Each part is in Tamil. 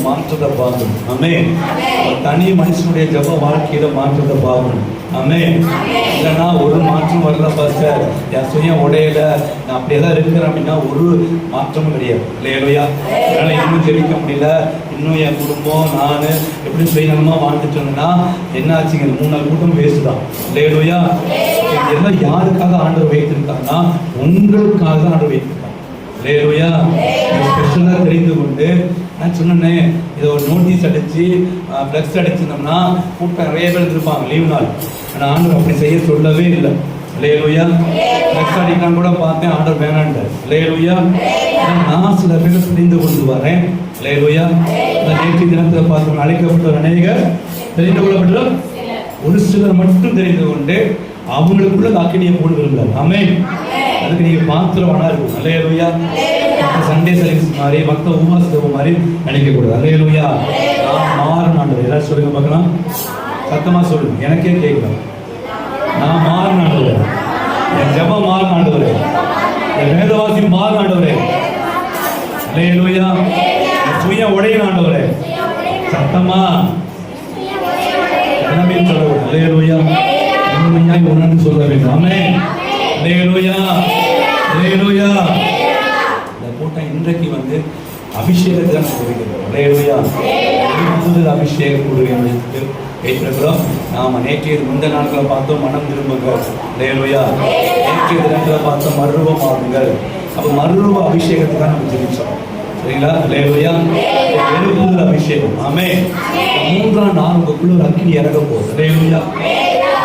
மாற்றத்தை பார்க்கணும். ஆமென். தனி மனுஷனுடைய ஜெப வாழ்க்கையில மாற்றத்தை பார்க்கணும். ஆமென். இல்லைன்னா ஒரு மாற்றம் வரல பாஸ்டர், என் சுயம் உடையல, நான் அப்படியே தான் இருக்கிறேன் அப்படின்னா ஒரு மாற்றமும் கிடையாது. இல்லையா? அதனால இன்னும் ஜெபிக்க முடியல, இன்னும் என் குடும்பம் நான் எப்படி சுயநலமா வாழ்ந்துட்டு இருந்தேன்னா என்ன ஆச்சுங்க? 3 நாள் கூட்டம் பேசுதான். இல்லையா? இதெல்லாம் யாருக்காக ஆண்டவர் வைத்திருக்காங்கன்னா உங்களுக்காக தான் ஆண்டவர் வைத்திருக்காங்க. இல்லையா? ஸ்பெஷலாக தெரிந்து கொண்டு நான் சொன்னேன், இதை ஒரு நோட்டீஸ் அடிச்சு ஃப்ளெக்ஸ் அடிச்சிருந்தோம்னா கூட்டம் நிறைய பேர் இருப்பாங்க லீவு நாள். ஆனால் ஆண்டவர் அப்படி செய்ய சொல்லவே இல்லை. இல்லையா? ஃப்ளெக்ஸ் அடிக்கலாம் கூட பார்த்தேன், ஆண்டவர் வேணான்ட்டார். இல்லையா? நான் சில பேர் தெரிந்து கொண்டு வரேன். இல்லையா? நேற்று தினத்தில் பார்த்தோம், அழைக்கப்பட்ட அநேகர் தெரிந்து கொள்ளப்பட்ட ஒரு சிலர் மட்டும் தெரிந்து கொண்டு அவங்களுக்குள்ள அக்கினியை போட விரும்புகிறார். ஆமென். அதுக்கு நீங்க பாத்திரவானா இருக்கும். அல்லேலூயா. சண்டே சர்வீஸ் மாதிரி பக்த உபவாசம் மாதிரி நினைக்க கூடாது. அல்லேலூயா. நான் மாறணும் ஆண்டவரே. எல்லாரும் சொல்லுங்க பார்க்கலாம், சத்தமா சொல்லுங்க, எனக்கே கேட்கலாம். நான் மாறணும் ஆண்டவரே, என் ஜெபம் மாறணும் ஆண்டவரே, என் வேதவாசி மாறணும் ஆண்டவரே. அல்லேலூயா. என் சுயம் உடையணும் ஆண்டவரே. சத்தமா எல்லாமே சொல்ல. அல்லேலூயா. உண்மையாய் உணர்ந்து சொல்ல வேண்டும். ஆமென். அல்லேலூயா. அல்லேலூயா. இந்த கூட்டம் இன்றைக்கு வந்து அபிஷேகத்தை தான் கொடுக்கிறோம். அல்லேலூயா. புது அபிஷேகம் கொடுக்க வைத்திருக்கிறோம். நாம நேற்றைய முந்தைய நாட்களை பார்த்தோம், மனம் திரும்புங்கள். அல்லேலூயா. நேற்றைய தினத்தில் பார்த்தோம், மறுரூபம் ஆகுங்கள். அப்போ மறுரூப அபிஷேகத்தை தான் நம்ம ஜெபிச்சோம். சரிங்களா? அல்லேலூயா. எழுப்புதல் அபிஷேகம். ஆமென். 3ஆம் நாள் உங்களுக்குள்ள ஒரு அக்கினி இறங்க போகுது. அல்லேலூயா.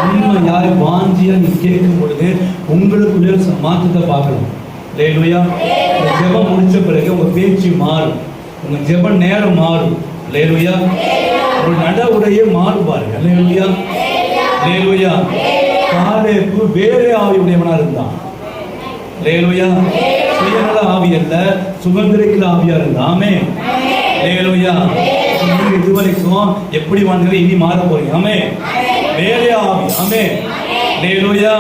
உண்மையாய் வாஞ்சியா நீ கேட்கும் பொழுது உங்களுக்குள்ளே மாற்றத்தை பார்க்கணும். அல்லேலூயா. ஜெபம் முடிச்ச பிறகு உங்க பேச்சு மாறும், உங்க ஜெப நேரம் மாறும். அல்லேலூயா. ஒரு நட உடையே மாறுபாரு. அல்லேலூயா. அல்லேலூயா. காலேபு வேறே ஆவியுடையவனா இருந்தான். அல்லேலூயா. சுயநல ஆவி அல்ல, சுதந்திரிக்கிற ஆவியா இருந்தான். ஆமென். அல்லேலூயா. இதுவரைக்கும் எப்படி வாழ்ந்தீங்க, இனி மாற போறீங்க. ஆமென். வேறே ஆவி. ஆமென். அல்லேலூயா.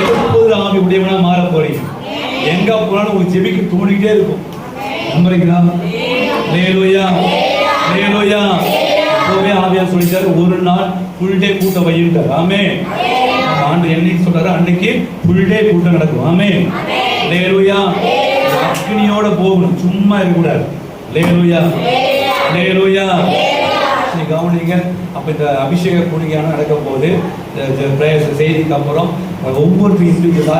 எழுப்புதல் ஆவி உடையவனா மாற போறீங்க. எங்க போனாலும் உங்களுக்கு ஜெபிக்க தோணிக்கிட்டே இருக்கும். நம்புறீங்களா? அல்லேலூயா. அல்லேலூயா. எப்பவுமே ஆவியார் சொல்லிட்டாரு, ஒரு நாள் ஃபுல் டே கூட்டம் வையிட்டார். ஆமென். ஆண்டு என்னைக்கு சொல்றாரு, அன்னைக்கு ஃபுல் டே கூட்டம் நடக்கும். ஆமென். அல்லேலூயா. அக்னியோட போகணும், சும்மா இருக்கக்கூடாது. அல்லேலூயா. அல்லேலூயா. நீ கவனிங்க. அப்போ இந்த அபிஷேக கூடியான நடக்க போது செய்திக்கு அப்புறம் ஒவ்வொரு பீஸ்லையும்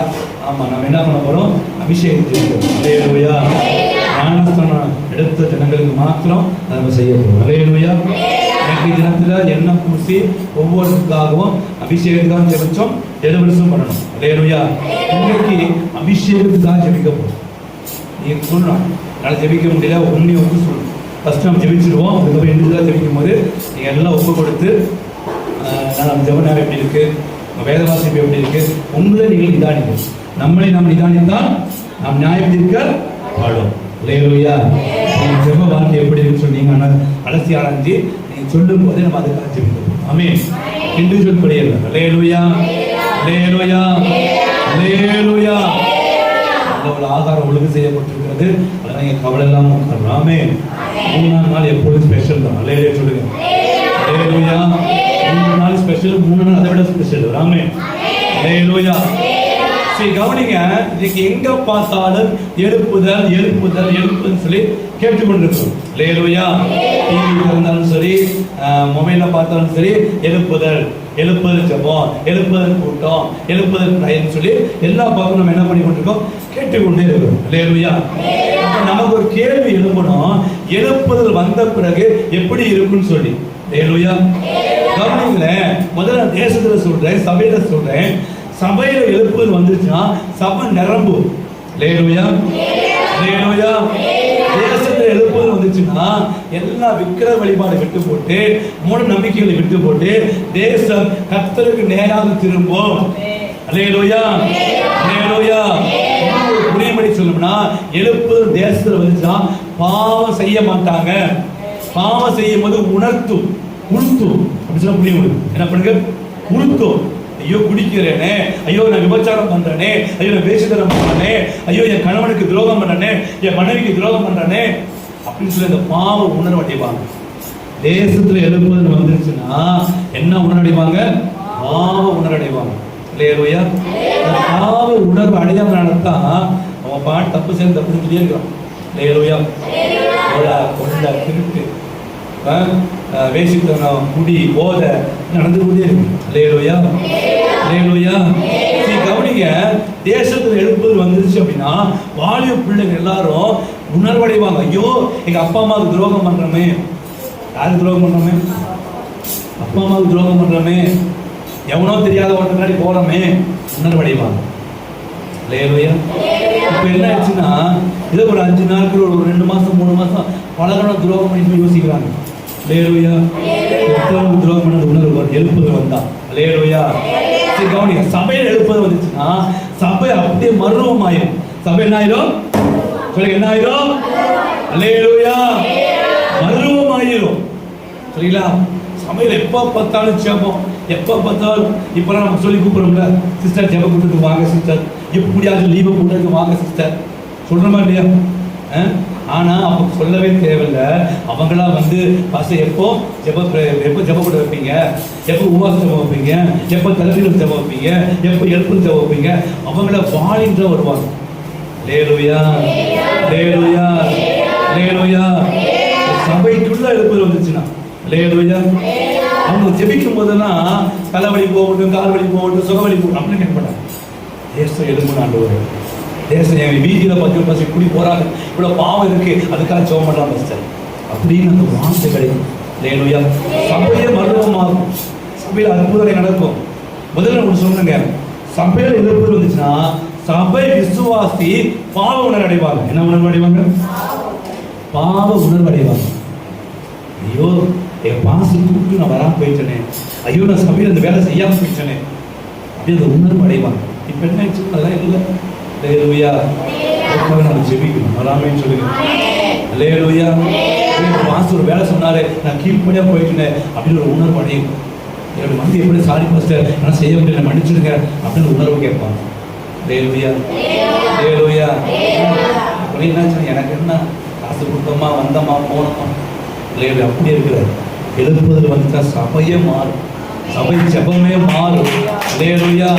ஆமாம் நம்ம என்ன பண்ண போகிறோம், அபிஷேகம் செய்யணும். அல்லேலூயா. ஞானஸ்தானம் எடுத்த ஜனங்களுக்கு மாத்திரம் நம்ம செய்ய போகிறோம். அல்லேலூயா. நேற்றைய தினத்தில் எண்ணெய் பூசி ஒவ்வொருக்காகவும் அபிஷேகத்துக்காக ஜெபிச்சோம், டெலிவரிஸும் பண்ணணும். அல்லேலூயா. இன்றைக்கு அபிஷேகத்துக்காக ஜெபிக்க போகிறோம். நீங்கள் சொல்லணும், என்னால் ஜெபிக்க முடியல, ஒன்றே ஒன்று சொல்லணும். ஃபஸ்ட்டு நம்ம ஜெபிச்சிடுவோம், அதுக்கப்புறம் இண்டிவிஜுவலாக ஜெபிக்கும் போது நீங்கள் எல்லாம் ஒப்பு கொடுத்து நம்ம ஜெப நேரம் எப்படி இருக்குது, வேதவாசிப்பு எப்படி இருக்குது, உங்களை நீங்கள் நிதானிங்க. நம்மளை நாம் நிதானித்தால் நாம் நியாயம் தீர்க்க பாடும். அல்லேலூயா. நீங்கள் ஜெப வாழ்க்கை எப்படி இருக்குன்னு சொன்னீங்கன்னா அலசி ஆராய்ச்சி நீங்கள் சொல்லும் போதே நம்ம அதுக்காக ஜெபிக்கணும். ஆமென். இண்டிவிஜுவல் படியல. அல்லேலூயா. அல்லேலூயா. அல்லேலூயா. ஒரு ஆகாரம் ஒழுங்கு செய்யப்பட்டிருக்கிறது, அதனால் நீங்கள் கவலை இல்லாமல் உட்காரணும். ஆமென். 3ஆம் நாள் எப்பொழுதும் ஸ்பெஷல் தான். அல்லேலூயா சொல்லுங்க. அல்லேலூயா. 3 நாள் ஸ்பெஷல், 3 நாள் அதை விட ஸ்பெஷல். ஆமென். அல்லேலூயா. சரி கவனிங்க, இன்னைக்கு எங்க பார்த்தாலும் எழுப்புதல் எழுப்புதல் எழுப்புதல் சொல்லி கேட்டுக்கொண்டிருக்கிறோம். அல்லேலூயா. டிவியில் இருந்தாலும் சரி, மொபைலில் பார்த்தாலும் சரி, எழுப்புதல் எழுப்புதல் ஜெபம், எழுப்புதல் கூட்டம், எழுப்புதல் பிரயன்னு சொல்லி எல்லா பக்கம் நம்ம என்ன பண்ணி கொண்டிருக்கோம், கேட்டுக்கொண்டே இருக்கிறோம். அல்லேலூயா. நமக்கு ஒரு கேள்வி எழுப்பணும், எழுப்புதல் வந்த பிறகு எப்படி இருக்குன்னு சொல்லி. அல்லேலூயா. கவனிங்களேன், முதல்ல தேசத்துல சொல்றேன், சபையில சொல்றேன். சபையில எழுப்புதல் வந்துச்சுன்னா சபை நிரம்பும். அல்லேலூயா. அல்லேலூயா. தேசத்துல எழுப்புதல் வந்துச்சுன்னா எல்லா விக்கிர வழிபாடு விட்டு போட்டு, மூட நம்பிக்கைகளை விட்டு போட்டு தேசம் கர்த்தருக்கு நேராக திரும்பும். அல்லேலூயா. அல்லேலூயா. புரியபடி சொல்லணும்னா எழுப்புதல் தேசத்துல வந்துச்சுன்னா பாவம் செய்ய மாட்டாங்க. பாவம் செய்யும் போது உணர்த்தும், உளுத்தும். அப்படி சொல்ல புரிய முடியும். என்ன பண்ணுங்க, உளுத்தும். ஐயோ குடிக்கிறேனே, ஐயோ நான் விபச்சாரம் பண்றேனே, ஐயோ நான் வேசித்தனம் பண்றேனே, ஐயோ என் கணவனுக்கு துரோகம் பண்றேனே, என் மனைவிக்கு துரோகம் பண்றேனே. அப்படின்னு சொல்லி அந்த பாவ உணர்வு அடைவாங்க. தேசத்துல எழுப்புதல் வந்துருச்சுன்னா என்ன உணர்வடைவாங்க? பாவ உணர்வடைவாங்க. இல்லையா? பாவ உணர்வு அடையாம நடத்தான் அவன் பாட்டு தப்பு செய்ய தப்பு செஞ்சுட்டே இருக்கிறான். இல்லையா? கொள்ள திருட்டு வேசித்தனம் குடி போதை நடந்து கொண்டே இருக்கு. இல்லையா? இல்லையா? கவனிங்க, தேசத்துல எழுப்புதல் வந்துருச்சு அப்படின்னா வாலிப பிள்ளைங்க எல்லாரும் உணர்வடைவாங்க. ஐயோ எங்க அப்பா அம்மாவுக்கு துரோகம் பண்றோமே. யாருக்கு துரோகம் பண்றோமே? அப்பா அம்மாவுக்கு துரோகம் பண்றோமே, எவனோ தெரியாத ஒருத்தர் முன்னாடி போறோமே, உணர்வடைவாங்க. இப்ப என்ன ஆயிடுச்சுன்னா இதோ ஒரு 5 நாட்கள் ஒரு 2 மாசம் 3 மாசம் பலகன துரோகம் பண்ணி யோசிக்கிறாங்க. துரோகம் பண்ண உணர்வு எழுப்புதல் வந்தா. சரி கவனிங்க, சபையில் எழுப்புதல் வந்துச்சுன்னா சபை அப்படியே மர்வமாயிரும். சபை என்ன ஆயிரும்? சொல்லுங்க, என்ன ஆயிரும்? மர்வமாயிரும். சரிங்களா? சமையல் எப்போ பார்த்தாலும் ஜெபம், எப்போ பார்த்தாலும் இப்போலாம் நம்ம சொல்லி கூப்பிடுறோம்ல, சிஸ்டர் ஜெப கூட்டத்துக்கு வாங்க சிஸ்டர், எப்படியாவது லீவை கூட்டத்துக்கு வாங்க சிஸ்டர் சொல்கிறோமா இல்லையா? ஆனால் அப்போ சொல்லவே தேவையில்லை. அவங்களாம் வந்து பாஸ்டர் எப்போ ஜெப கூட வைப்பீங்க, எப்போ உபவாசம் ஜெபம் வைப்பீங்க, எப்போ தலைமையில் ஜெபம் வைப்பீங்க, எப்போ எழுப்பு ஜெபம் வைப்பீங்க, அவங்கள வாழின்ற வருவாங்க. லேலுயா லேலுயா லேலுயா. சபைக்குள்ள எழுப்புதல் வந்துச்சுன்னா லேலுயா, அவங்க ஜெபிக்கும் போதெல்லாம் தலைவலி போகட்டும், கால் வலி போகட்டும், சுகவலி போகட்டும் அப்படின்னு கேட்க மாட்டாங்க. தேசம் எழுப்புன்னு ஆண்டவர், தேசம் என் வீதியில் 10 பர்சன்ட் குடி போறாங்க, இவ்வளோ பாவம் இருக்கு, அதுக்காக ஜெபம் பண்ணலாம் பஸ்டர் அப்படின்னு அந்த வார்த்தை கிடைக்கும். லேலுயா. சபையே மர்வமாகும், சபையில் அற்புதம் நடக்கும். முதல்ல ஒன்று சொன்னங்க, சபையில் எழுப்புதல் வந்துச்சுன்னா சபை விசுவாசி பாவ உணர்வு அடைவாங்க. என்ன உணர்வு அடைவாங்க? பாவ உணர்வு அடைவாங்க. ஐயோ என் பாசம் கூப்பிட்டு நான் வராமல் போயிட்டேனே, ஐயோ நான் சபையில் அந்த வேலை செய்யாமல் போயிட்டேனே அப்படி அந்த உணர்வு அடைவாங்க. இப்போ என்ன ஆச்சு? அதெல்லாம் இல்லை. லேலுயா. நம்ம ஜெபிக்கணும், வராமேன்னு சொல்லுங்க. லேலுயா. பாசம் ஒரு வேலை சொன்னாரு, நான் கீழ்படியாக போயிட்டேன் அப்படின்னு ஒரு உணர்வு அடையும். என்னோட மனது எப்படி சாரி பாஸ்டர் நான் செய்ய முடியல மன்னிச்சிருங்க அப்படின்னு உணர்வு கேட்பாங்க. லேலுயா லேலுயா. என்னாச்சு? எனக்கு என்ன காசு கொடுத்தோமா வந்தோமா போனோமா? லேலுயா. அப்படியே இருக்கிறார். எழுப்புதல் வந்துட்டா சபையே மாறும், சபை ஜெபமே மாறும். லேலுயா.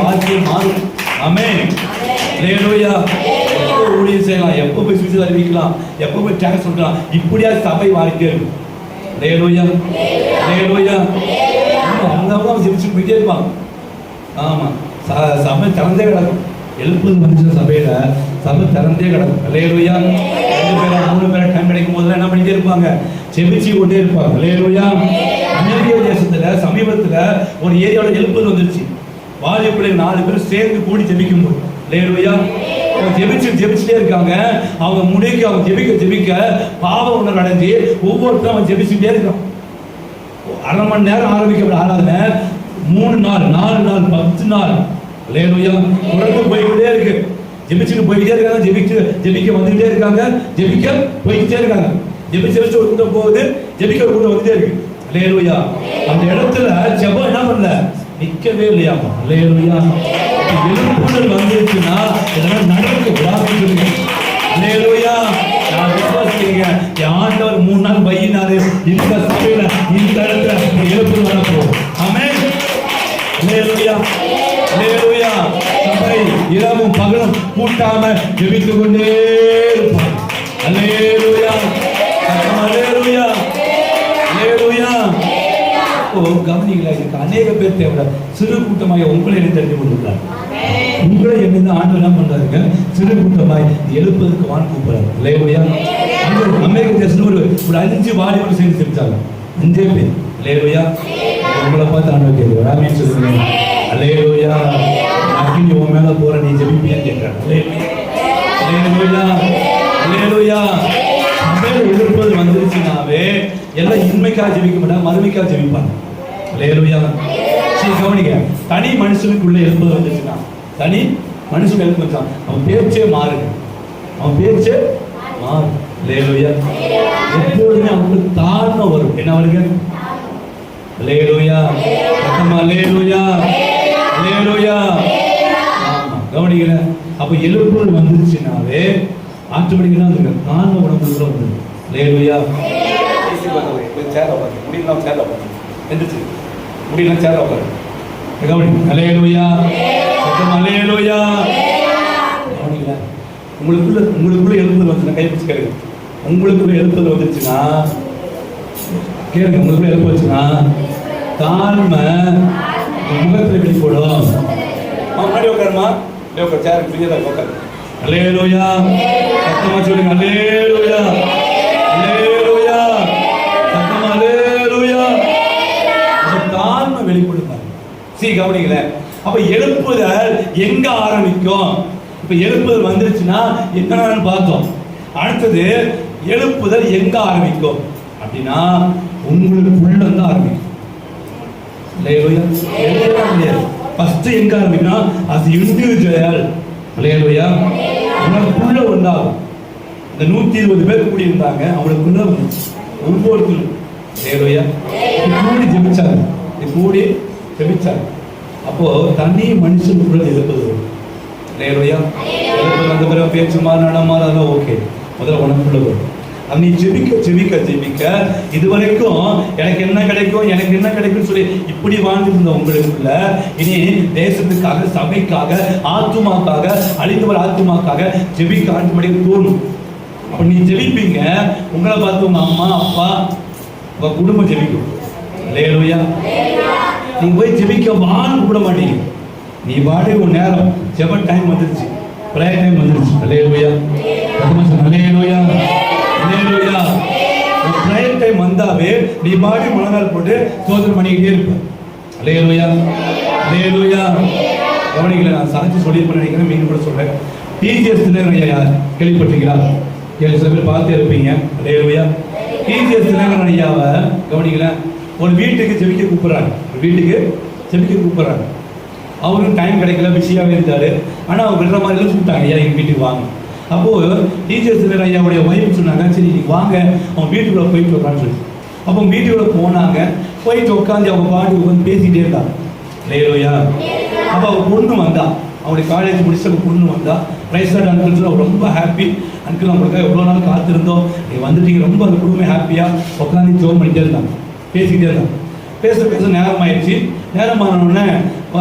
வாழ்க்கையே மாறும். ஆமென். லேலுயா. எப்போ ஊழியம் செய்யலாம், எப்போ போய் சுவிசேஷம் அறிவிக்கலாம், எப்போ போய் டேக்ஸ் சொல்லலாம், இப்படியா சபை வாழ்க்கை இருக்கும். லேலுயா லேலுயா. அவங்க ஜெபிச்சு போயிட்டே இருப்பாங்க. ஆமா, சபை திறந்தே கிடக்கும். எழுப்புதல் வந்துச்சு சபையில, சபை திறந்தே கிடக்கும். லேலுயா. 2 பேரா 3 பேரா டைம் கிடைக்கும் போதெல்லாம் என்ன பண்ணிட்டே இருப்பாங்க? ஜெபிச்சு கொண்டே இருப்பாங்க. லேலுயா. அமெரிக்க தேசத்துல சமீபத்துல ஒரு ஏரியாவில் எழுப்புதல் வந்துருச்சு. வாலிப பிள்ளைங்க 4 பேர் சேர்ந்து கூடி ஜெபிக்கும் போது லேலுயா அவங்க ஜெபிச்சுட்டே இருக்காங்க. அவங்க முடிக்க அவங்க ஜெபிக்க பாவ உணர்வு அடைஞ்சு ஒவ்வொருத்தரும் அவன் ஜெபிச்சுட்டே இருக்கான். 1/2 மணி நேரம் ஆரம்பிக்கப்பட ஆராதனை 3 நாள் 4 நாள் 10 நாள். லேலுயா. தொடர்ந்து போய்கிட்டே இருக்கு. ஜெபிச்சுட்டு போய்கிட்டே இருக்காங்க, ஜெபிக்க வந்துகிட்டே இருக்காங்க, ஜெபிக்க போய்கிட்டே இருக்காங்க. ஜெபிச்சு ஒரு கூட்டம் போகுது, ஜெபிக்க ஒரு கூட்டம் வந்துட்டே இருக்கு. லேலுயா. அந்த இடத்துல ஜெபம் என்ன பண்ணல? நிற்கவே இல்லையாமா. லேலுயா. எழுப்புதல் வந்துருச்சுன்னா இதெல்லாம் நடக்க விடாதுன்னு சொல்லுங்க. லேலுயா. நான் விசுவாசிக்கிறீங்க, ஆண்டவர் 3 நாள் வையினாரு இந்த சபையில இந்த இடத்துல எழுப்புதல் வரப்போம். ஆமென். லேலுயா லேலுயா. சபை இரவும் பகலும் கூட்டாம ஜெபித்து கொண்டே இருப்பாங்க. அல்லேலூயா அல்லேலூயா அல்லேலூயா. கவனிங்களா, இதுக்கு அநேக பேர் தேவை. சிறு கூட்டமாய் உங்களை என்ன தெரிஞ்சு கொண்டிருக்கிறார். உங்களை என்ன ஆண்டு என்ன பண்றாருங்க? சிறு கூட்டமாய் எழுப்பதற்கு வான் கூப்பிடுறாரு. லேலுயா. அமெரிக்க தேசத்துல ஒரு 5 வாலிபர்கள் சேர்ந்து செஞ்சாங்க. 5 பேர். லேலுயா. உங்களை பார்த்து ஆண்டு கேட்கிறார். ஆமென் சொல்லுங்க. அல்லேலூயா. அக்கினி உன் மேல போற, நீ ஜெபிப்பியான்னு கேட்கிறார். அல்லேலூயா அல்லேலூயா. சபையில் எழுப்புதல் வந்துருச்சுனாவே எல்லாம் இன்மைக்காக ஜெபிக்க மாட்டாங்க, மறுமைக்காக ஜெபிப்பாங்க. அல்லேலூயா. சரி கவனிங்க, தனி மனுஷனுக்குள்ள எழுப்புதல் வந்துச்சுன்னா, தனி மனுஷன் எழுப்பு வச்சான், அவன் பேச்சே மாறுங்க, அவன் பேச்சே மாறும். அல்லேலூயா. எப்போதுமே அவங்களுக்கு தாழ்மை வரும். என்ன வருங்க? அல்லேலூயா. அல்லேலூயா அல்லேலூயா. ஆமா கவனிக்கிறேன். அப்ப எழுப்புதல் வந்துருச்சுனாவே ஆட்டோமேட்டிக்கா வந்துருங்க. தாழ்ந்த உடம்புல வந்துடும். அல்லேலூயா. சேர உட்காரு, முடியலாம் சேர உட்காரு, எந்திரிச்சு முடியலாம் சேர உட்காரு. அல்லேலூயா. சத்தம் அல்லேலூயா. கவனிங்களா, உங்களுக்குள்ள எழுப்புதல் வந்துச்சுன்னா கை பிடிச்சு கேளுங்க. உங்களுக்குள்ள எழுப்புதல் வந்துருச்சுன்னா கேளுங்க. உங்களுக்குள்ள எழுப்பு வச்சுன்னா தாழ்மை முகத்தில் வெளிப்படும். முன்னாடி உட்காருமா, உட்கார், சேர் ஃப்ரீயா உட்காரு. அல்லேலூயா. சத்தமா சொல்லுங்க அல்லேலூயா. அல்லேலூயா. சத்தமா அல்லேலூயா. தாழ்மை வெளிப்படுத்தாங்க. கவனிங்களேன். அப்ப எழுப்புதல் எங்க ஆரம்பிக்கும்? இப்ப எழுப்புதல் வந்துருச்சுன்னா என்னன்னு பார்த்தோம். அடுத்தது எழுப்புதல் எங்க ஆரம்பிக்கும் அப்படின்னா உங்களுக்குள்ள இருந்து ஆரம்பிக்கும். ஃபர்ஸ்ட் எங்க ஆரம்பிக்கும்னா அது இண்டிவிஜுவல். அல்லேலூயா. உங்களுக்குள்ள உண்டாகும். இந்த 120 பேர் கூடி இருந்தாங்க, அவங்களுக்குள்ள ஒவ்வொருத்தரும் அல்லேலூயா கூடி ஜெபிச்சாங்க. கூடி ஜெபிச்சாங்க. அப்போ தனி மனுஷனுக்குள்ள எழுப்புதல் வரும். அல்லேலூயா. எழுப்புதல் வந்த பிறகு பேச்சு மாறு நடமாறு அதெல்லாம் ஓகே. முதல்ல உனக்குள்ள வரும். அது நீ ஜெபிக்க ஜெபிக்க ஜெபிக்க இதுவரைக்கும் எனக்கு என்ன கிடைக்கும் எனக்கு என்ன கிடைக்கும் சொல்லி இப்படி வாழ்ந்து இருந்த உங்களுக்குள்ள இனி தேசத்துக்காக, சபைக்காக, ஆத்துமாக்காக, அழிந்து வர ஆத்துமாக்காக ஜெபிக்க ஆட்டும்படி தோணும். அப்ப நீ ஜெபிப்பீங்க. உங்களை பார்த்து உங்க அம்மா அப்பா உங்க குடும்பம் ஜெபிக்கும். அல்லேலூயா. நீ போய் ஜெபிக்க வான்னு கூட மாட்டீங்க. நீ பாடி ஒரு நேரம் ஜெப டைம் வந்துருச்சு, பிரேயர் டைம் வந்துருச்சு. அல்லேலூயா. அல்லேலூயா. அல்லேலூயா. பிரேயர் டைம் வந்தாவே நீ பாடி மனதால் போட்டு சோதனை பண்ணிக்கிட்டே இருப்ப. அல்லேலூயா. அல்லேலூயா. கவனிக்கல, நான் சாட்சி சொல்லியிருப்பேன் நினைக்கிறேன், மீன் கூட சொல்றேன். டிஜிஎஸ் தினகரன் ஐயா கேள்விப்பட்டிருக்கீங்களா? சில பேர் பார்த்தே இருப்பீங்க. அல்லேலூயா. டிஜிஎஸ் தினகரன் ஐயாவை கவனிக்கல, ஒரு வீட்டுக்கு ஜெபிக்க கூப்பிடுறாங்க. ஒரு வீட்டுக்கு ஜெபிக்க கூப்பிடுறாங்க. அவருக்கு டைம் கிடைக்கல, பிஸியாகவே இருந்தாரு. ஆனால் அவங்க விடுற மாதிரி கூப்பிட்டாங்க, ஐயா எங்கள் வீட்டுக்கு வாங்க. அப்போது டீச்சர்ஸ் ஐயாவுடைய ஒய்ஃப் சொன்னாங்க, சரி நீங்கள் வாங்க அவங்க வீட்டுக்குள்ளே போயிட்டு வரான்னு சொல்லி. அப்போ அவங்க வீட்டுக்குள்ளே போனாங்க. போயிட்டு உட்காந்து அவங்க பாட்டு உட்காந்து பேசிகிட்டே இருந்தாங்க. அல்லேலூயா. அப்போ அவங்க பொண்ணு வந்தா, அவங்களுடைய காலேஜ் முடிச்ச பொண்ணு வந்தா. பிரைஸ் லார்ட் அங்கிள் சொல்லி அவர் ரொம்ப ஹாப்பி. அங்கிள் அவங்களுக்காக எவ்வளோ நாள் காத்திருந்தோம், நீங்கள் வந்துட்டீங்க, ரொம்ப அந்த குடும்பமே ஹாப்பியாக உட்காந்து ஜோம் பண்ணிகிட்டே இருந்தாங்க, பேசிக்கிட்டே இருந்தாங்க. பேச பேச நேரம் ஆயிடுச்சு. நேரம் ஆனோடனே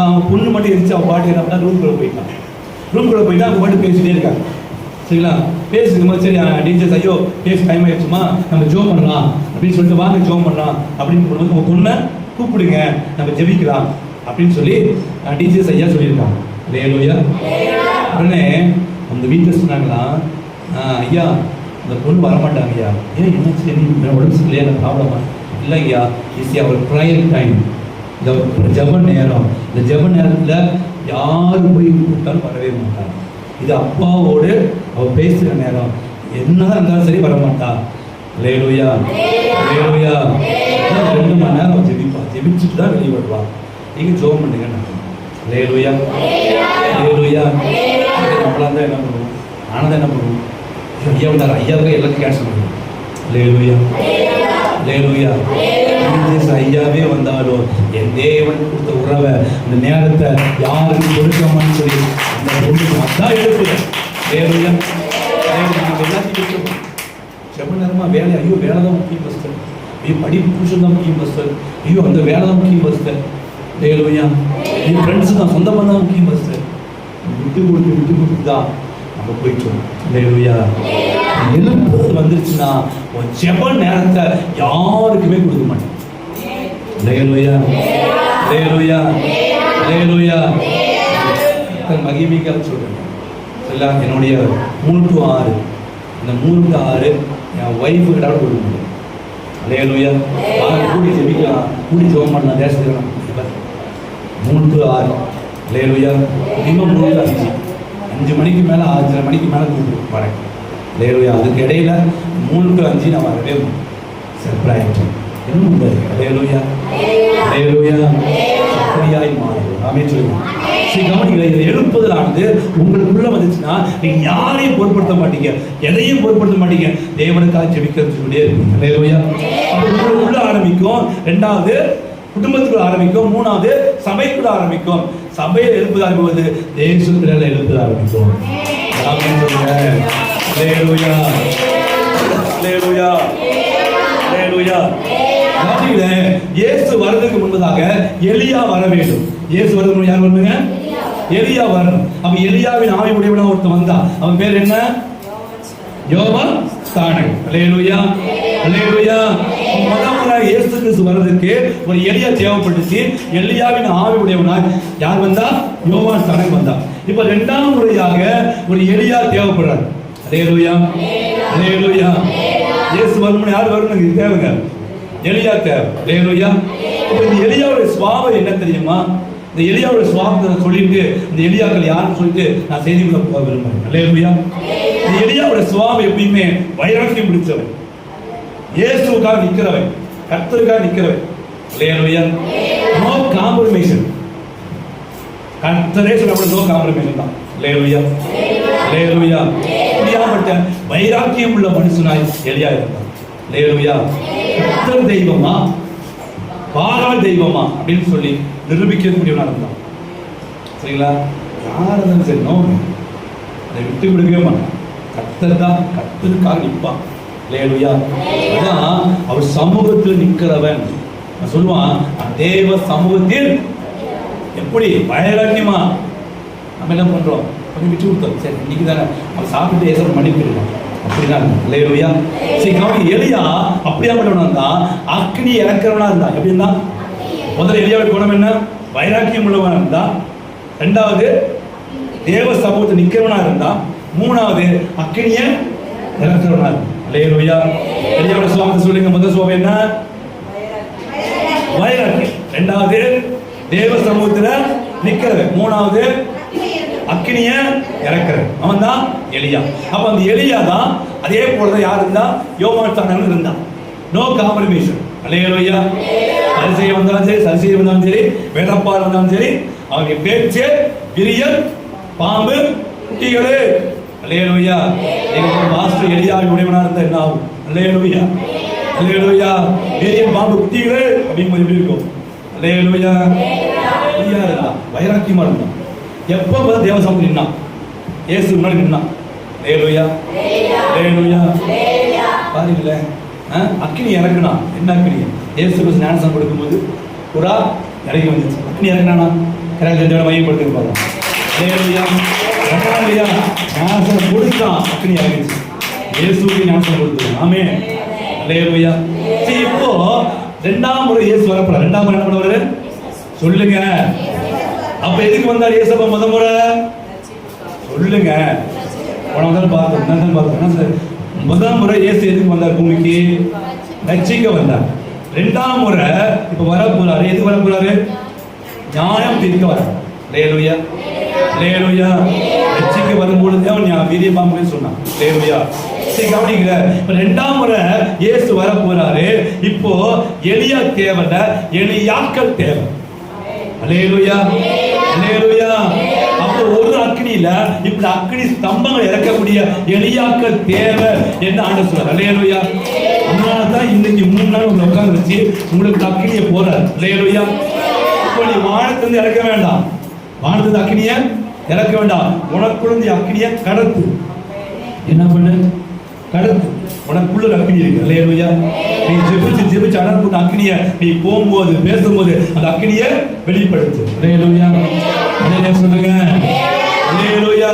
அவங்க பொண்ணு மட்டும் இருந்துச்சு. அவங்க பாட்டு என்ன பண்ணா ரூம்குள்ளே போயிட்டாங்க. ரூம்குள்ளே போயிட்டு அவங்க பாட்டு பேசிகிட்டே இருக்காங்க. சரிங்களா? பேசிக்கும்போது சரி டீச்சர்ஸ் ஐயோ பேசி டைம் ஆயிடுச்சுமா, நம்ம ஜோம் பண்ணலாம் அப்படின்னு சொல்லிட்டு வாங்க ஜோம் பண்ணலாம் அப்படின்னு சொல்லும்போது உங்கள் பொண்ணை கூப்பிடுங்க, நம்ம ஜெபிக்கலாம் அப்படின்னு சொல்லி டீச்சர்ஸ் ஐயா சொல்லியிருக்காங்க. அல்லேலூயா. உடனே அந்த வீட்டில் சொன்னாங்களா, ஐயா அந்த பொண்ணு வரமாட்டாங்க ஐயா. ஏன் என்ன சரி உடம்பு சரியில்லையா, எனக்கு ப்ராப்ளமா? இல்லைங்கய்யா, இஸ் அவர் ப்ரேயர் டைம், இந்த ஜப நேரம். இந்த ஜப நேரத்தில் யார் போய் கூப்பிட்டாலும் வரவே மாட்டாங்க. இது அப்பாவோடு அவள் பேசுகிற நேரம், என்னதான் இருந்தாலும் சரி வரமாட்டா. அல்லேலூயா. அல்லேலூயா. 2 மணி நேரம் ஜெபிப்பா, ஜெபிச்சுட்டு தான் வெளியே வருவா. நீங்கள் ஜோம் பண்ணுங்க. அல்லேலூயா. அல்லேலூயா. நம்மளாம் தான் என்ன பண்ணுவோம், ஆனதான் என்ன பண்ணுவோம், ஐயா வந்தார், ஐயாவுக்கு எல்லாத்தையும் கேன்சல் பண்ணுவோம். அல்லேலூயா. அல்லேலூயா. ஐயாவே வந்தாலும் என் தேவன் கொடுத்த உறவை அந்த நேரத்தை யாருக்கும் கொடுக்காமன்னு சொல்லி அந்த பொண்ணு அதான் எழுப்புறேன். அல்லேலூயா. எல்லாத்தையும் செம்ம நேரமா வேலை, ஐயோ வேலை தான் முக்கியம் பஸ்டர், ஐயோ படிப்பு புருஷன் தான் முக்கியம் பஸ்டர், ஐயோ அந்த வேலை தான் முக்கியம் பஸ்டர். அல்லேலூயா. என் ஃப்ரெண்ட்ஸு தான் சொந்த பண்ண முக்கியம் பஸ்டர். விட்டு கொடுத்து தான் நம்ம போயிட்டோம். அல்லேலூயா. எழுப்புதல் வந்துருச்சுன்னா உன் ஜெப நேரத்தை யாருக்குமே கொடுக்க மாட்டேன். அல்லேலூயா. அல்லேலூயா. அல்லேலூயா. மகிமைக்காக சொல்றேன். எல்லாம் என்னுடைய 3 to 6 இந்த 3 to 6 என் ஒய்ஃபு கிட்ட கொடுக்க முடியும். அல்லேலூயா. கூடி ஜெபிக்கலாம், கூடி ஜெபம் பண்ணலாம், தேசத்துக்கலாம். 3 to 6. அல்லேலூயா. மினிமம் 3 to 5, 5 மணிக்கு மேலே 5:30 மணிக்கு மேலே கூப்பிட்டு வரேன். அல்லேலூயா. அதுக்கு இடையில 3 to 5 நான் வரவே சர்ப்ரைஸ் இன்னும் உண்டு. அல்லேலூயா. அல்லேலூயா. சக்தியாய் மாறும். ஆமென் சொல்லுங்க. சரி கவனிக்கல, இதை எழுப்புதலானது உங்களுக்குள்ள வந்துச்சுன்னா நீங்க யாரையும் பொருட்படுத்த மாட்டீங்க, எதையும் பொருட்படுத்த மாட்டீங்க, தேவனுக்காக ஜெபிக்கிறது சொல்லிட்டே இருப்பீங்க. அல்லேலூயா. அப்போ உங்களுக்குள்ள ஆரம்பிக்கும், 2வது குடும்பத்துக்குள்ள ஆரம்பிக்கும், 3வது சபைக்குள்ள ஆரம்பிக்கும். சபையில் எழுப்புதல் ஆரம்பிப்பது தேசத்துல எழுப்புதல் ஆரம்பிக்கும். ஆமென் சொல்லுங்க. அல்லேலூயா அல்லேலூயா அல்லேலூயா. இயேசு வரதுக்கு முன்பதாக எலியா வர வேண்டும். இயேசு வரதுக்கு யார் வரணுங்க? எலியா வரணும். அப்ப எலியாவின் ஆவி உடையவனா ஒருத்தன் வந்தா, அவன் பேர் என்ன? யோவான் ஸ்நானகன். அல்லேலூயா அல்லேலூயா. முதல்ல இயேசு கிறிஸ்து வரதுக்கு ஒரு எலியா தேவைப்பட்டுச்சு. எலியாவின் ஆவி உடையவனாய் யார் வந்தா? யோவான் ஸ்நானகன் வந்தா. இப்ப இரண்டாம் முறையாக ஒரு எலியா தேவைப்படுறார். அல்லேலூயா அல்லேலூயா. இயேசு வரணும், யார் வரணும்? தேவைங்க, எலியா தேவை. அல்லேலூயா. இப்ப இந்த எலியாவுடைய சுபாவம் என்ன தெரியுமா? இந்த எலியாவுடைய சுபாவத்தை சொல்லிட்டு இந்த எலியாக்கள் யாருன்னு சொல்லிட்டு நான் செய்திக்குள்ள போக விரும்புறேன். அல்லேலூயா. இந்த எலியாவுடைய சுபாவம் எப்பயுமே வைராக்கியம் பிடிச்சவன், இயேசுவுக்காக நிக்கிறவன், கர்த்தருக்காக நிக்கிறவன். அல்லேலூயா. நோ காம்ப்ரமைசன். கர்த்தரே சொல்ல நோ காம்ப்ரமைசன் தான். அல்லேலூயா அல்லேலூயா. இப்படியாப்பட்ட வைராக்கியம் உள்ள மனுஷனாய் எலியா இருந்தான். அல்லேலூயா. கர்த்தர் தெய்வமா பாகால் தெய்வமா அப்படின்னு சொல்லி நிரூபிக்கக்கூடியவனா இருந்தான். சரிங்களா? யார் இருந்தாலும் சரி, நோ, அதை விட்டு விடவே மாட்டான். கர்த்தர் தான், கர்த்தருக்காக நிற்பான். அல்லேலூயா. அதான் அவர் சமூகத்தில் நிற்கிறவன். சொல்லுவான், தேவ சமூகத்தில் எப்படி வைராக்கியமா. நம்ம என்ன பண்றோம்? கொஞ்சம் விட்டு கொடுத்தோம். சரி, இன்னைக்கு தானே அவன் சாப்பிட்டு ஏதோ மன்னிப்பிடுவான். அப்படிதான். அல்லேலூயா. சரி, கவனி. எலியா அப்படியா பண்ணவனா? அக்னி இறக்கிறவனா இருந்தா. எப்படி இருந்தா? முதல்ல எலியாவுடைய குணம் என்ன? வைராக்கியம் உள்ளவனா இருந்தா. ரெண்டாவது தேவ சமூகத்தை நிக்கிறவனா இருந்தா. மூணாவது அக்னிய இறக்கிறவனா இருந்தா. அல்லேலூயா. எலியாவுடைய சுபாவத்தை சொல்லுங்க. முதல் சுபாவம் என்ன? வைராக்கியம். ரெண்டாவது தேவ சமூகத்துல நிக்கிறது. மூணாவது அக்னிய இறக்கிறது. அவன் தான் எலியா. அப்ப அந்த எலியா தான் அதே போலதான் யார் இருந்தா? யோவான் ஸ்நானகன் இருந்தான். நோ காம்ப்ரமைசன். அல்லேலூயா. பரிசேயன் வந்தாலும் சரி, சதுசேயன் வந்தாலும் சரி, வேதப்பாரர் வந்தாலும் சரி, அவங்க பேச்சு விரியல் பாம்பு குட்டிகளே. அல்லேலூயா. எங்க மாஸ்டர் எலியாவின் உடையவனா இருந்தா என்ன ஆகும்? அல்லேலூயா அல்லேலூயா. விரியல் பாம்பு குட்டிகளே அப்படின்னு எப்படி இருக்கும்? அல்லேலூயா. எலியா இருந்தான், வைராக்கியமா இருந்தான். எப்போ தேவ சமூகம் நின்னான்? இயேசு முன்னாடி நின்னான். அல்லேலூயா அல்லேலூயா. பாருங்களே, அக்னி இறக்குனா. என்ன அக்னி? இயேசு கிறிஸ்து ஞானஸ்நானம் கொடுக்கும்போது புறா இறங்கி வந்துச்சு. அக்னி இறக்குனானா? இறங்கி மையப்படுத்தி பாருங்க. அல்லேலூயா அல்லேலூயா. ஞானஸ்நானம் கொடுத்தான், அக்னி இறங்கிச்சு. இயேசுக்கு ஞானஸ்நானம் கொடுத்துருக்கான். ஆமென். அல்லேலூயா. சரி, இப்போ இரண்டாம் முறை இயேசு வரப்போறார். இரண்டாம் முறை என்ன பண்ணுவாரு சொல்லுங்க? அப்ப எதுக்கு வந்தார் இயேசு? முதல் முறை சொல்லுங்க. முதல் முறை இயேசு எதுக்கு வந்தார்? பூமிக்கு ரட்சிக்க வந்தார். இரண்டாம் முறை இப்ப வர போறாரு. எதுக்கு வர போறாரு? நியாயம் தீர்க்க வர. அல்லேலூயா அல்லேலூயா. ரட்சிக்க வரும்பொழுது அவன் வீரிய பாம்பு சொன்னான். அல்லேலூயா. சரி, கவனிக்கல. இப்ப இரண்டாம் முறை இயேசு வர போறாரு. இப்போ எலியா தேவல, எலியாக்கள் தேவை. அல்லேலூயா அல்லேலூயா. அப்போ ஒரு அக்னியில இப்படி அக்னி ஸ்தம்பங்கள் இறக்கக்கூடிய எலியாக்கள் தேவை என்ன ஆண்டவர் சொல்றார். அல்லேலூயா. அதனாலதான் இன்னைக்கு 3 நாள் உங்களை உட்கார்ந்து வச்சு உங்களுக்கு அக்னியை போறார். அல்லேலூயா. இப்போ நீ வானத்திலிருந்து இறக்க வேண்டாம், வானத்திலிருந்து அக்னியை இறக்க வேண்டாம். உனக்குள்ள அக்னியை கடத்து. என்ன பண்ணு? கடத்து. உனக்குள்ள அக்னி இருக்கு. அல்லேலூயா. நீ ஜெபிச்சு அனல் அக்னியை நீ போகும்போது பேசும்போது அந்த அக்னியை வெளிப்படுத்து. அல்லேலூயா அல்லேலூயா சொல்லுங்க. அல்லேலூயா.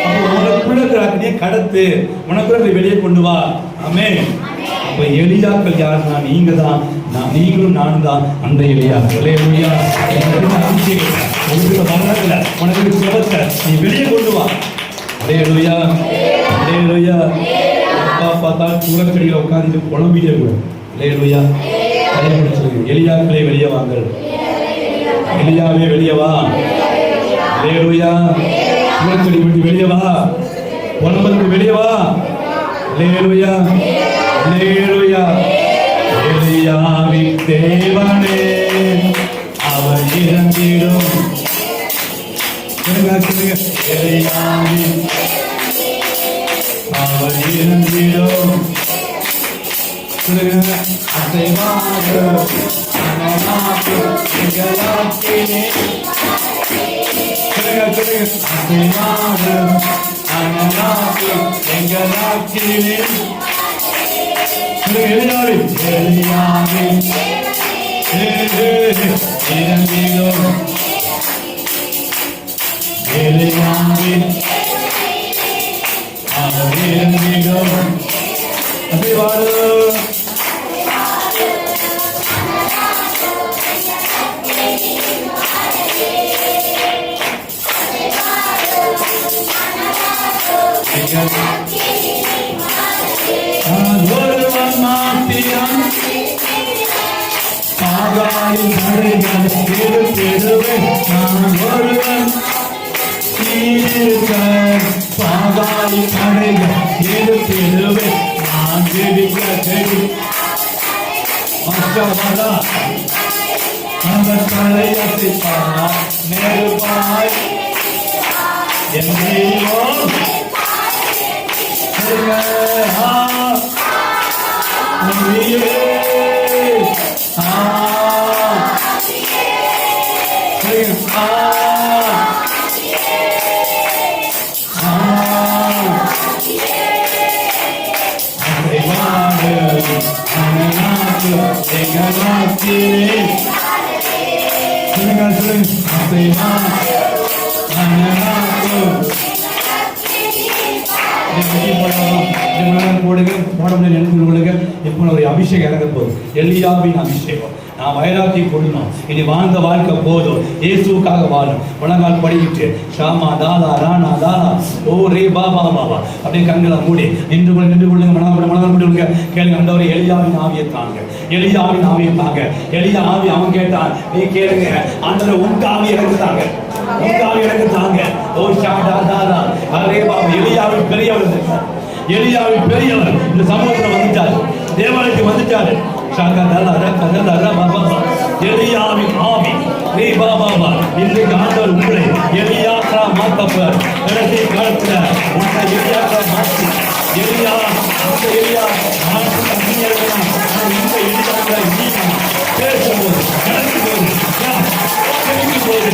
அப்ப உனக்குள்ள இருக்கிற அக்னியை கடத்து, உனக்குள்ள வெளியே கொண்டு வா. ஆமென். அப்ப எலியாக்கள் யாருன்னா நீங்க தான், நீங்களும் நானும் தான் அந்த எலியா. அல்லேலூயா. உனக்கு மரணத்துல உனக்கு சுபத்தை நீ வெளியே கொண்டு வா. அல்லேலூயா அல்லேலூயா. பார்த்தா சூழக்கடியில் உட்கார்ந்து குழம்பிட்டே கூட. அல்லேலூயா. எலியாக்களே வெளியே வாங்கள். எலியாவே வெளியே வா. அல்லேலூயா. சூழக்கடி விட்டு வெளியே வா. குழம்புக்கு வெளியே வா. அல்லேலூயா அல்லேலூயா. எலியாவின் தேவனே அவர் இறங்கிடும். எலியாவின் அவர் இறங்கிடும். அசைவாக அசைவாக அனலாக்கு எங்களாக்கிலே எலியாவே எலியாவே இறங்கிடும் எலியாவே அவர் இறங்கிடும் அப்படி வாழும் ஒருவன் மாத்திரம் பாகாயில் நடைகள் திருப்பெருவேன் நான் ஒருவன் இருக்க பாகாயில் நடைகள் திருப்பெருவேன் நான் ஜெபிக்க ஜெபி மற்றவரா அவர் தலையத்திப்பார் நெருப்பாய் எங்கேயோ அபிஷேகம் இறங்க போதும். எலியாவின் அபிஷேகம் நான் வைராக்கி கொள்ளணும். இனி வாழ்ந்த வாழ்க்கை போதும். இயேசுக்காக வாழும். உலகால் படிக்கிட்டு ஷாமா தாதா ராணா தாதா ஓ ரே பாபா பாபா அப்படியே கண்களை மூடி நின்று கொள்ளுங்க. மனதால் முடிவுங்க. கேளுங்க. ஆண்டவரே எலியாவின் ஆவியை தாங்க. எலியாவின் ஆவியை தாங்க. எலியா ஆவி அவன் கேட்டான். நீ கேளுங்க. ஆண்டவரே உங்க ஆவி எனக்கு தாங்க. உங்க ஆவி எனக்கு தாங்க. ஓ ஷாடா தாதா அரே பாபா. எலியாவின் பெரியவர். எலியாவின் பெரியவர் இந்த சமூகத்தில் வந்துட்டார். தேவாலயத்துக்கு வந்துட்டாரு. எலியாவின் ஆவி இன்றைக்கு ஆண்டவர் உங்களை எலியாக்கா மாத்தப்பார். கடைசி காலத்துல உங்களை எலியாக்கா மாற்றி எலியா அந்த எலியா பேசும்போது நடக்கும் போது கிடைக்கும் போது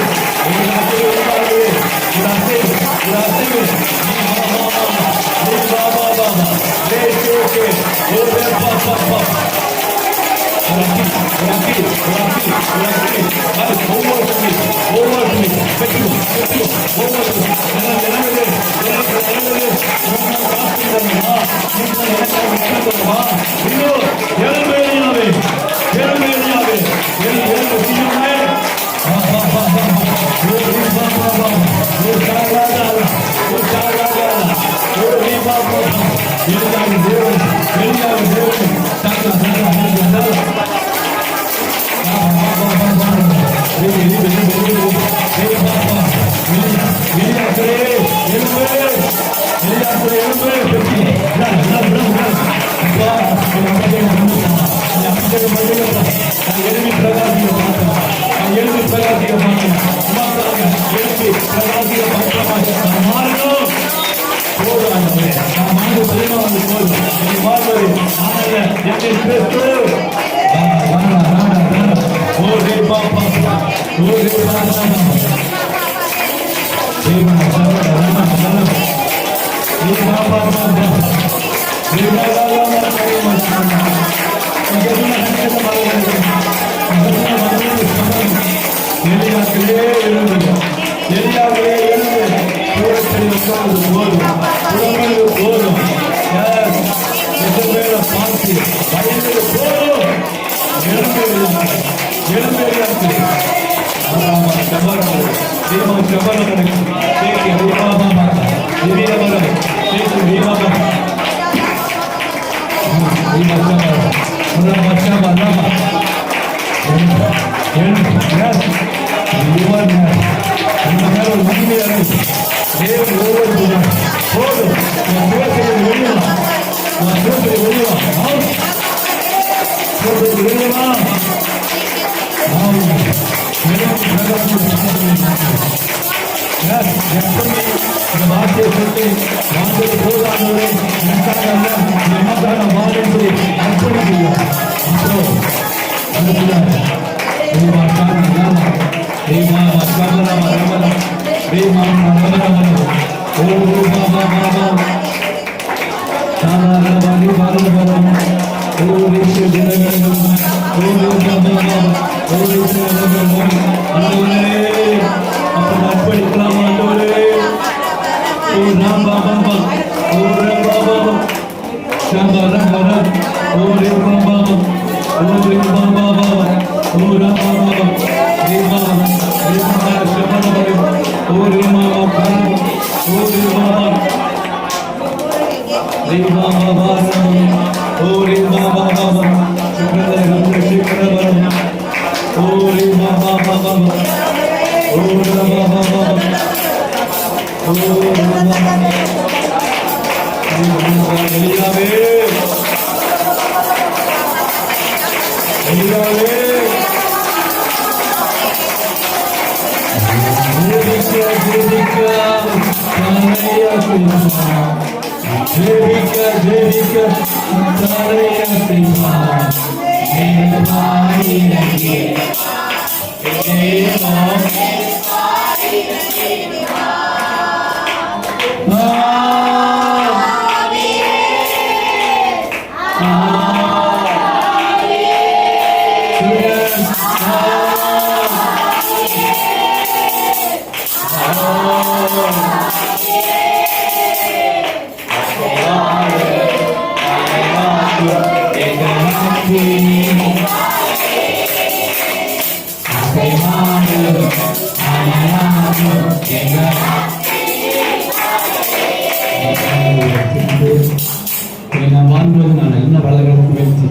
நான் வாழ்வது நான் என்ன வளர்க்க முயற்சி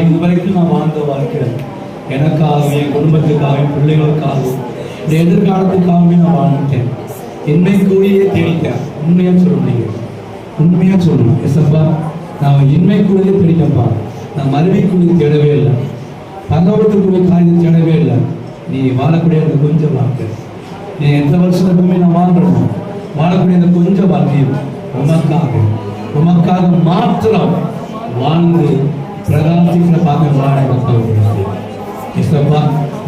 இதுவரைக்கும் நான் வாழ்ந்த வாழ்க்கை எனக்காகவும் என் குடும்பத்துக்காகவும் பிள்ளைகளுக்காகவும் இந்த எதிர்காலத்துக்காகவே நான் வாழ்ந்துட்டேன். என்னை கூடியே தேடிட்டேன். உண்மையாக சொல்லுங்க, உண்மையாக சொல்லணும். எஸ்ப்பா, நான் இன்மை கூடியே தேடிட்டேன்ப்பா. நான் மறுமைக்குரிய தேடவே இல்லை, பகவத்துக்குரிய காரியம் தேடவே இல்லை. நீ வாழக்கூடிய அந்த கொஞ்சம் வாழ்க்கை, நீ எந்த வருஷத்துக்குமே நான் வாழ்றணும், வாழக்கூடிய அந்த கொஞ்சம் வாழ்க்கையும் உமக்காக மாத்திரம் வாழ்ந்து பிரகாசிக்கிற பார்க்க வாழ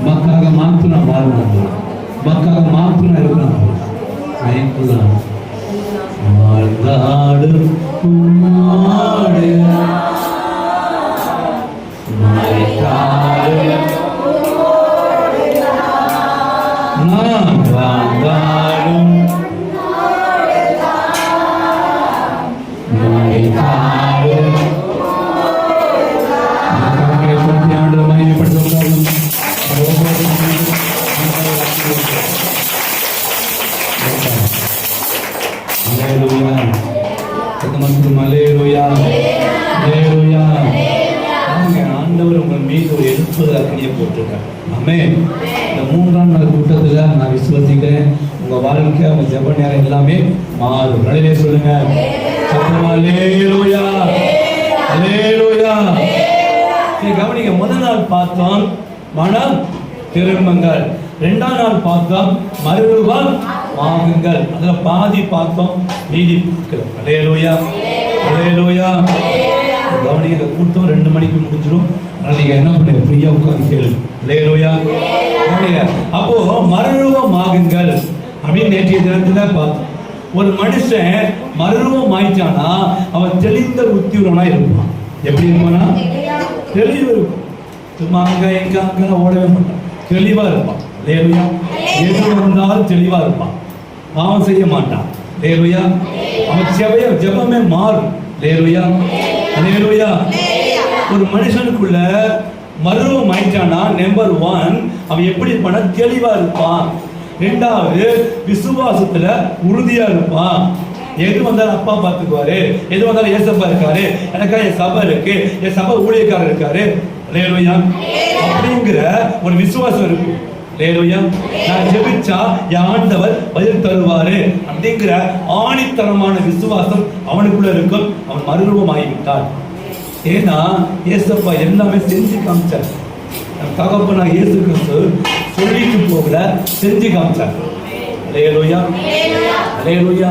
உமக்காக மாத்திரம் வாழணும், உமக்காக மாத்திரம் இருக்கணும். பயன்படுத்தலாம் வாழ்ந்தாடு ஆண்டவர் உங்கள் மீது ஒரு எழுப்புதல் அக்கடியை போட்டிருக்கார். ஆமென். இந்த 3ஆம் நாள் கூட்டத்தில் நான் விசுவசிக்கிறேன், உங்க வாழ்க்கை உங்க ஜெப நேரம் எல்லாமே மாறும். நடுவே சொல்லுங்க, அல்லேலூயா அல்லேலூயா. கவனிங்க, முதல் நாள் பார்த்தோம் மனம் திரும்புங்கள், 2ஆம் நாள் பார்த்தோம் மறுரூபம் ஆகுங்கள். அதுல பாதி பார்த்தோம், மீதி அல்லேலூயா அல்லேலூயா. கவனிங்க, இந்த கூட்டம் 2 மணிக்கு முடிஞ்சிடும். அதனால நீங்க என்ன பண்ணுங்க, ஃப்ரீயா உட்கார்ந்து கேளுங்க. அல்லேலூயா. அப்போ மறுரூபம் ஆகுங்கள் அப்படின்னு நேற்றைய தினத்துல பார்த்தோம். ஒரு மனுஷன் மறுரூபம் ஆயிட்டானா அவன் தெளிந்த புத்தியுள்ளவனா இருப்பான். எப்படி இருப்பானா? தெளிவு இருக்கும். சும்மா அங்க எங்க அங்க ஓடவே மாட்டான், தெளிவா இருப்பான். அல்லேலூயா. எது வந்தாலும் தெளிவா இருப்பான், பாவம் செய்ய மாட்டான். அல்லேலூயா. அவன் ஜெபமே மாறும். அல்லேலூயா அல்லேலூயா. ஒரு மனுஷனுக்குள்ள மறுரூபம் ஆயிட்டானா நம்பர் 1 அவன் எப்படி இருப்பானா? தெளிவா இருப்பான். 2வது விசுவாசத்துல உறுதியா இருப்பான். எது வந்தாலும் அப்பா பார்த்துக்குவாரு, எது வந்தாலும் ஏசப்பா இருக்காரு, எனக்கா என் சபை இருக்கு, என் சபை ஊழியக்காரர் இருக்காரு. அல்லேலூயா. அப்படிங்கிற ஒரு விசுவாசம் இருக்கு. அல்லேலூயா. நான் ஜெபிச்சா என் ஆண்டவர் பதில் தருவாரு அப்படிங்கிற ஆணித்தரமான விசுவாசம் அவனுக்குள்ள இருக்கும். அவன் மறுரூபம் ஆகிவிட்டான். ஏன்னா ஏசப்பா எல்லாமே செஞ்சு காமிச்சார். தகப்பனா இயேசு கிறிஸ்து சொல்லிட்டு போகல, செஞ்சு காமிச்சார். அல்லேலூயா அல்லேலூயா.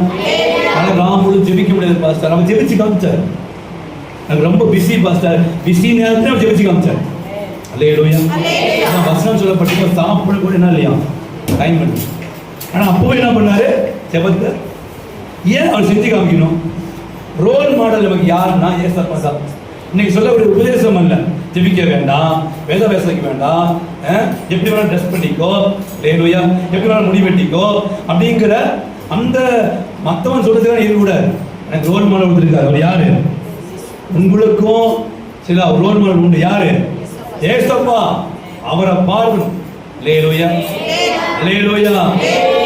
ஆனால் ராமும் ஜெபிக்க முடியாது பாஸ்டர், அவன் ஜெபிச்சு காமிச்சார். எனக்கு ரொம்ப பிஸி பாஸ்டர், பிஸி நேரத்தில் அவன் ஜெபிச்சு காமிச்சார். அல்லேலூயா. வசனம் சொல்லப்பட்டிருக்க சாப்பிட கூட என்ன இல்லையா டைம் பண்ணி, ஆனால் அப்போ என்ன பண்ணாரு? ஜெபத்தை ஏன் அவர் செஞ்சு காமிக்கணும்? ரோல் மாடல் நமக்கு யாருன்னா ஏசப்பா தான். இன்னைக்கு சொல்லக்கூடிய உபதேசம் அல்ல, ஜெபிக்க வேண்டாம், வேத பேசிக்க வேண்டாம், எப்படி வேணாலும் ட்ரெஸ் பண்ணிக்கோ, லேலுயா, எப்படி வேணாலும் முடி வெட்டிக்கோ அப்படிங்கிற அந்த மற்றவன் சொல்றதுக்கான இது கூட எனக்கு ரோல் மாடல் கொடுத்துருக்காரு. அவர் யாரு? உங்களுக்கும் சில ரோல் மாடல் உண்டு. யாரு? ஏசப்பா. அவரை பார்க்கணும். லேலுயா, லேலுயா.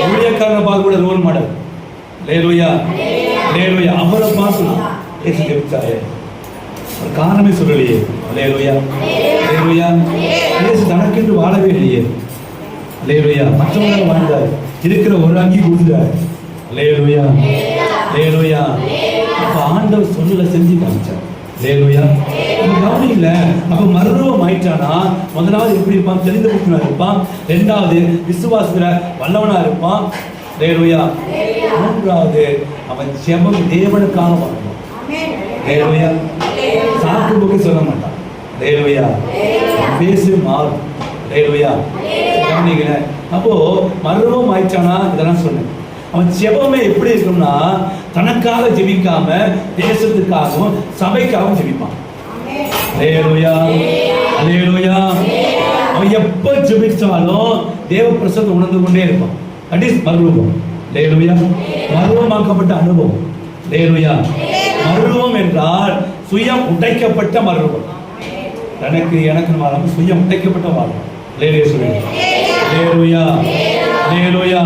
ஊழியக்காரனை பார்க்க கூட ரோல் மாடல். லேலுயா, லேலுயா. அவரை பார்க்கணும். ஏசு ஜெபிச்சாரு, ஒரு காரணமே சொல்லலையே. லேலுயா, லேலுயா. இயேசு தனக்கென்று வாழவே இல்லையே. லேலுயா. மற்றவங்க வாழ்ந்தார், இருக்கிற ஒரு அங்கி கொடுத்தார். லேலுயா, லேலுயா. அப்ப ஆண்டவர் சொல்லல செஞ்சு காமிச்சார். லேலுயா. கவனம் இல்லை. அப்ப மறுரூபம் ஆயிட்டானா முதலாவது எப்படி இருப்பான்? தெரிந்த புத்தனா இருப்பான். ரெண்டாவது விசுவாசத்துல வல்லவனா இருப்பான். லேலுயா. மூன்றாவது அவன் ஜெபம் தேவனுக்காக வாழணும். லேலுயா. சாக்கு போக்கு சொல்ல மாட்டான். லேலுயா. பேசு மாறும். லேலுயா. கவனிக்கல. அப்போ மறுரூபம் ஆயிடுச்சானா இதெல்லாம் சொன்னேன். அவன் ஜெபமே எப்படி இருக்கும்னா தனக்காக ஜெபிக்காம தேசத்துக்காகவும் சபைக்காகவும் ஜெபிப்பான். லேலுயா, லேலுயா. அவன் எப்ப ஜெபிச்சாலும் தேவ பிரசன்னத்தை உணர்ந்து கொண்டே இருப்பான். தட் இஸ் மறுரூபம். லேலுயா. மறுரூபமாக்கப்பட்ட அனுபவம். லேலுயா. மறுரூபம் என்றால் சுயம் உடைக்கப்பட்ட மறுரூபம். எனக்கு மாறாம சுயம் உடைக்கப்பட்ட வாழ்வு. லேலுயா சொல்லுங்க. லேலுயா, லேலுயா.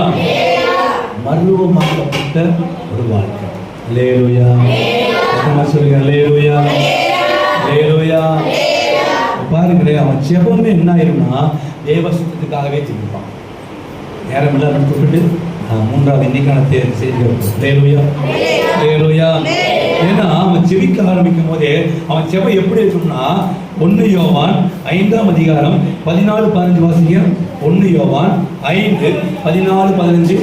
மறுரூபமாக்கப்பட்ட ஒரு வாழ்க்கை. லேலுயா. சொல்லுங்க. லேலுயா, லேலுயா. பாருங்களேன், அவன் ஜெபமே என்ன ஆயிரும்னா தேவ சுத்தத்துக்காகவே ஜெபிப்பான். நேரம் எல்லாம் கூப்பிட்டு மூன்றாவது இன்னைக்கான செய்திகள். லேலுயா, லேலுயா. ஏன்னா அவன் ஜெபிக்க ஆரம்பிக்கும் போதே அவன் ஜெபம் எப்படி இருக்கும்னா 1 யோவான் 5ஆம் அதிகாரம் 14-15 வாசிங்க. 1 யோவான் 5:14-15.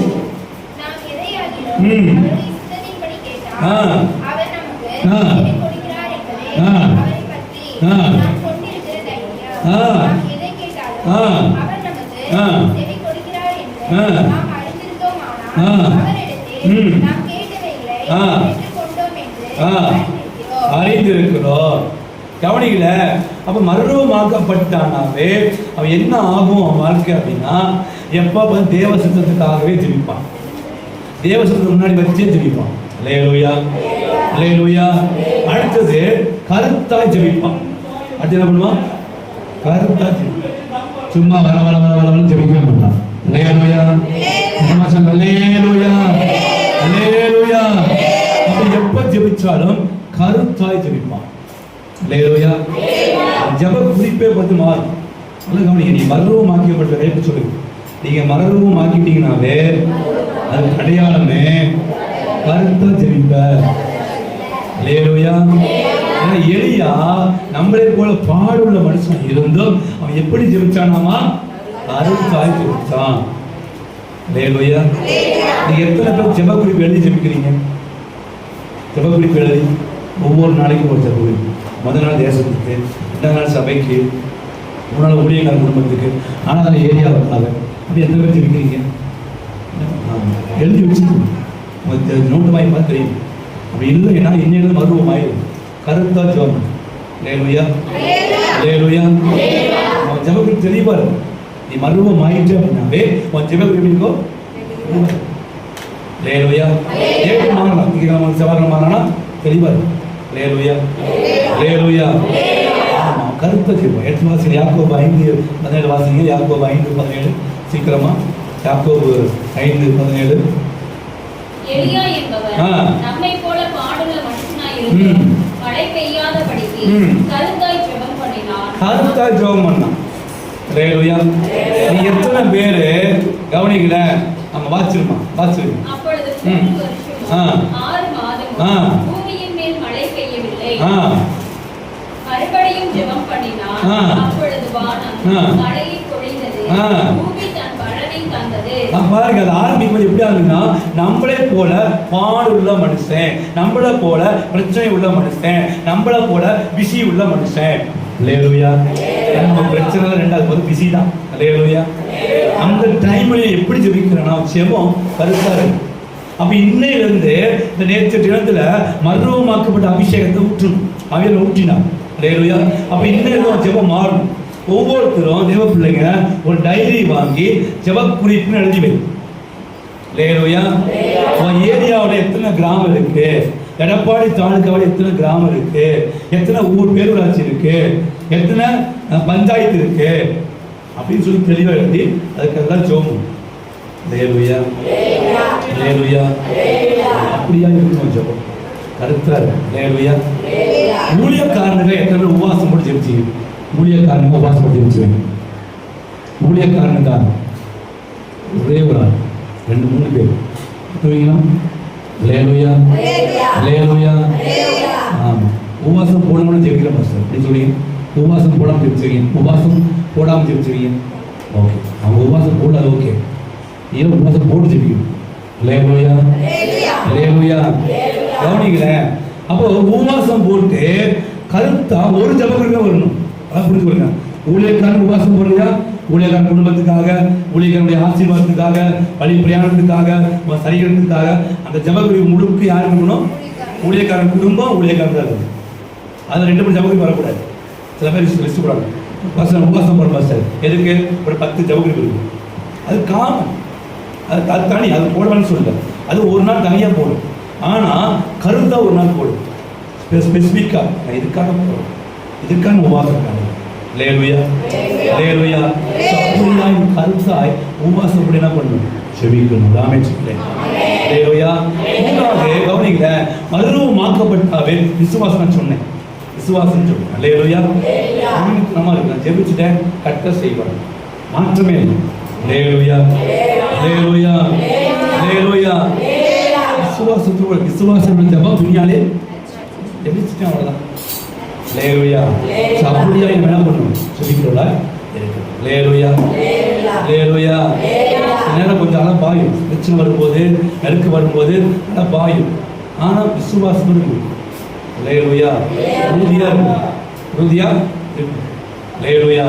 அறிந்திருக்கிறோம். கவனிக்கல. அப்ப மறுரூபமாக்கப்பட்டானாவே அவன் என்ன ஆகும் அவன் வாழ்க்கை அப்படின்னா எப்ப தேவ சித்தத்துக்காகவே ஜெபிப்பான். தேவ சித்தத்துக்கு முன்னாடி வச்சே ஜெபிப்பான். லேலுயா, லேலுயா. அடுத்தது கருத்தாய் ஜெபிப்பான். அடுத்து என்ன பண்ணுவான்? கருத்தாய் ஜெபிப்பான். சும்மா வர வர வர வரன்னு ஜெபிக்கவே மாட்டான். லேலுயா, லேலுயா, லேலுயா. அப்ப எப்ப ஜெபிச்சாலும் கருத்தாய் ஜெபிப்பான். லேலுயா. ஜெப குறிப்பே பார்த்து மாறும். கவனிங்க. நீ மறுரூபமாக்கப்பட்ட எப்படி சொல்லுங்க. நீங்க மறுரூபமாக்கிட்டீங்கன்னாவே அது அடையாளமே கருத்தா ஜெபிப்ப. லேலுயா. எலியா நம்மளே போல பாடுள்ள மனுஷன் இருந்தும் அவன் எப்படி ஜெபிச்சானாமா? கருத்தாய் ஜெபிச்சான். லேலுயா. நீங்க எத்தனை பேர் ஜெப குறிப்பு எழுதி ஜெபிக்கிறீங்க? ஜெப குறிப்பு எழுதி ஒவ்வொரு நாளைக்கும் ஒரு ஜெப குறிப்பு. முதல் நாள் தேசத்துக்கு, 2ஆம் நாள் சபைக்கு, 3 நாள் ஊழியக்கார குடும்பத்துக்கு, 4ஆம் நாள் ஏரியாவுக்காக. அப்படி எத்தனை பேர் ஜெபிக்கிறீங்க? எழுதி வச்சுக்கணும். நோட்டு வாங்கி பார்த்து தெரியும். அப்படி இல்லைன்னா இன்னும் மறுரூபம் ஆயிடும். கருத்தா ஜெபம். லேலுயா, லேலுயா. அவன் ஜெப குறிப்பு தெளிவாரு. நீ மறுரூபம் ஆயிட்டு அப்படின்னாவே உன் ஜெப குறிப்பு இருக்கோ. லேலுயா. ஏற்று மாறலாம். திங்கக்கிழமை செவ்வாய்க்கிழமை மாறினா தெளிவாரு. லேலுயா, லேலுயா. ஆமா, கருத்தை ஜெபம். 8 வாசிங்க. யாக்கோபு 5:17 வாசிங்க. யாக்கோபு 5:17. சீக்கிரமா. யாக்கோபு 5:17. எலியா என்பவர் நம்மை போல பாடுள்ள மனுஷனாய் இருந்து மழை பெய்யாதபடிக்கு கருத்தாய் ஜெபம் பண்ணினார். கருத்தாய் ஜெபம் பண்ணான். லேலுயா. நீ எத்தனை பேரு கவனிக்கல? நம்ம வாசிச்சிருமா? வாசிச்சிருமா? அப்பொழுது 3 வருஷம் 6 மாதம் பூமியின் மேல் மழை பெய்யவில்லை. மறுபடியும் ஜெபம் பண்ணினார். அப்பொழுது வானம் மழையை பொழிந்தது. பூமி தன் பலனை தந்தது. பாருங்க, அது ஆரம்பிக்கும் எப்படி ஆகுதுன்னா நம்மளே போல பாடுள்ள மனுஷன், நம்மளை போல பிரச்சனை உள்ள மனுஷன், நம்மளை போல பிஸி உள்ள மனுஷன். லேலுயா. நம்ம பிரச்சனை 2வது பிஸி தான். லேலுயா. அந்த டைம்ல எப்படி ஜெபிக்கிறேன்னா ஜெபம் கருத்தா இருக்கு. அப்ப இன்னையிலிருந்து இந்த நேற்று தினத்துல மறுரூபமாக்கப்பட்ட அபிஷேகத்தை ஊற்றணும். அவையில ஊற்றினார். அல்லேலூயா. அப்ப இன்னும் ஜெபம் மாறும். ஒவ்வொருத்தரும் தேவ பிள்ளைங்க ஒரு டைரி வாங்கி ஜெப குறிப்புன்னு எழுதி வை. அல்லேலூயா. உன் ஏரியாவில் எத்தனை கிராமம் இருக்கு, எடப்பாடி தாலுக்காவில் எத்தனை கிராமம் இருக்கு, எத்தனை ஊர் பேரூராட்சி இருக்கு, எத்தனை பஞ்சாயத்து இருக்கு அப்படின்னு சொல்லி தெளிவாக எழுதி அதுக்கெல்லாம் ஜெபம். அல்லேலூயா. அல்லேலூயா. அப்படியா இருக்கணும் ஜெபம். கருத்தா இருக்கு. அல்லேலூயா. ஊழியக்காரனுக்கு எத்தனை உபவாசம் போட்டு ஜெபிச்சீங்க? ஊழியக்காரனுக்கு உபவாசம் போட்டு ஜெபிச்சுவேன். ஊழியக்காரனுக்கா ஒரே ஒரு ஆள், 2-3 பேர் சொல்லுவீங்களா? அல்லேலூயா. அல்லேலூயா. ஆமாம். உபவாசம் போடாமல் ஜெபிக்கிற மாஸ்டர் அப்படி சொல்லுவீங்க. உபவாசம் போடாமல் ஜெபிச்சுவீங்க. உபவாசம் போடாமல் ஜெபிச்சுவீங்க. ஓகே, அவங்க உபவாசம் போடாது. ஓகே, ஏன் உபவாசம் போட்டு ஜெபிக்கணும்? அல்லேலூயா. அல்லேலூயா. கவனிங்களேன். அப்போ உபவாசம் போட்டு கருத்தா ஒரு ஜபக்குறிப்பே வரணும். அதான் புரிஞ்சுக்கொள்ளுங்க. ஊழியக்காரன் உபவாசம் போடுறியா? ஊழியக்காரன் குடும்பத்துக்காக, ஊழியக்காரனுடைய ஆசீர்வாதத்துக்காக, வழி பிரயாணத்துக்காக, சரிகிறதுக்காக அந்த ஜபக்குறிப்பு முழுக்க யார் இருக்கணும்? ஊழியக்காரன் குடும்பம், ஊழியக்காரன் தான் இருக்கணும். அதில் 2 ஜபக்குறிப்பு வரக்கூடாது. சில பேர் லிஸ்ட் போடாங்க. உபவாசம் போடுற மாஸ்டர் எதுக்கு? ஒரு 10 ஜபக்குறிப்பு இருக்கு. அது காமன், அது தனி, அது போடுவான்னு சொல்லல. அது ஒரு நாள் தனியாக போடும். ஆனால் கருத்தா ஒரு நாள் போடும். ஸ்பெசிஃபிக்காக நான் இதுக்காக போடுறேன், இதுக்கான உபவாசம். அல்லேலூயா. அல்லேலூயா. அப்படியாய் கருத்தாய் உபவாசம் அப்படி என்ன பண்ணணும்? செபிக்கணும். ராமேஸ்வரன். அல்லேலூயா. மூன்றாவது கவனிக்கல, மறுரூபமாக்கப்பட்டாவே விசுவாசம். நான் சொன்னேன் விசுவாசம் சொன்னேன். அல்லேலூயா. நம்ம இருக்கு, நான் ஜெபிச்சுட்டேன், கரெக்டாக செய்வாங்க, மாற்றமே இல்லை. அல்லேலூயா. அல்லேலூயா. அல்லேலூயா. விசுவாசத்தோட விசுவாசம் ஜெபம் துணியாலே ஜெபிச்சுட்டேன், அவ்வளோதான். அல்லேலூயா. அப்படியா என்ன பண்ணணும்? ஜெபிக்கிறோம்ல இருக்கு. அல்லேலூயா. அல்லேலூயா. நேரம் கொஞ்சம் அதான் பாயும், பிரச்சனை வரும்போது, நெருக்கு வரும்போது அதான் பாயும். ஆனால் விசுவாசம் இருக்கும். அல்லேலூயா. உறுதியா இருக்கும். உறுதியா இருக்கும். அல்லேலூயா.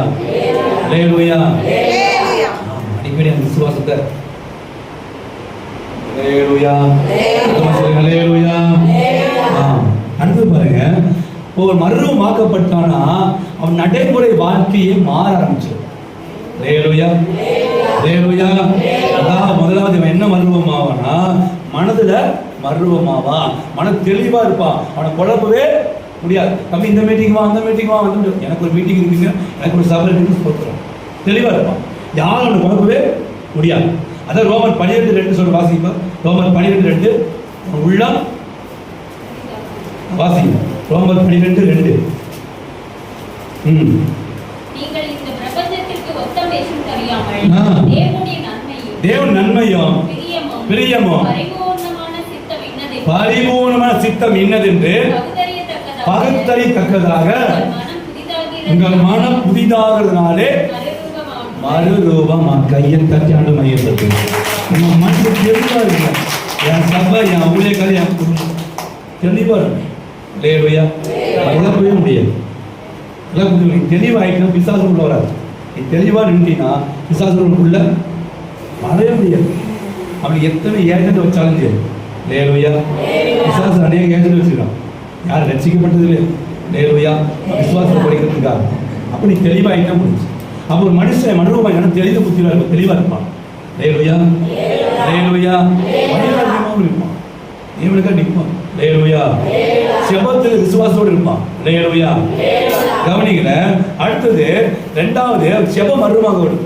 அல்லேலூயா. அடிக்கடி அந்த விசுவாசத்தை அல்லேலூயா. அல்லேலூயா. அடுத்து பாருங்க, ஒரு மறுரூபமாக்கப்பட்டானா அவன் நடைமுறை வாழ்க்கையை மாற ஆரம்பிச்சிடும். அல்லேலூயா. அல்லேலூயா. அதான் முதலாவது அவன் என்ன மறுரூபமாவானா, மனதுல மறுரூபமாவான். மன தெளிவா இருப்பான். அவனை குழப்பவே முடியாது. தம்பி இந்த மீட்டிங் வா, அந்த மீட்டிங் வா, வந்து எனக்கு ஒரு மீட்டிங் இருக்குங்க, எனக்கு ஒரு சபை இருக்குன்னு சொல்றோம். தெளிவா இருப்பான். யாரும் அவனை குழப்பவே முடியாது. அதான் ரோமர் 12:2 சொல்லி வாசிப்போம். ரோமர் 12:2 உள்ளம் வாசிங்க. ரோமர் 12:2. நீங்கள் இந்த பிரபஞ்சத்திற்கு ஒத்த வேஷம் தெரியாமல் தேவன் நன்மையும் பிரியமும் பரிபூர்ணமான சித்தம் இன்னதென்று பகுத்தறியத்தக்கதாக உங்கள் மனம் புதிதாகிறதுனாலே மறுரூபமா. கையை தட்டி ஆண்டு மையப்பட்டு உங்க மனசு தெளிவா இருக்கு. என் சபை, என் ஊழியக்காரி, என் குடும்பம் தெளிவா இருக்கு. அல்லேலூயா. குழப்பவே முடியாது. தெளிவாயிட்டா பிசாசு உள்ள வராது. நீ தெளிவா நின்றீங்கன்னா பிசாசு உள்ள வரவே முடியாது. அப்படி எத்தனை ஏஜென்ட் வச்சாலும் சரி. அல்லேலூயா. பிசாசு அநேக ஏஜென்ட் வச்சிருக்கான். யார் ரட்சிக்கப்பட்டது இல்லையா? அல்லேலூயா. விசுவாசத்தை படிக்கிறதுக்காக. அப்ப நீ தெளிவாயிட்டா முடிச்சு. அப்போ ஒரு மனுஷன் மனோபாயம் தெளிந்த புத்தியா இருக்கும், தெளிவா இருப்பான். அல்லேலூயா. அல்லேலூயா. மனிதனாகவும் இருப்பான், தேவனுக்காக நிற்பான். அல்லேலூயா. செபத்தில் விசுவாசத்தோடு இருப்பான். அல்லேலூயா. கவனிக்கல. அடுத்தது ரெண்டாவது செபம் மறுரூபமாக்கப்படும்.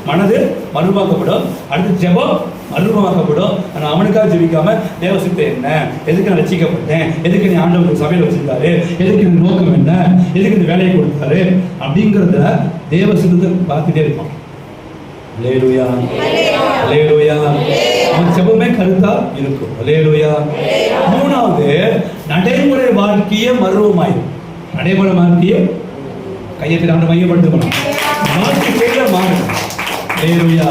மனது மறுரூபமாக்கப்படும். அடுத்து செபம் மறுரூபமாக்கப்படும். ஆனால் அவனுக்காக ஜெபிக்காம தேவ சித்தம் என்ன, எதுக்கு நான் ரட்சிக்கப்பட்டேன், எதுக்கு நீ ஆண்டவர் சபையில் வச்சிருக்காரு, எதுக்கு இந்த நோக்கம் என்ன, எதுக்கு இந்த வேலையை கொடுத்தாரு அப்படிங்கிறத தேவ சித்தத்தை பார்த்துட்டே இருப்பான். அல்லேலூயா. அல்லேலூயா. அவன் செபமே கருத்தா இருக்கும். அல்லேலூயா. மூணாவது நடைமுறை வாழ்க்கையே மறுரூபமாயிடும். நடைமுறை வாழ்க்கையே கையத்தில் ஆண்டு மையப்படுத்தணும். வாழ்க்கையில மாறும். அல்லேலூயா.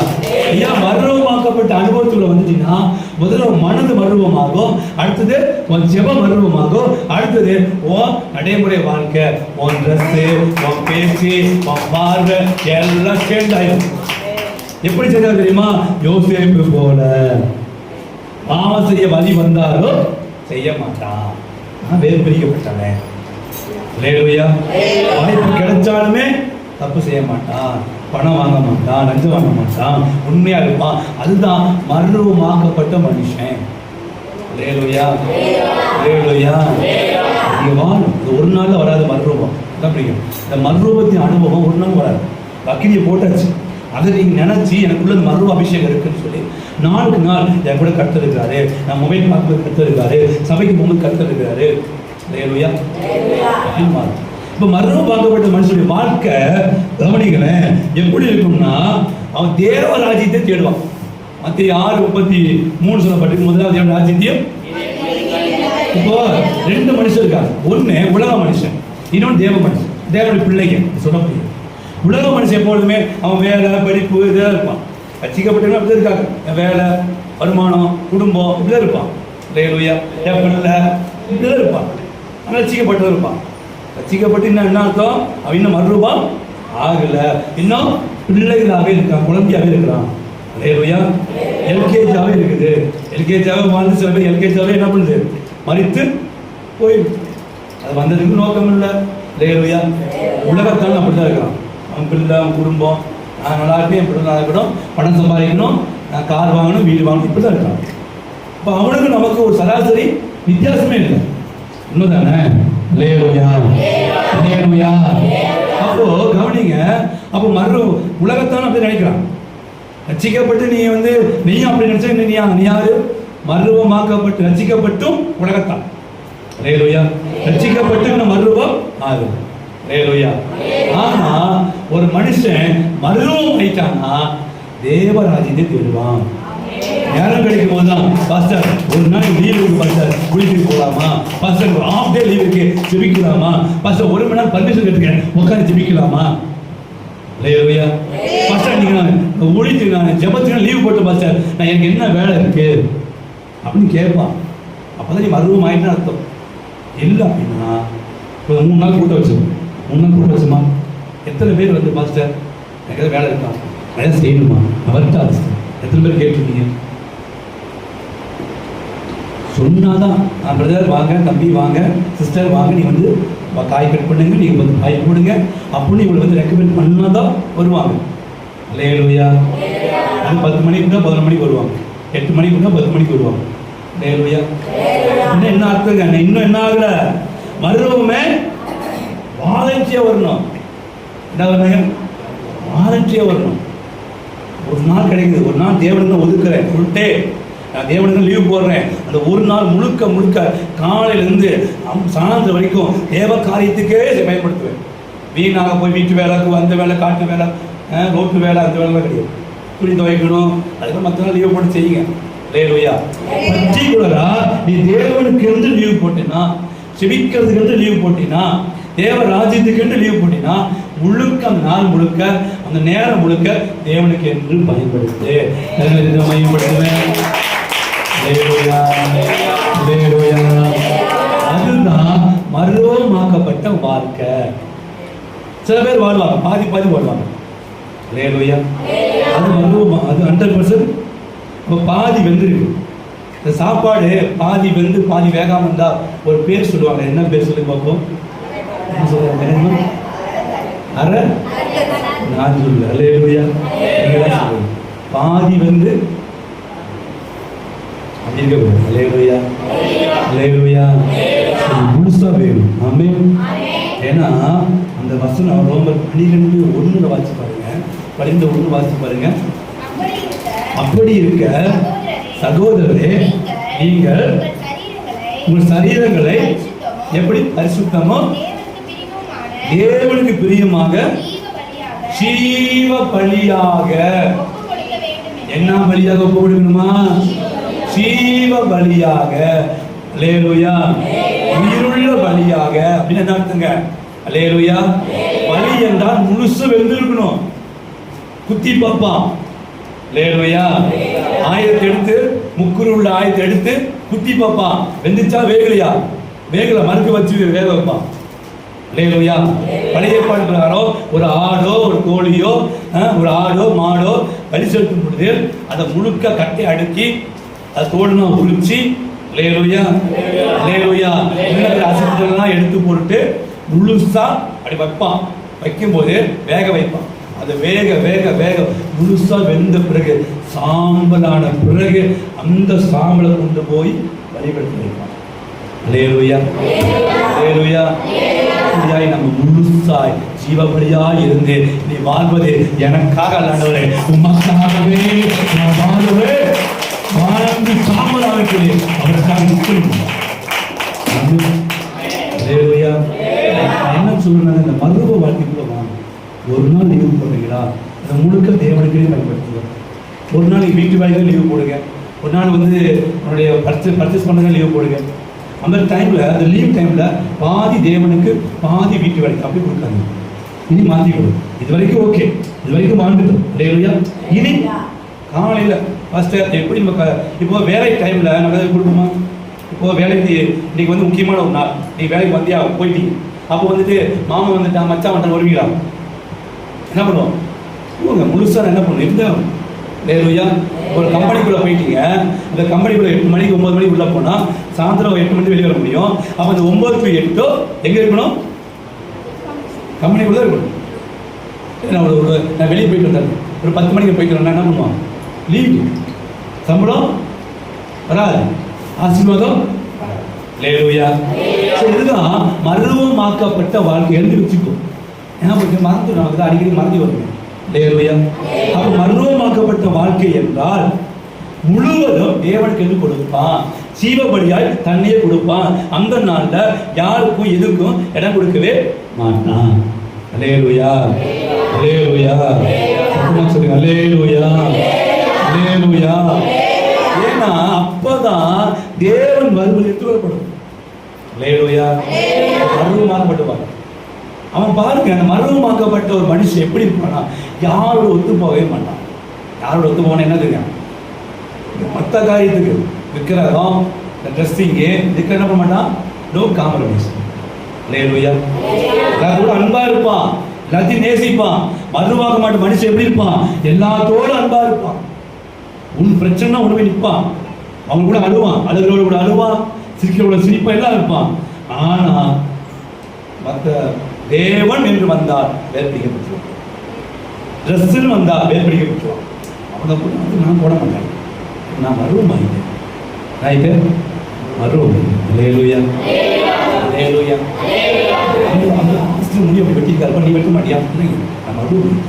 ஐயா, மறுரூபமாக்கப்பட்ட அனுபவத்துல வந்துட்டீங்கன்னா முதல்ல மனது மறுரூபமாகும், அடுத்தது உன் ஜெபம் மறுரூபமாகும், அடுத்தது உன் நடைமுறை வாழ்க்கை, உன் ட்ரெஸ்ஸு, உன் பேச்சு, உன் பார்வை எல்லாம் சேஞ்ச் ஆயிடும். எப்படி செஞ்சாலும் தெரியுமா? யோசேப்பு போல பாவம் செய்ய வழி வந்தாலோ செய்ய மாட்டான். நான் வேறு பிரிக்கப்பட்டவன். அல்லேலூயா. வாய்ப்பு கிடைச்சாலுமே தப்பு செய்ய மாட்டான், பணம் வாங்க மாட்டான், லஞ்சம் வாங்க மாட்டான், உண்மையா இருப்பான். அதுதான் மறுரூபமாக்கப்பட்ட மனுஷன். அல்லேலூயா. அல்லேலூயா. நீங்க வாழும். இது ஒரு நாள்ல வராது மறுரூபம். அதான் பிடிக்கும். இந்த மறுரூபத்தின் அனுபவம் ஒரு நாள் வராது. அக்கினியை போட்டாச்சு, அதை நீங்க நினைச்சு எனக்குள்ள மறுரூப அபிஷேகம் இருக்குன்னு சொல்லி நாளுக்கு நாள் என் கூட கர்த்தர் இருக்கிறாரு, நான் மொபைல் பார்க்கும்போது கர்த்தர் இருக்காரு, சபைக்கு போகும்போது கர்த்தர் இருக்காரு. அல்லேலூயா. இப்ப மறுரூபமாக்கப்பட்ட மனுஷனுடைய வாழ்க்கை கவனிங்களேன் எப்படி இருக்கும்னா, அவன் தேவராஜ்யத்தை தேடுவான். மத்திய 6:33 சொல்லப்பட்டு முதலாவது தேவன் ராஜ்யத்தையும். இப்போ 2 மனுஷன் இருக்காங்க. ஒண்ணு உலக மனுஷன், இன்னொன்று தேவ மனுஷன். தேவனுடைய பிள்ளைங்க சொல்ல முடியும். உலக மனுஷன் எப்பொழுதுமே அவன் வேலை படிப்பு இதெல்லாம் இருப்பான். ரட்சிக்கப்பட்டவங்க அப்படி இருக்காங்க. வேலை, வருமானம், குடும்பம் இப்படிதான் இருப்பான். அல்லேலூயா. என் பிள்ளை இப்படிதான் இருப்பான். அவன் ரட்சிக்கப்பட்டவன் இருப்பான். ரட்சிக்கப்பட்டு என்ன அர்த்தம்? அவன் இன்னும் மறுரூபம் ஆகல, இன்னும் பிள்ளைகளாகவே இருக்கான், குழந்தையாவே இருக்கிறான். அல்லேலூயா. எல்கேஜாவே இருக்குது. எல்கேஜாவே வாழ்ந்து சில பேர் எல்கேஜாவே என்ன பண்ணுது, மறித்து போயிடுது. அது வந்ததுக்கு நோக்கம் இல்லை. அல்லேலூயா. உலகத்தால் அப்படிதான் இருக்கிறான். அவன் பிள்ளை, அவன் குடும்பம், நான் நல்லா இருக்கேன், எப்படி நல்லா இருக்கணும், பணம் சம்பாதிக்கணும், நான் கார் வாங்கணும், வீடு வாங்கணும், இப்படி தான் இருக்கான். இப்போ அவனுக்கு நமக்கு ஒரு சராசரி வித்தியாசமே இல்லை. உண்மைதானே? அல்லேலூயா. அல்லேலூயா. அப்போ கவனிங்க. அப்போ உலகத்தான் அப்படி நினைக்கிறான். ரட்சிக்கப்பட்டு நீ நீயும் அப்படி நினைச்சா நீ யாரு? மறுரூபமாக்கப்பட்டு ரட்சிக்கப்பட்டும் உலகத்தான். அல்லேலூயா. ரட்சிக்கப்பட்டு மறுரூபம் ஆகுது. அல்லேலூயா. ஆனா ஒரு மனுஷன் மறுரூபம் ஆயிட்டான்னா தேவராஜ்யத்தை தேடுவான். நேரம் கிடைக்கும் போதுதான், பாஸ்டர் ஒரு நாள் லீவ் இருக்கு பாஸ்டர், குளிக்க போகலாமா பாஸ்டர், ஒரு ஹாஃப் டே லீவ் இருக்கு ஜெபிக்கலாமா பாஸ்டர், 1 மணி நேரம் பர்மிஷன் கேட்டுக்கேன் உட்காந்து ஜெபிக்கலாமா. அல்லேலூயா. பாஸ்டர் நீங்க ஊழியத்துக்கு நான் ஜெபத்துக்கு லீவ் போட்டு பாஸ்டர், நான் எனக்கு என்ன வேலை இருக்கு அப்படின்னு கேட்பான். அப்பதான் நீ மறுரூபம் ஆயிட்டுன்னு அர்த்தம். இல்லை அப்படின்னா இப்போ 3 நாள் கூட்ட வச்சிருக்கோம். 3 நாள் கூட்ட வச்சுமா, எத்தனை பேர் பாஸ்டர் எனக்கு எதாவது வேலை இருக்கா, எதாவது செய்யணுமா, அவர்கிட்ட எத்தனை பேர் கேட்டிருக்கீங்க? சொன்னாதான் பிரதர் வாங்க, தம்பி வாங்க, சிஸ்டர் வாங்க, நீ காய் கட் பண்ணுங்க, நீங்க காய் போடுங்க அப்படின்னு இவங்களை ரெக்கமெண்ட் பண்ணாதான் வருவாங்க. அல்லேலூயா. அது 10 மணிக்குன்னா 11 மணிக்கு வருவாங்க, 8 மணிக்குன்னா 10 மணிக்கு வருவாங்க. அல்லேலூயா. இன்னும் என்ன அர்த்தங்க, இன்னும் என்ன ஆகல, மறுரூபமே வாலண்டியா வரணும். என்ன வரணும்? வாலண்டியா வரணும். ஒரு நாள் கிடைக்குது, ஒரு நாள் தேவனுக்கு ஒதுக்குறேன், ஃபுல் டே நான் தேவனுக்கு லீவ் போடுறேன். அந்த ஒரு நாள் முழுக்க காலையிலேருந்து சாயந்தரம் வரைக்கும் தேவ காரியத்துக்கே பயன்படுத்துவேன். வீணாக போய் வீட்டு வேலைக்கு, அந்த வேலை, காட்டு வேலை, ரோட்டு வேலை, அந்த வேலை கிடையாது. துணி துவைக்கணும், அதுக்கு மற்ற நாள் லீவ் போட்டு செய்யுங்க. அல்லேலூயா. பர்டிகுலரா நீ தேவனுக்கு லீவ் போட்டினா, செபிக்கிறதுக்கு லீவ் போட்டினா, தேவ ராஜ்யத்துக்கு லீவ் போட்டினா, முழுக்க அந்த நாள் முழுக்க, அந்த நேரம் முழுக்க தேவனுக்கு என்று பயன்படுத்து. பயன்படுத்துவேன். அதுதான் மறுரூபமாக்கப்பட்ட வாழ்க்கை. சில பேர் வாழ்வாங்க, பாதி வாழ்வாங்க. அல்லேலூயா. அது மறுரூபம், அது 100%. இப்போ பாதி வெந்திருக்கு. இந்த சாப்பாடு பாதி வெந்து பாதி வேகாம இருந்தா ஒரு பேர் சொல்லுவாங்க. என்ன பேர் சொல்லி பார்ப்போம்? அரை நான் சொல்லு. அல்லேலூயா. பாதி வந்து அப்படி இருக்க போகுது. அல்லேலூயா. அல்லேலூயா. முழுசா வேணும். ஆமென். ஏன்னா அந்த வசனம் ரோமர் 12:1 வாசிச்சு பாருங்க, 12:1 வாசிச்சு பாருங்க. அப்படி இருக்க சகோதரரே, நீங்கள் உங்கள் சரீரங்களை எப்படி பரிசுத்தமோ தேவனுக்கு பிரியமாக ஜீவ பலியாக, என்ன பலியாக போடுமா? ஜீவ பலியாக. அல்லேலூயா. உயிருள்ள பலியாக அப்படின்னு என்ன அர்த்தங்க? அல்லேலூயா. பலி என்றால் முழுசு வெந்திருக்கணும். குத்தி பார்ப்பான். அல்லேலூயா. ஆயத்தை எடுத்து, முக்குரு உள்ள ஆயத்தை எடுத்து குத்தி பார்ப்பான். வெந்துச்சா வேகலையா? வேகலை, மறுக்க வச்சு வேக வைப்பான். அல்லேலூயா. பழைய ஏற்பாடு பிரகாரம் ஒரு ஆடோ ஒரு கோழியோ ஒரு ஆடோ மாடோ பலி செலுத்தும் பொழுது அதை முழுக்க கட்டை அடுக்கி அது தோடுனா உரிச்சு அல்லேலூயா அல்லேலூயா உள்ளத்துல அசுத்தத்தெல்லாம் எடுத்து போட்டு முழுசா அப்படி வைப்பான். வைக்கும்போது வேக வைப்பான். அது வேக வேக வேக முழுசா வெந்த பிறகு சாம்பலான பிறகு அந்த சாம்பலை கொண்டு போய் பலிபீடத்தில் வைப்பான். அல்லேலூயா அல்லேலூயா. நம்ம முழுசாய் ஜீவபலியாய் இருந்து நீ வாழ்வது எனக்காக ஆண்டவரே, உமக்காகவே நான் வாழ்வே வாழ்ந்து சாம்பலாக அவருக்காக அல்லேலூயா. என்ன சொல்றேன், இந்த மருத்துவ வாழ்க்கைக்குள்ள வாங்க. ஒரு நாள் லீவு போடுறீங்களா, அதை முழுக்க தேவனுக்கே பயன்படுத்துவோம். ஒரு நாள் வீட்டு வாய்க்கு லீவு போடுங்க. ஒரு நாள் உன்னுடைய பர்ச்சேஸ் பண்ணுங்க லீவு போடுங்க. அந்த டைமில் அந்த லீவ் டைமில் பாதி தேவனுக்கு பாதி வீட்டு வேலைக்கு அப்படி கொடுக்காங்க. இனி மாற்றிக்கணும். இது வரைக்கும் ஓகே, இது வரைக்கும் வாழ்ந்துட்டோம் இல்லையா. இனி காலையில் ஃபஸ்ட்டு எப்படி நம்ம இப்போ வேலை டைமில் நம்ம எதாவது கொடுப்போமா? இப்போது வேலைக்கு இன்றைக்கி முக்கியமான ஒரு நாள், நீ வேலைக்கு வந்தியா போயிட்டீங்க. அப்போ மாமா வந்துட்டான் மச்சான் வந்துட்டான் வருவீங்களா? என்ன பண்ணுவோம்? இவங்க முழுசாக என்ன பண்ணுவோம்? இருந்தால் இல்லையா. ஒரு கம்பெனிக்குள்ளே போயிட்டீங்க. அந்த கம்பெனிக்குள்ளே 8 மணிக்கு 9 மணிக்கு உள்ளே போனால் சாயந்தரம் 8 மணிக்கு வெளியே வர முடியும். அப்போ அந்த 9 to 8 எங்கே இருக்கணும்? கம்பெனிக்குள்ளே இருக்கணும். நான் வெளியே போயிட்டு வந்தேன், ஒரு 10 மணிக்கு போயிட்டு வரேன், என்ன பண்ணுவான்? லீவு. சம்பளம் வராது, ஆசீர்வாதம் அல்லேலூயா. இதுதான் மருவமாக்கப்பட்ட வாழ்க்கை. எழுதி வச்சுக்கும். ஏன்னா மறந்து நமக்கு தான் அடிக்கடி மறந்து வருங்க அல்லேலூயா. அப்போ மருவமாக்கப்பட்ட வாழ்க்கை என்றால் முழுவதும் தேவனுக்கு கொடுப்பான். ஜீவபலியாய் தன்னையே கொடுப்பான். அந்த நாள்ல யாருக்கும் எதுக்கும் இடம் கொடுக்கவே மாட்டான். அல்லேலூயா அல்லேலூயா. சொல்லுங்க அல்லேலூயா அல்லேலூயா. ஏன்னா அப்பதான் தேவன் வருவது எடுத்துக்கொள்ளப்படும். அல்லேலூயா. மருவமாக்கப்பட்டவான் அவன் பாருங்க. அந்த மருவமாக்கப்பட்ட ஒரு மனுஷன் எப்படி இருப்பானா, யாரோட ஒத்து போகவே மாட்டான். யாரோட ஒத்து போனா என்ன தெரியும்? மற்ற காரியத்துக்கு விற்கிறதும் இந்த ட்ரெஸ்ஸிங்கு இதுக்கு என்ன பண்ண மாட்டான்? No compromise. அல்லேலூயா. எல்லாரும் கூட அன்பா இருப்பான், எல்லாத்தையும் நேசிப்பான். மருவமாக்கப்பட்ட மனுஷன் எப்படி இருப்பான்? எல்லாத்தோடு அன்பா இருப்பான். உன் பிரச்சனை உணவை நிற்பான். அவன் கூட அழுவான், அழுகிறவங்க கூட அழுவான், சிரிக்கிறவங்கள சிரிப்பா எல்லாம் இருப்பான். ஆனா மற்ற தேவன் என்று வந்தால் வேறுபடிக்கப்பட்டுருவான். ட்ரெஸ்ஸுன்னு வந்தால் வேறுபடிக்கப்பட்டுருவான். அவனை கூட நான் போட மாட்டேன், நான் மருவமாயிட்டேன். நான் இது மருவம். அல்லேலூயா அல்லேலூயா. முடியும் அப்படி வெட்டியிருக்காரு, நீ வெட்ட மாட்டியா? நான் மருவம்.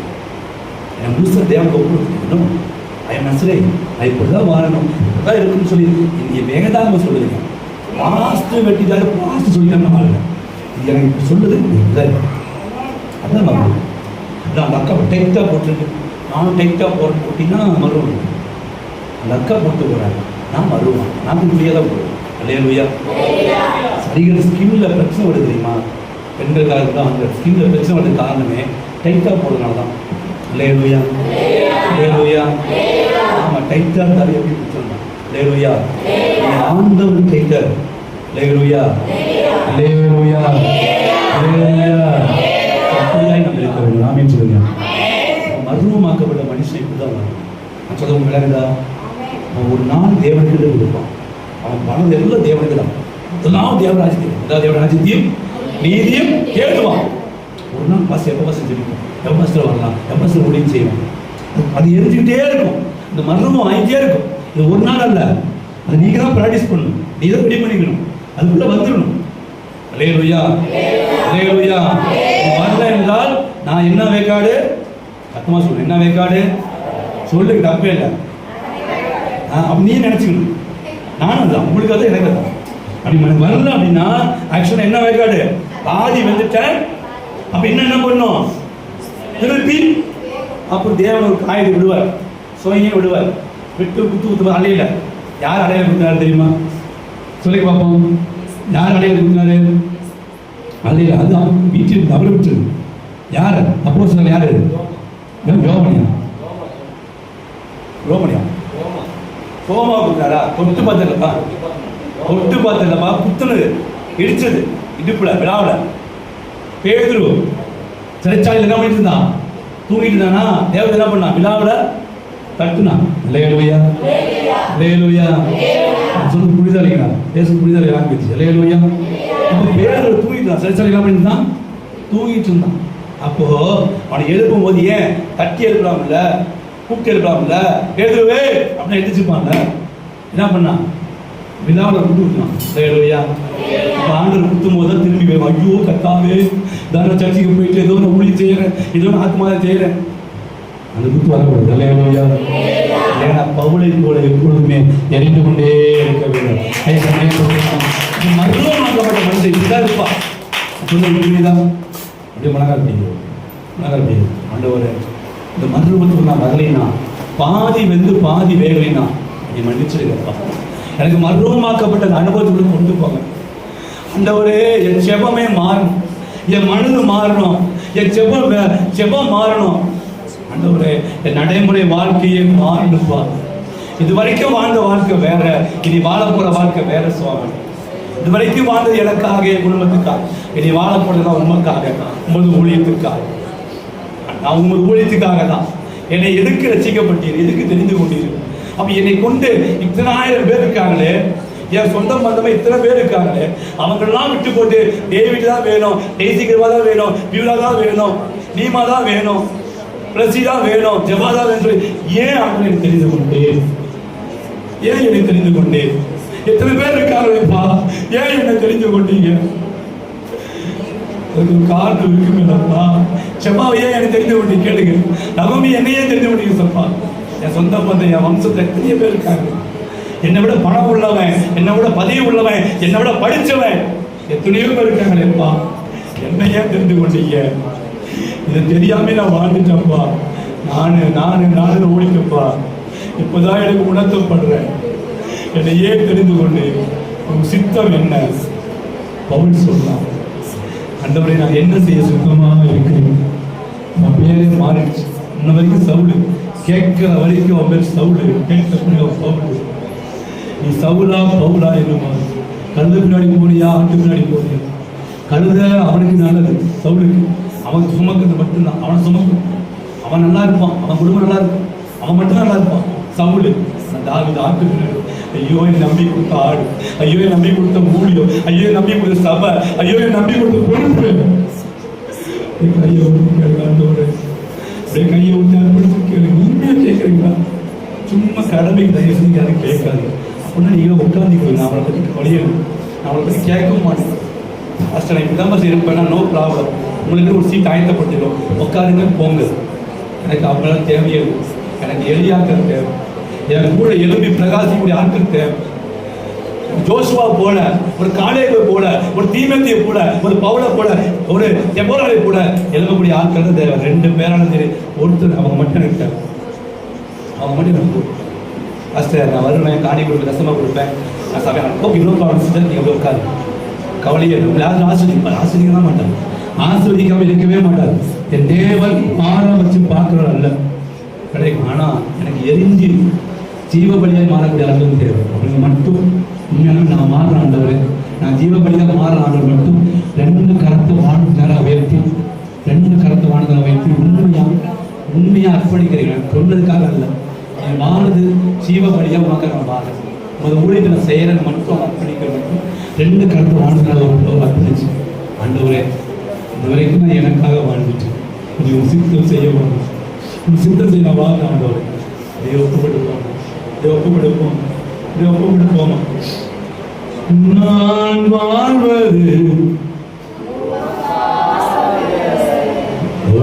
என் முழுச தேவன் ஒப்புக்கணும். மனசுலே இப்படிதான் வாழணும், இப்படிதான் இருக்குன்னு சொல்லி நீங்க வேகதாம சொல்லுறீங்க. பாஸ்ட் வெட்டிட்டாரு, பாஸ்ட் சொல்லிட்டாங்க வாழ்க்கை. இது எனக்கு இப்படி சொல்லுது அதான் மருவம். அந்த அக்கா டைட்டாக போட்டுருக்கு, நானும் டைட்டாக போட்டிங்கன்னா மருவம். அந்த அக்கா போட்டு போகிறாங்க, நான் மருவம். நான் இப்படியே தான் போடுவேன். அல்லேலூயா. சரிகிற ஸ்கின்ல பிரச்சனை வருது தெரியுமா? பெண்களுக்காக தான் அந்த ஸ்கின்ல பிரச்சனை வருது காரணமே டைட்டாக போடுறதுனால தான். அல்லேலூயா அல்லேலூயா. ஆமாம், டைட்டாக இருந்தாலும் எப்படி சொல்லலாம்? அல்லேலூயா. ஆண்டவர் டைட்டர். அல்லேலூயா அல்லேலூயா அல்லேலூயா. அப்படியாய் நம்ம இருக்க வேண்டும். ஆமென் சொல்லுங்க. மருவமாக்கப்பட்ட மனுஷன் இப்படிதான் வரும். நான் சொல்ல விளங்குதா? அவன் ஒரு நாள் தேவனுக்கு கொடுப்பான். அவன் பணம் எல்லாம் தேவனுக்கு தான். இதெல்லாம் தேவராஜ்யம், எல்லா தேவராஜ்யத்தையும் நீதியும் கேட்டுவான். ஒரு நாள் பஸ் எப்போ பஸ் செஞ்சிருக்கும், எப்போ பஸ்ஸில் வரலாம், எப்போ பஸ்ஸில் ஊழியம் செய்யணும், அது எரிஞ்சுக்கிட்டே இருக்கும். இந்த மர்மம் ஆகிட்டே இருக்கும். இது ஒரு நாள் அல்ல, அது நீங்கள் தான் ப்ராக்டிஸ் பண்ணணும், நீ தான் ரெடி பண்ணிக்கணும், அதுக்குள்ளே வந்துடணும். அல்லேலூயா அல்லேலூயா. வரல என்றால் நான் என்ன வேக்காடு? சத்தமாக சொல்லு, என்ன வேக்காடு சொல்லுக்கு தப்பே இல்லை. அப்படி நீ நினச்சிக்கணும். நானும் தான் உங்களுக்கு தான் எனக்கு தான். அப்படி வரல அப்படின்னா ஆக்சுவலாக என்ன வேக்காடு? பாதி வந்துட்டேன். அப்போ என்ன பண்ணும்? திருப்பி அப்புறம் தேவன் ஒரு காய்கறி விடுவார், சோயிங்க விடுவார், விட்டு குத்து அலையில. யார் அலையில கொடுத்தாரு தெரியுமா? சொல்லி பார்ப்போம். யார் அலையில கொடுத்தாரு? அலையில. அது வீட்டில் தவறு விட்டு யார்? அப்போ சொன்ன யாரு? யோமனியா. ரோமனியா சோமா கொடுத்தாரா? தொட்டு பார்த்தலப்பா, தொட்டு பார்த்தலப்பா, குத்துனது, இடிச்சது இடுப்புல விழாவில். பேதுரு சிறைச்சாலையில் என்ன பண்ணிட்டு இருந்தான்? தூங்கிட்டு இருந்தானா? தேவதை என்ன பண்ணான்? விழாவில் தட்டுனா அல்லேலூயா அல்லேலூயா. சொல்லு புரிதா இல்லைங்களா? பேச புரிதா இல்லையா? அல்லேலூயா. அப்போ பேதுரு தூங்கிட்டான். சரிசலிக்காம இருந்தான், தூங்கிட்டு இருந்தான். அப்போ அவனை எழுப்பும் போது ஏன் தட்டி எழுப்பலாம்ல, கூப்பிட்டு எழுப்பலாம்ல, பேதுருவே அப்படின்னு எழுதிச்சுப்பான்ல. என்ன பண்ணான்? விழாவில் குட்டு விட்டுனான். அல்லேலூயா. அப்போ ஆண்டவர் குத்தும் போது தான் திரும்பி போய் ஐயோ கத்தாவே தானே சர்ச்சைக்கு போயிட்டு ஏதோ நான் ஊழி செய்கிறேன், ஏதோ நான் ஆத்மாவை செய்கிறேன், அந்த குத்து வரக்கூடாது. அல்லேலூயா. ஏன்னா பவுலை போல எப்பொழுதுமே எரிந்து கொண்டே இருக்க வேண்டும். மருத்துவமாக்கப்பட்ட மனுஷன் இப்படிதான் இருப்பா. சொல்லுதான் அப்படியே மனகால் பெய்யுது, மனகால் பெய்யுது. ஆண்டவரே இந்த மருத்துவத்துக்கு நான் வரலைன்னா, பாதி வெந்து பாதி வேகலைன்னா நீ மன்னிச்சிருக்கப்பா. எனக்கு மருத்துவமாக்கப்பட்ட அந்த அனுபவத்துக்குள்ள கொண்டு போங்க ஆண்டவரே. என் செபமே மாறணும், என் மனது மாறணும், என் செபம் மாறணும் ஆண்டவரே. என் நடைமுறை வாழ்க்கையே மாறணுப்பா. இது வரைக்கும் வாழ்ந்த வாழ்க்கை வேற, இனி வாழ போற வாழ்க்கை வேற சுவாமி. இது வரைக்கும் வாழ்ந்தது எனக்காக, என் குடும்பத்துக்காக, இனி வாழ போறதுதான் உமக்காக, உமது ஊழியத்துக்காக. நான் உமது ஊழியத்துக்காக தான். என்னை எதுக்கு ரசிக்கப்பட்டீர், எதுக்கு தெரிந்து கொண்டீர்கள்? அப்ப என்னை கொண்டு இத்தனை ஆயிரம் பேர் இருக்காங்களே, என் சொந்த பந்தமே இத்தனை பேர் இருக்காங்களே, அவங்களெல்லாம் விட்டு போட்டு டேவிட் தான் வேணும், டேசிகர்வா தான் வேணும், பியூலா தான் வேணும், நீமா தான் வேணும், பிரசிதா வேணும், ஜபாதா வேணும் சொல்லி ஏன் அவங்க எனக்கு தெரிந்து கொண்டேன்? ஏன் என்னை தெரிந்து கொண்டேன்? எத்தனை பேர் இருக்காங்களேப்பா, ஏன் என்னை தெரிந்து கொண்டீங்க? காரணம் இருக்குங்களப்பா. செவ்வாவை ஏன் என்னை தெரிந்து கொண்டீங்க கேளுங்க. நவமி என்னையே தெரிந்து கொண்டீங்க சொல்ப்பா. என் சொந்த பந்தம், என் வம்சத்தை எத்தனையோ பேர் இருக்காங்க. என்னை விட பணம் உள்ளவன், என்னை விட பதவி உள்ளவன், என்னை விட படித்தவன் எத்தனையோ பேர் இருக்காங்களேப்பா. என்னை ஏன் தெரிந்து கொண்டீங்க? இதை தெரியாம நான் வாழ்ந்துட்டேன்ப்பா. நானு ஓடிக்கப்பா. இப்போதான் எனக்கு உணர்த்தப்படுறேன். என்னை ஏன் தெரிந்து கொண்டு உன் சித்தம் என்ன? பவுல் சொல்லலாம், ஆண்டவரே நான் என்ன செய்ய சுத்தமாக இருக்கிறேன்? உன் பேரே மாறிடுச்சு. இன்ன வரைக்கும் சவுளு, கேட்கிற வரைக்கும் அவன் பேர் சவுளு, கேட்கக்கூடிய பவுல். நீ சவுலா பவுலா என்னமா? கழுத பின்னாடி போனியா, ஆட்டு பின்னாடி போனியா? கழுத அவனுக்கு நல்லது, சவுலுக்கு அவன் சுமக்கிறது மட்டும்தான். அவனை சுமக்கும், அவன் நல்லா இருப்பான், அவன் குடும்பம் நல்லா இருக்கும், அவன் மட்டும் நல்லா இருப்பான். சவுலு தாவீது ஆட்டு பின்னாடி. ஐயோ என் நம்பி கொடுத்த ஆடு, ஐயோ என் நம்பி கொடுத்த ஊழியம், ஐயோ என் நம்பி கொடுத்த சபை, ஐயோ என் நம்பி கொடுத்த பொறுப்பு. கையை விட்டு ஆண்டவரே, அப்படியே கையை விட்டு அர்ப்பணிச்சு கேளுங்க. உண்மையா கேட்குறீங்களா? சும்மா கடமைக்கு தயவு செஞ்சு யாரும் கேட்காது. அப்படின்னா நீங்கள் உட்காந்து நான் அவளை பற்றி வழியணும், நான் அவளை பற்றி கேட்கவும் மாட்டேன். ஃபஸ்ட்டு நான் இப்படி தான் இருப்பேன்னா நோ ப்ராப்ளம். உங்களுக்கு ஒரு சீட் ஆயத்தப்பட்டுடும், உட்காருங்க போங்க. எனக்கு அவங்களால தேவையே, எனக்கு எளியாக்கள் தேவை, எனக்கு கூட எழுப்பி பிரகாசிக்கூடிய ஆட்கள் தேவை. ஜோசுவா போல, ஒரு காலேபை போல, ஒரு தீமோத்தேயை போல, ஒரு பவுலை போல, ஒரு தெபோராவை போல எழுதக்கூடிய ஆட்கள் தான் தேவை. 2 பேராலும் சரி, ஒருத்தர் அவங்க மட்டும் எனக்கு தேவை. அவங்க மட்டும் எனக்கு ஃபஸ்ட்டு நான் வருவேன், காணி கொடுப்பேன், கஷ்டமாக கொடுப்பேன், நான் சமையல் ஓகே இன்னும் ப்ராப்ளம். நீங்கள் எவ்வளோ உட்காரு, கவலையே இல்லை. யாரும் ஆசிரியர் தான் மாட்டாங்க, ஆசிரியக்காமல் இருக்கவே மாட்டார். என் தேவன் மாற வச்சு பார்க்குறவர் அல்ல கிடைக்கும். ஆனால் எனக்கு எரிஞ்சு ஜீவபலியாக மாறக்கூடிய ஆண்டவர் தேவை. அவங்க மட்டும் உண்மையான நான் மாறுற ஆண்டவர், நான் ஜீவபலியாக மாறுற ஆண்டவர் மட்டும் 2 கரத்தை வாழ்ந்தாராக உயர்த்தி, 2 கரத்தை வாழ்ந்தாராக உயர்த்தி உண்மையாக அர்ப்பணிக்கிறீர்கள். சொன்னதுக்காக அல்ல, என் வாழுது ஜீவபலியாக உனக்காக நான் வாழ, உங்கள் ஊழியத்தை நான் செய்கிறேன்னு மட்டும் அர்ப்பணிக்கிற மட்டும் 2 கரத்தை வாழ்ந்தாராக அர்ப்பணிச்சு. ஆண்டவரே இந்த வரைக்கும் நான் எனக்காக வாழ்ந்துட்டு நீ உன் சித்தம் செய்ய போகணும், உன் சித்தம் செய்ய நான் வாழ்ந்த ஆண்டவரே. இதை ஒப்புக்கொடுப்போம், இதை ஒப்புக்கொடுப்போம், இதை ஒப்புக்கொடுப்போமா? நான் வாழ்வது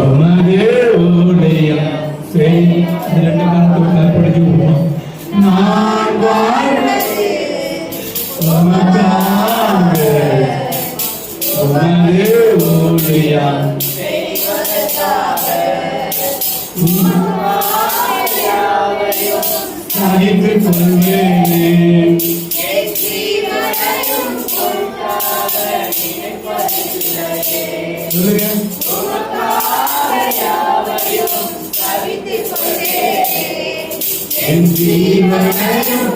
உமதே ஊழியம் செய். 2 காலத்தை கற்பனைக்கு விடுவோம். நான் வாழ்வது உமக்காக, உமதே ஊழியம் சகித்துக் கொள்வேன். என் ஜீவனையும்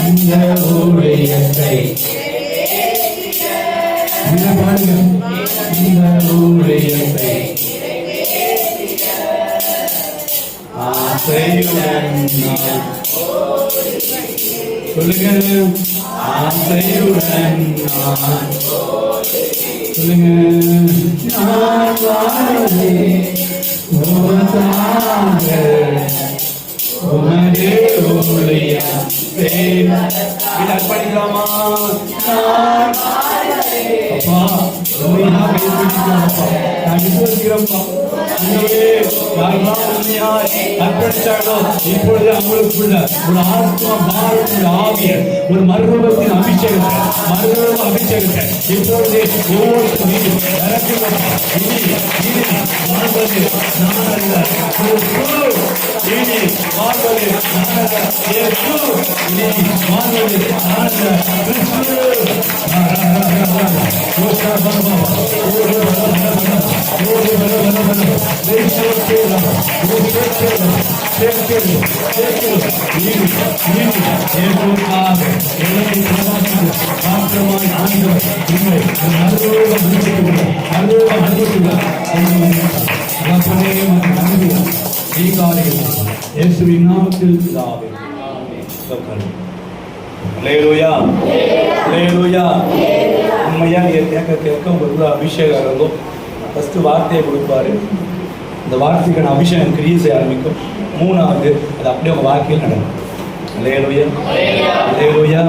இந்த ஊழியத்தை இதை பாருங்க. இந்த ஊழியத்தை ஆசையுடன் நான் சொல்லுங்க. ஆசையுடன் நான் சொல்லுங்க. நான் வாழ்வதே உமக்காக, உமதே ஊழியத்தை. இதை அர்ப்பணிக்கலாமா? நான் அப்பா உண்மையாக கைப்பிடிக்கிறோம்ப்பா. நான் விசுவசிக்கிறோம்ப்பா. யாரெல்லாம் உண்மையாய் அர்ப்பணித்தார்களோ இப்பொழுது அவங்களுக்குள்ள ஒரு ஆத்மா மாறும் ஆவிய ஒரு மறுரூபத்தின் அபிஷேகத்தை, மறுரூப அபிஷேகத்தை இப்பொழுது ஒவ்வொருத்தரும் மீது இறக்குகிறோம்ப்பா. இனி வாழ்வது நான் அல்ல, இனி வாழ்வது நான் அல்ல, இயேசு. இனி வாழ்வது நான் அல்ல, கிறிஸ்து. இயேசுவின் நாமத்தில் பிதாவே. அல்லேலூயா, அல்லேலூயா. உண்மையா நீங்க கேட்க உங்களுக்கு அபிஷேகம் இருக்கும். ஃபர்ஸ்ட் வார்த்தையை கொடுப்பாரு. இந்த வார்த்தைக்கான அபிஷேகம் கிரியை செய்ய ஆரம்பிக்கும். மூணாவது அது அப்படியே உங்க வாழ்க்கையில் நடக்கும். அல்லேலூயா, அல்லேலூயா.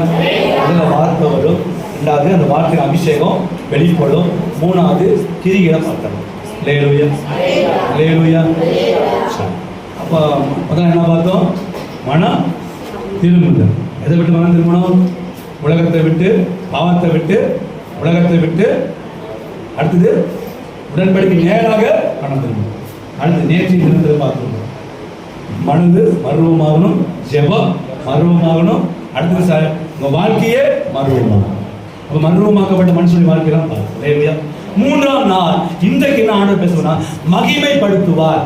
முதல்ல வார்த்தை வரும், ரெண்டாவது அந்த வார்த்தையின் அபிஷேகம் வெளிப்படும், மூணாவது கிரிகளை பார்த்தோம். அல்லேலூயா, அல்லேலூயா. அப்போ முதல்ல என்ன பார்த்தோம்? மனம் திரும்புதல். எதை விட்டு மனம் திரும்பணும்? உலகத்தை விட்டு, பாவத்தை விட்டு, உலகத்தை விட்டு. அடுத்தது உடன்படிக்கை நேராக மனம் திரும்பணும். அடுத்து நேற்றைய தினத்தை பார்க்கணும். மனது மருவமாகணும், ஜெபம் மருவமாகணும். அடுத்தது உங்க வாழ்க்கையே மருவமாகணும். அப்ப மருவமாக்கப்பட்ட மனுஷனுடைய வாழ்க்கையெல்லாம் பார்க்கணும். மூன்றாம் நாள் இன்றைக்கு என்ன ஆண்டவர் பேசுவா? மகிமைப்படுத்துவார்.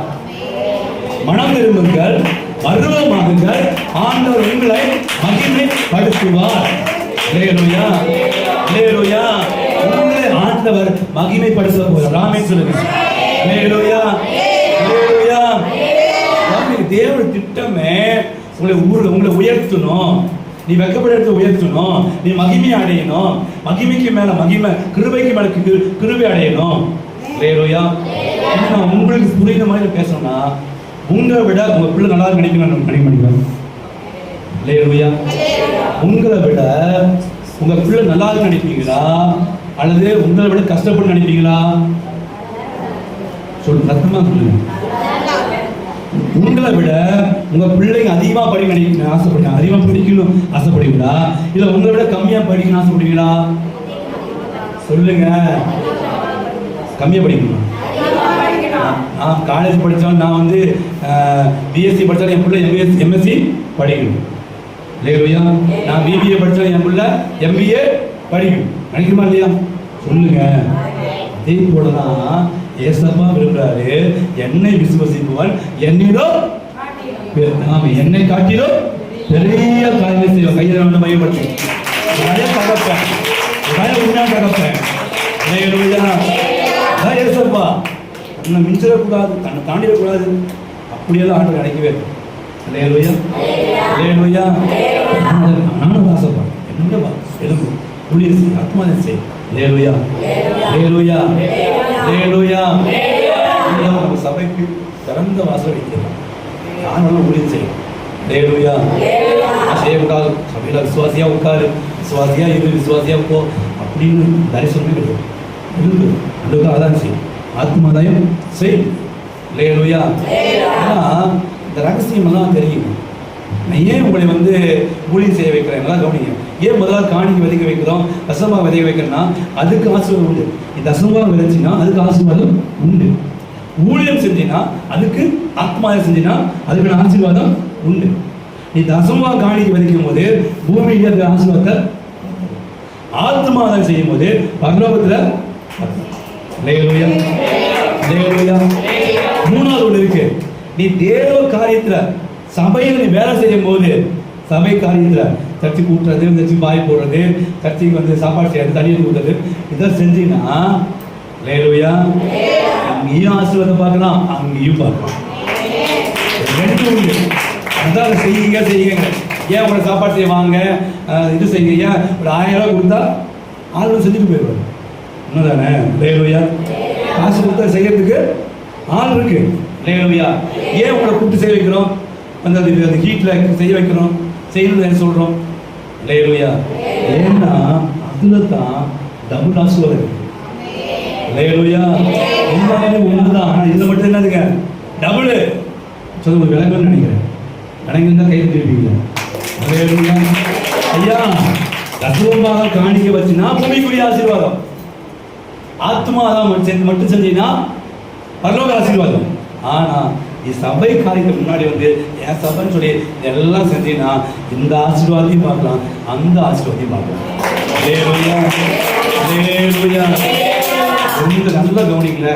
மனம் திரும்புங்கள், மருவமாகுங்கள், ஆண்டவர் உங்களை மகிமைப்படுத்துவார். அல்லேலூயா, அல்லேலூயா. உங்களை ஆண்டவர் மகிமைப்படுத்த போகிறார். ஆமென் சொல்லுங்க. அல்லேலூயா, அல்லேலூயா. தேவனுடைய திட்டமே உங்களை உயர்த்தணும். நீ வெட்கப்பட உயர்த்தணும். நீ மகிமை அடையணும். மகிமைக்கு மேல மகிமை, கிருபைக்கு மேல கிருபை அடையணும். அல்லேலூயா. உங்களுக்கு புரியுற மாதிரி பேசணும்னா உங்களை விட உங்க பிள்ளை நல்லா நினைக்கணும். அல்லேலூயா. உங்களை விட உங்க பிள்ளை நல்லா நினைப்பீங்களா அல்லது உங்களை விட கஷ்டப்பட்டு நினைப்பீங்களா? சொல்லுங்க, சத்தமா சொல்லுங்க. உங்களை விட உங்க பிள்ளைங்க அதிகமா படிக்கணும் ஆசைப்படுங்க, அதிகமா படிக்கணும் ஆசைப்படுவீங்களா இல்ல உங்களை விட கம்மியா படிக்கணும் ஆசைப்படுவீங்களா? சொல்லுங்க. கம்மியா படிக்கணும். நான் காலேஜ் படித்தாலும் நான் வந்து பிஎஸ்சி படித்தாலும் என் பிள்ளை எம்எஸ்சி படிக்கணும். இல்லையா? நான் பிபிஏ படித்தாலும் என் பிள்ளை எம்பிஏ படிக்கணும். நினைக்குமா இல்லையா? சொல்லுங்க. அதே போலதான் ஏசப்பா விரும்புறாரு. என்னை விசுவசிப்பவன் என்னிடம் என்னை காட்டிலும் பெரிய காரியத்தை செய்வான். கையில் வந்து மையப்படுத்தி தகப்பேன், உண்மையா தகப்பேன். ஏசப்பா தன்னை மிஞ்சிடக்கூடாது, தன்னை தாண்டிடக்கூடாது. அப்படியெல்லாம் ஆண்டு நினைக்கவே இருக்கும். அல்லேலூயா, அல்லேலூயா. நானும் ஆசைப்பா என்னவா எலும்பு ஊழியர் செய், ஆத்மாதம் செய். அல்லேலூயா, அல்லேலூயா, அல்லேலூயா. நம்ம சபைக்கு திறந்த வாசல் வைக்கலாம். யாரும் ஊழியர் செய்யும். அல்லேலூயா. செய்யக்கூடாது. சபையில் விசுவாசியா உட்காரு, விசுவாசியா இரு, விசுவாசியா போ அப்படின்னு தரிசனமே கிடையாது. இருக்கு அதுக்கு அதான் செய்யும். ஆத்மாதாயம் செய். அல்லேலூயா. ஆனா இந்த ரகசியம் எல்லாம் தெரியும். நான் ஏன் உங்களை வந்து ஊழியம் செய்ய வைக்கிறேன் எல்லாம் கவனிங்க. ஏன் முதல்ல காணிக்கு விதைக்க வைக்கிறோம், தசமா விதைக்க வைக்கிறேன்னா அதுக்கு ஆசீர்வாதம் உண்டு. நீ தசமா விதைச்சின்னா அதுக்கு ஆசீர்வாதம் உண்டு. ஊழியம் செஞ்சினா அதுக்கு ஆத்மாயம் செஞ்சினா அதுக்கு ஆசீர்வாதம் உண்டு. நீ தசமா காணிக்கு விதைக்கும் போது பூமியில இருக்கிற ஆசீர்வாதத்தை ஆத்மாதாயம் செய்யும் போது பரலோகத்துல. அல்லேலூயா, அல்லேலூயா. மூணாவது ஒன்று இருக்கு. நீ தேவ காரியத்துல சபையில் நீ வேலை செய்யும் போது, சபை காரியத்துல சர்ச்சுக்கு கூட்டுறது, சர்ச்சுக்கு பாய் போடுறது, சர்ச்சுக்கு வந்து சாப்பாடு செய்யறது, தண்ணி ஊற்றுறது, இதெல்லாம் செஞ்சீங்கன்னா அல்லேலூயா இங்கேயும் ஆசீர்வாதம் பார்க்கலாம், அங்கேயும் பார்க்கலாம். ரெண்டு உண்டு. அதான் செய்யுங்க செய்யுங்க. ஏன் உங்களை சாப்பாடு செய்வாங்க, இது செய்யுங்க, ஏன் ஒரு 1000 ரூபா கொடுத்தா ஆள் செஞ்சுட்டு போயிடுவாங்க. உண்மைதானே? அல்லேலூயா. காசு கொடுத்தா செய்யறதுக்கு ஆள் இருக்கு. அல்லேலூயா. ஏன் உங்களை கூப்பிட்டு செய்ய வைக்கிறோம், அந்த அந்த ஹீட்டில் செய்ய வைக்கிறோம், செய்யணும்னு சொல்கிறோம். அல்லேலூயா. ஏன்னா அதில் தான் டபுள் ஆசீர்வாதம் இருக்கு. அல்லேலூயா. எல்லாமே ஒன்று தான், ஆனால் இதில் மட்டும் என்னதுங்க டபுள். சொல்ல விளங்கன்னு நினைக்கிறேன். விளங்கன்னு தான் கையில் திருப்பீங்க. அல்லேலூயா. ஐயா தத்துவமாக காணிக்க வச்சுன்னா பூமிக்குரிய ஆசீர்வாதம், ஆத்மாதான் மட்டும் செஞ்சீங்கன்னா பரலோக ஆசீர்வாதம். ஆனா இது சபை காரியத்துக்கு முன்னாடி வந்து என் சபைன்னு சொல்லி எல்லாம் செஞ்சீங்கன்னா இந்த ஆசீர்வாதையும் பார்க்கலாம், அந்த ஆசீர்வாதையும் பார்க்கலாம். அல்லேலூயா. அல்லேலூயா. நல்ல கவனிக்கல,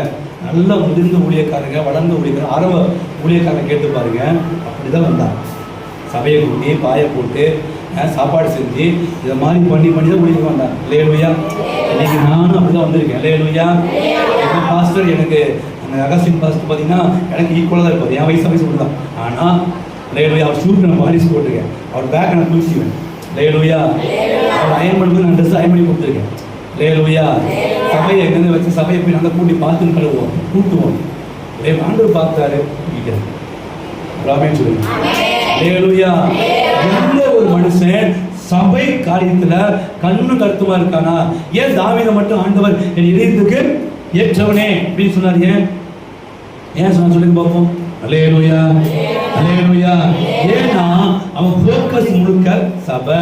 நல்ல முதிர்ந்த ஊழியக்காரங்க, வளர்ந்த ஊழியக்காரங்க, ஆரம்ப ஊழியக்காரங்க கேட்டு பாருங்க. அப்படிதான் வந்தான். சபையை கூட்டி பாயை போட்டு சாப்பாடு செஞ்சு இதை மாதிரி பண்ணி தான் ஊழியருக்கு வந்தான். அல்லேலூயா. இன்னைக்கு நானும் அப்படிதான் வந்திருக்கேன். அல்லேலூயா. எங்கள் பாஸ்டர் எனக்கு அந்த அகஸ்டின் பாஸ்டர் பார்த்தீங்கன்னா எனக்கு ஈக்குவலாக தான் இருப்பார். என் வயசு சொல்லுதான். ஆனால் அல்லேலூயா அவர் ஷூருக்கு நான் பாலிஸ் போட்டிருக்கேன், அவர் பேக்கை நான் குளிச்சுவேன். அல்லேலூயா. அவர் அயன் பண்ணும்போது நான் ட்ரெஸ் அயன் பண்ணி கொடுத்துருக்கேன். அல்லேலூயா. சபையை எங்கே வச்சு சபையை போய் நாங்கள் கூட்டி பார்த்துன்னு கழுவோம், கூட்டுவோம். ஆண்டவர் பார்த்தாரு சொல்லுங்க. அல்லேலூயா. எந்த ஒரு மனுஷன் சபை காரியத்துல கண்ணு கருத்துமா இருக்கானா? ஏன் தாவீதை மட்டும் ஆண்டவர் என் இதயத்துக்கு ஏற்றவனே அப்படின்னு சொன்னார்? ஏன் சொன்ன சொல்லுங்க பார்ப்போம். அல்லேலூயா. அல்லேலூயா. ஏன்னா அவன் ஃபோக்கஸ் முழுக்க சபை,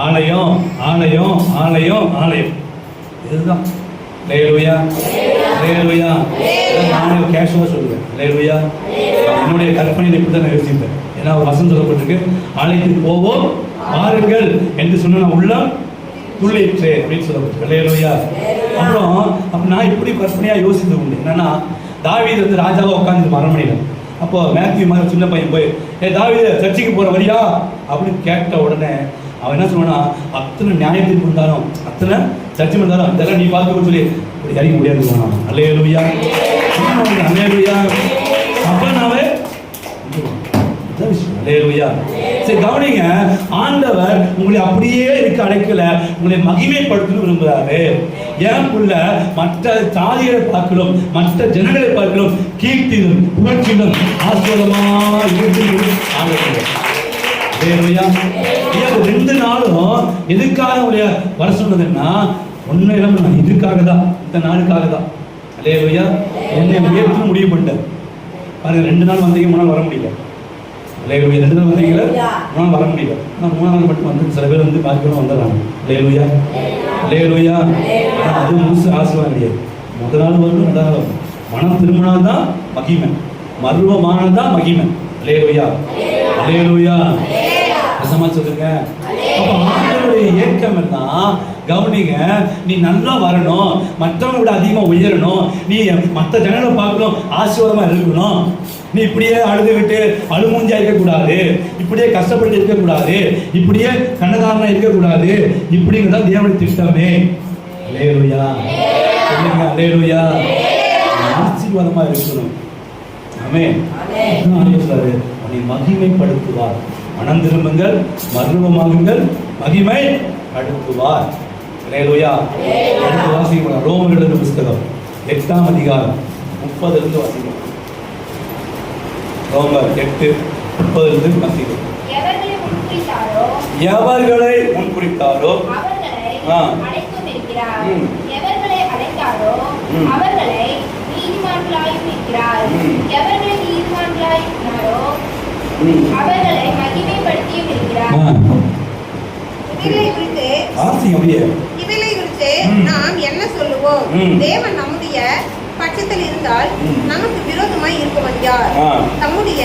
ஆலயம் ஆலயம் ஆலயம் ஆலயம், இதுதான். அல்லேலூயா. அல்லேலூயா. நானே கேஷுவலாக சொல்லுவேன். அல்லேலூயா. என்னுடைய கற்பனையில் இப்படி தான் நான் யோசிப்பேன். ஏன்னா ஒரு வசனம் சொல்லப்பட்டிருக்கு, ஆலயத்துக்கு போவோம் பாருங்கள் என்று சொன்ன உள்ளம் துள்ளிற்று அப்படின்னு சொல்லப்பட்டிருக்கு. அல்லேலூயா. அப்புறம் அப்போ நான் இப்படி கற்பனையாக யோசித்து உண்டு. என்னன்னா தாவீது வந்து ராஜாவாக உட்காந்து அரண்மனையில். அப்போ மேத்யூ மாதிரி சின்ன பையன் போய் தாவீது சர்ச்சைக்கு போகிற வரியா அப்படின்னு கேட்ட உடனே அவன் என்ன சொன்னா, அத்தனை நியாயத்துக்கு இருந்தாலும் அத்தனை சர்ச்சை இருந்தாலும் அதெல்லாம் நீ பார்த்து சொல்லி இப்படி இறங்கி முடியாது போனான். அல்லேலூயா. அல்லேலூயா. அப்பனாவே அல்லேலூயா. சரி கவனிங்க, ஆண்டவர் உங்களை அப்படியே இருக்க அழைக்கல, உங்களை மகிமைப்படுத்தணும் விரும்புகிறாரு. ஏன் புள்ள மற்ற சாதிகளை பார்க்கணும், மற்ற ஜனங்களை பார்க்கணும், கீர்த்தியும் புகழ்ச்சியும் ஆசீர்வாதமா இருக்கு. அல்லேலூயா. 2 நாளும் எதுக்காக உடைய வர சொன்னதுன்னா ஒன்னும் இல்லாம இதுக்காக தான், இந்த நாளுக்காக தான். அல்லேலூயா. என்னை உயர்த்து முடிவு பண்ணிட்டேன் பாருங்க. 2 நாள் வந்தீங்க, 3 நாள் வர முடியல. அல்லேலூயா. 2 நாள் வந்தீங்களா, 3 நாள் வர முடியல. ஆனால் 3 நாள் மட்டும் வந்து சில பேர் வந்து பாக்கி வந்துடுறாங்க. அல்லேலூயா. அல்லேலூயா. அது முழுசு ஆசீர்வாதம் கிடையாது. முதல் நாள் வரணும், 2 நாள் வரணும். மனம் திரும்பினால் தான் மகிமை, மர்வமானது தான் மகிமை. அல்லேலூயா. அல்லேலூயா. சொல்லுங்க. அப்ப ஆண்டவருடைய ஏக்கம் எல்லாம் கவனிங்க, நீ நல்லா வரணும், மற்றவங்க விட அதிகமா உயரணும், நீ மற்ற ஜனங்களை பார்க்கணும், ஆசீர்வாதமா இருக்கணும். நீ இப்படியே அழுதுகிட்டு அழுமூஞ்சா இருக்கக்கூடாது, இப்படியே கஷ்டப்பட்டு இருக்கக்கூடாது, இப்படியே கண்ணதாரனா இருக்கக்கூடாது. இப்படிங்கிறதா தேவனுடைய திட்டமே. அல்லேலூயா. சொல்லுங்க. அல்லேலூயா. ஆசீர்வாதமா இருக்கணும். ஆமென். சொல்றாரு, உன்னை மகிமைப்படுத்துவார். மனம் திரும்புங்கள், மர்வமாகுங்கள், மகிமை படுத்துவார். அல்லேலூயா. அடுத்து வாசிக்கலாம். ரோமர்கள் புஸ்தகம் 8ஆம் அதிகாரம் 30 வாசிக்கலாம். ரோமர் 8:30 வாசிக்கலாம். எவர்களை முன்குறித்தாரோ அவர்களை மகிமைப்படுத்தியும் இருக்கிறார். இதிலை குறித்து நாம் என்ன சொல்லுவோம்? தேவன் நம்முடைய பட்சத்தில் இருந்தால் நமக்கு விரோதமாய் இருப்பவன் யார்? தம்முடைய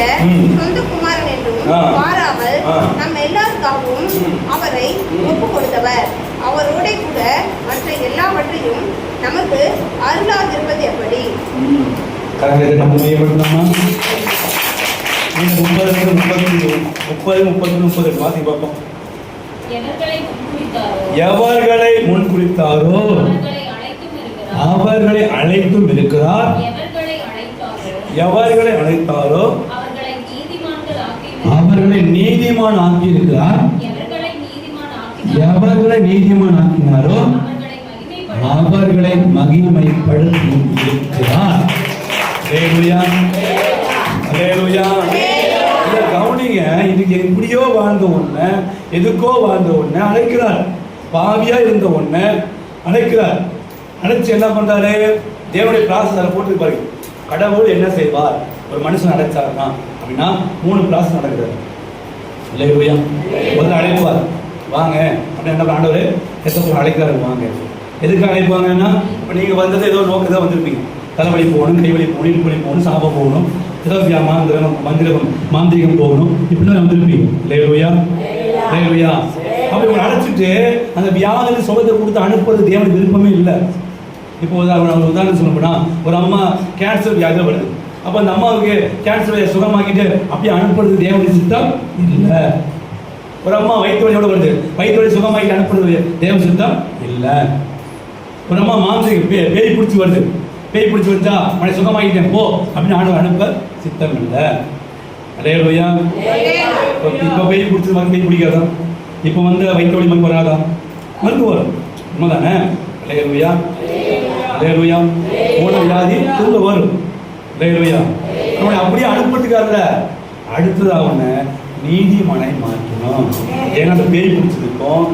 சொந்த குமாரன் என்றும் மாறாமல் நம் எல்லாருக்காகவும் அவரை ஒப்பு கொடுத்தவர் அவரோட கூட மற்ற எல்லாவற்றையும் நமக்கு அருளாதிருப்பது எப்படி? 30 வாசி பார்ப்போம். எவர்களை முன்குறித்தாரோ அவர்களை அழைத்தும் இருக்கிறார். எவர்களை அழைத்தாரோ அவர்களை நீதிமான் ஆக்கி இருக்கிறார். எவர்களை நீதிமான் ஆக்கினாரோ அவர்களை மகிமைப்படுத்தி இருக்கிறார். அல்லேலூயா, அல்லேலூயா. இத கவனிங்க. இதுக்கு எப்படியோ வாழ்ந்த ஒண்ணு, எதுக்கோ வாழ்ந்த ஒண்ணு அழைக்கிறார். பாவியா இருந்த ஒண்ணு அழைக்கிறார். அழைச்சு என்ன பண்றாரு? தேவனுடைய ப்ராசஸ் போட்டு பாருங்க. கடவுள் என்ன செய்வார்? ஒரு மனுஷன் அழைச்சாருன்னா அப்படின்னா 3 ப்ராசஸ் நடக்குது. அல்லேலூயா. முதல்ல அழைப்பார், வாங்க அப்படின்னு. என்ன ஆண்டவர் எத்தனை அழைக்கிறாரு? வாங்க. எதுக்கு அழைப்பாங்கன்னா, இப்போ நீங்கள் வந்தது ஏதோ நோக்கத்தான் வந்திருப்பீங்க. தலைவலி போகணும், கைவலி போகணும், இடுப்பலி போகணும், சாபம் போகணும், ஏதோ மாந்திரிகம் போகணும், இப்படிதான் வந்திருப்பீங்க. அல்லேலூயா, அல்லேலூயா. அப்படி உங்களை அழைச்சிட்டு அந்த வியாதியில் சுகத்தை கொடுத்து அனுப்புறது தேவனுக்கு விருப்பமே இல்லை. இப்போ உதாரணம் சொல்லணும்னா, ஒரு அம்மா கேன்சர் வியாதியில் வருது. அப்போ அந்த அம்மாவுக்கு கேன்சரை சுகமாக்கிட்டு அப்படியே அனுப்புறது தேவனுடைய சித்தம் இல்லை. ஒரு அம்மா வயிற்று வலியோட வருது, வயிற்று வலி சுகமாக்கி அனுப்புறது தேவ சித்தம் இல்லை. ஒரு அம்மா மாந்திரிகம் பேய் பிடிச்சி வருது, பேய் பிடிச்சி வந்தா மனை சுகமாக்கிட்டேன் போ அப்படின்னு ஆண்டவர் அனுப்ப சித்தம் இல்லை. அல்லேலூயா. இப்போ பேய் பிடிச்சது பேய் பிடிக்காதா? இப்போ வயிற்று வலி மருந்து வராதா? மருந்து வரும், உண்மைதானே? அல்லேலூயா, அல்லேலூயா. போன வியாதி திரும்ப வரும். அல்லேலூயா. நம்மளை அப்படியே அனுப்புறதுக்காக அடுத்தது அவனை நீதிமனை மாற்றணும். ஏன்னா அந்த பேய் பிடிச்சதுக்கும்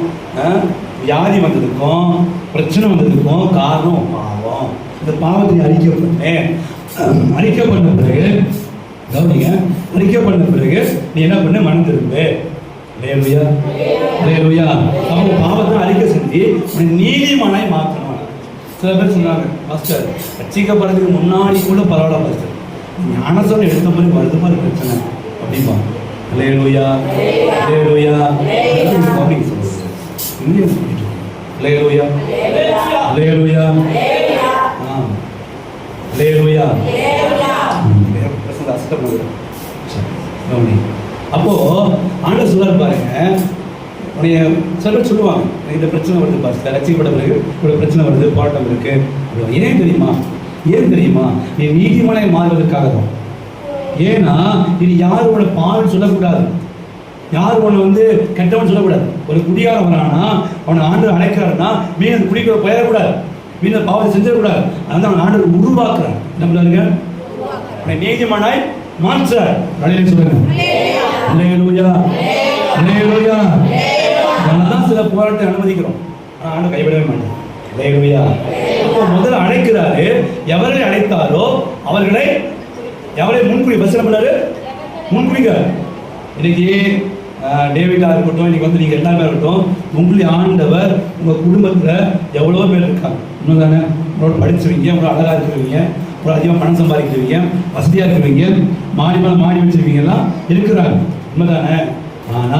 வியாதி வந்ததுக்கும் பிரச்சனை வந்ததுக்கும் காரணம் பாவம். இந்த பாவத்தை அறிக்கப்பட்ட பிறகு கவனிங்க, அறிக்கப்பட்ட பிறகு நீ என்ன பண்ண? மனம் திரும்பு. அல்லேலூயா, அல்லேலூயா. அவங்க பாவத்தை அறிக்கை செஞ்சு நீதிமனை மாற்றணும். சில பேர் சொன்னாங்க, மாஸ்டர் ரட்சிக்கப்படுறதுக்கு முன்னாடி கூட பரவாயில்ல மாஸ்டர், ஞானசோரம் எடுத்த மாதிரி வருது மாதிரி பிரச்சனை அப்படிம்பா. அல்லேலூயா, அல்லேலூயா. பப்ளிக் சொல்லுங்க, இந்தியன் சொல்லிட்டு அல்லேலூயா, அல்லேலூயா, அல்லேலூயா. அப்போ ஆண்டவர் சொல்றாரு பாருங்க, சொல்லுவாங்க இந்த பிரச்சனை வருது பாஸ்டர், ரட்சிக்கப்பட்ட பிறகு இவ்வளவு பிரச்சனை வருது, போராட்டம் இருக்கு. ஏன் தெரியுமா? ஏன் தெரியுமா? நீ நீதிமனை மாறுவதற்காக தான். ஏன்னா இது யாரோட பால் சொல்லக்கூடாது, யார் உன்னை கெட்டவன் சொல்லக்கூடாது. ஒரு குடியாரம் வரானா அவனை ஆண்டவர் அழைக்கிறாருன்னா மீன் குடிக்கிற போயிடக்கூடாது, மீன் பாவத்தை செஞ்சிடக்கூடாது. அதனால அவன் ஆண்டவர் உருவாக்குறார். என்ன பண்ணுறாருங்க? அவனை நீதிமானாய் மாற்றார். அலையில சொல்லுங்க, அல்லேலூயா, அல்லேலூயா. அதனாலதான் சில போராட்டத்தை அனுமதிக்கிறோம், ஆனால் ஆண்டவர் கைவிடவே மாட்டார். அல்லேலூயா. அப்போ முதல்ல அழைக்கிறாரு. எவரை அழைத்தாரோ அவர்களை எவரை முன்குறி பஸ் பண்ணாரு, முன்குறிக்கிறார். இன்னைக்கு டேவிடா இருக்கட்டும், இன்னைக்கு நீங்க எல்லாமே இருக்கட்டும், உங்களுடைய ஆண்டவர் உங்க குடும்பத்துல எவ்வளவோ பேர் இருக்காங்க. இன்னும் தானே உங்களோட படிச்சிருவீங்க, உங்களோட அழகா இருக்கிறவங்க, உங்களோட அதிகமாக பணம் சம்பாதிக்கிறவங்க, வசதியா இருக்கிறவங்க, மாடி மேல மாடி வச்சிருக்கீங்க எல்லாம் இருக்கிறாங்க, உண்மைதானே? ஆனா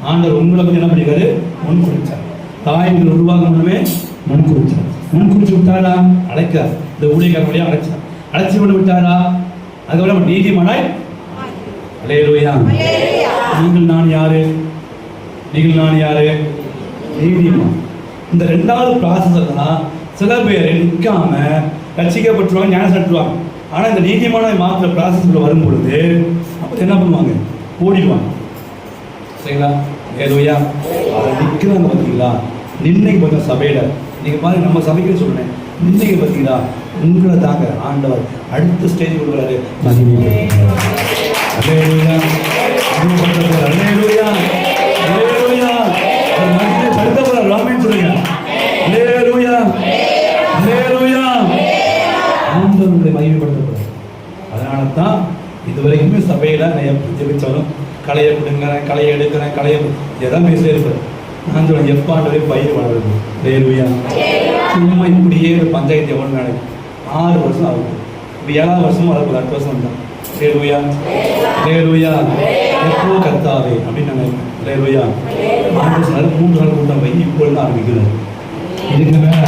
ஆண்டவர் உங்களை பத்தி என்ன பண்ணிருக்காரு? முன் குறிச்சார். தாய்கள் உருவாக முன்னமே முன் குறிச்சார். முன் குறிச்சு விட்டாரா? அழைக்கிறார். இந்த ஊழியக்கார வழியா அழைச்சார். அழைச்சி கொண்டு விட்டாரா? அதுக்கப்புறம் நீதிமானாய். அல்லேலூயா. நீங்கள் நான் யாரு? நீங்கள் நான் யாரு? நீதிமான். இந்த 2வது ப்ராசஸ் தான் சில பேர் நிற்காம ரட்சிக்கப்பட்டுருவாங்க, ஞானம் செலுத்துவாங்க. ஆனால் இந்த நீதிமான மாற்ற ப்ராசஸ்ல வரும் பொழுது அப்போ என்ன பண்ணுவாங்க? ஓடிடுவாங்க. சரிங்களா? அல்லேலூயா. அதை நிற்கிறாங்க பார்த்தீங்களா? நின்னைக்கு பார்த்தா சபையில நீங்கள் பாருங்க, நம்ம சபைக்கு சொல்றேன், நின்னைக்கு பார்த்தீங்களா? உங்களை தாங்க ஆண்டவர் அடுத்த ஸ்டேஜ் கொடுக்குறாரு. அல்லேலூயா, அல்லேலூயா, அல்லேலூயா. ஒரு மனுஷனை தடுக்க போறார். ராமேன்னு சொல்லுங்க. அல்லேலூயா, அல்லேலூயா. ஆண்டவருடைய மகிமைப்படுத்த போறார். அதனால தான் இதுவரைக்குமே சபையில நான் எப்படி ஜெபிச்சாலும் களையை கொடுங்கிறேன், களையை எடுக்கிறேன், களையை எதாவது பேசிட்டே இருப்பேன். நான் சொல்லுவேன், எப்பாண்டவே பயிர் வளருது. அல்லேலூயா. சும்மா இப்படியே பஞ்சாயத்து எவ்வளவு நடக்கும்? 6 வருஷம் ஆகும். இப்போ 7வது வருஷமும் வளர்க்குது. 8 வருஷம் தான். அல்லேலூயா, அல்லேலூயா. எப்போ கர்த்தாவே அப்படின்னு நான் நினைப்பேன். அல்லேலூயா. 3 நாள் கூட்டம் வை இப்பொழுது ஆரம்பிக்கிறது. இதுக்கு மேல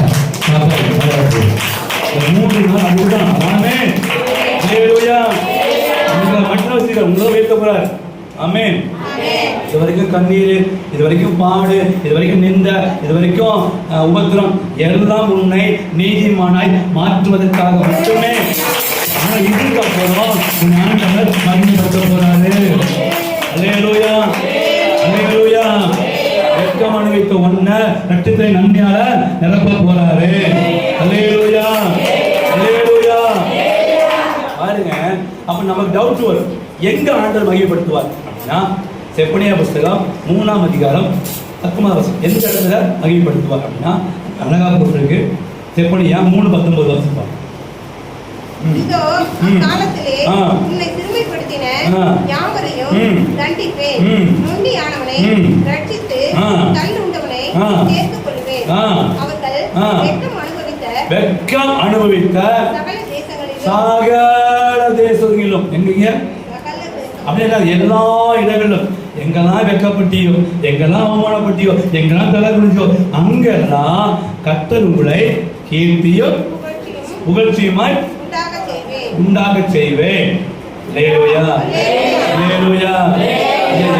3 நாள் அதுதான். ஆமென். அல்லேலூயா. உங்களை மட்டும் வச்சுக்க, உங்களை வைக்க போறார். ஆமென். இது வரைக்கும் வரைக்கும் கண்ணீர், இது வரைக்கும் பாடு, இது வரைக்கும் நிந்த, இது வரைக்கும் உபத்திரம் எல்லாம் உன்னை நீதிமானாய் மாற்றுவதற்காக மட்டுமே. ஆனா இதுக்கு அப்புறம் உன் ஆண்டவர் மகிமைப்படுத்த போறாரு. அல்லேலூயா, அல்லேலூயா. வெட்கம் அனுபவித்த ஒன்ன ரட்சத்தை நன்மையால நிரப்ப போறாரு. அல்லேலூயா, அல்லேலூயா. பாருங்க, அப்ப நமக்கு டவுட் வரும், எங்க ஆண்டவர் மகிமைப்படுத்துவார் அப்படின்னா செப்பனியா புஸ்தகம் 3ஆம் அதிகாரம் 10ஆம் வசனம். எந்த இடத்துல மகிமைப்படுத்துவார் அப்படின்னா அழகா போட்டிருக்கு. செப்பனியா 3:19 வசனம். இதோ அக்காலத்திலே உன்னை சிறுமைப்படுத்தின யாவரையும் தண்டிப்பேன், நொண்டியானவனை ரட்சித்து தள்ளுண்டவனை சேர்த்துக் கொள்வேன். அவர்கள் வெட்கம் அனுபவித்த சகல தேசங்களிலும் எங்கீங்க அப்படின்னா எல்லா இடங்களிலும் எங்கெல்லாம் வெட்கப்பட்டியோ, எங்கெல்லாம் அவமானப்பட்டியோ, எங்கெல்லாம் தலை குடிச்சோ அங்கெல்லாம் கர்த்தர் உங்களை கீர்த்தியும் புகழ்ச்சியுமாய் உண்டாக செய்வேன். அல்லேலூயா, அல்லேலூயா.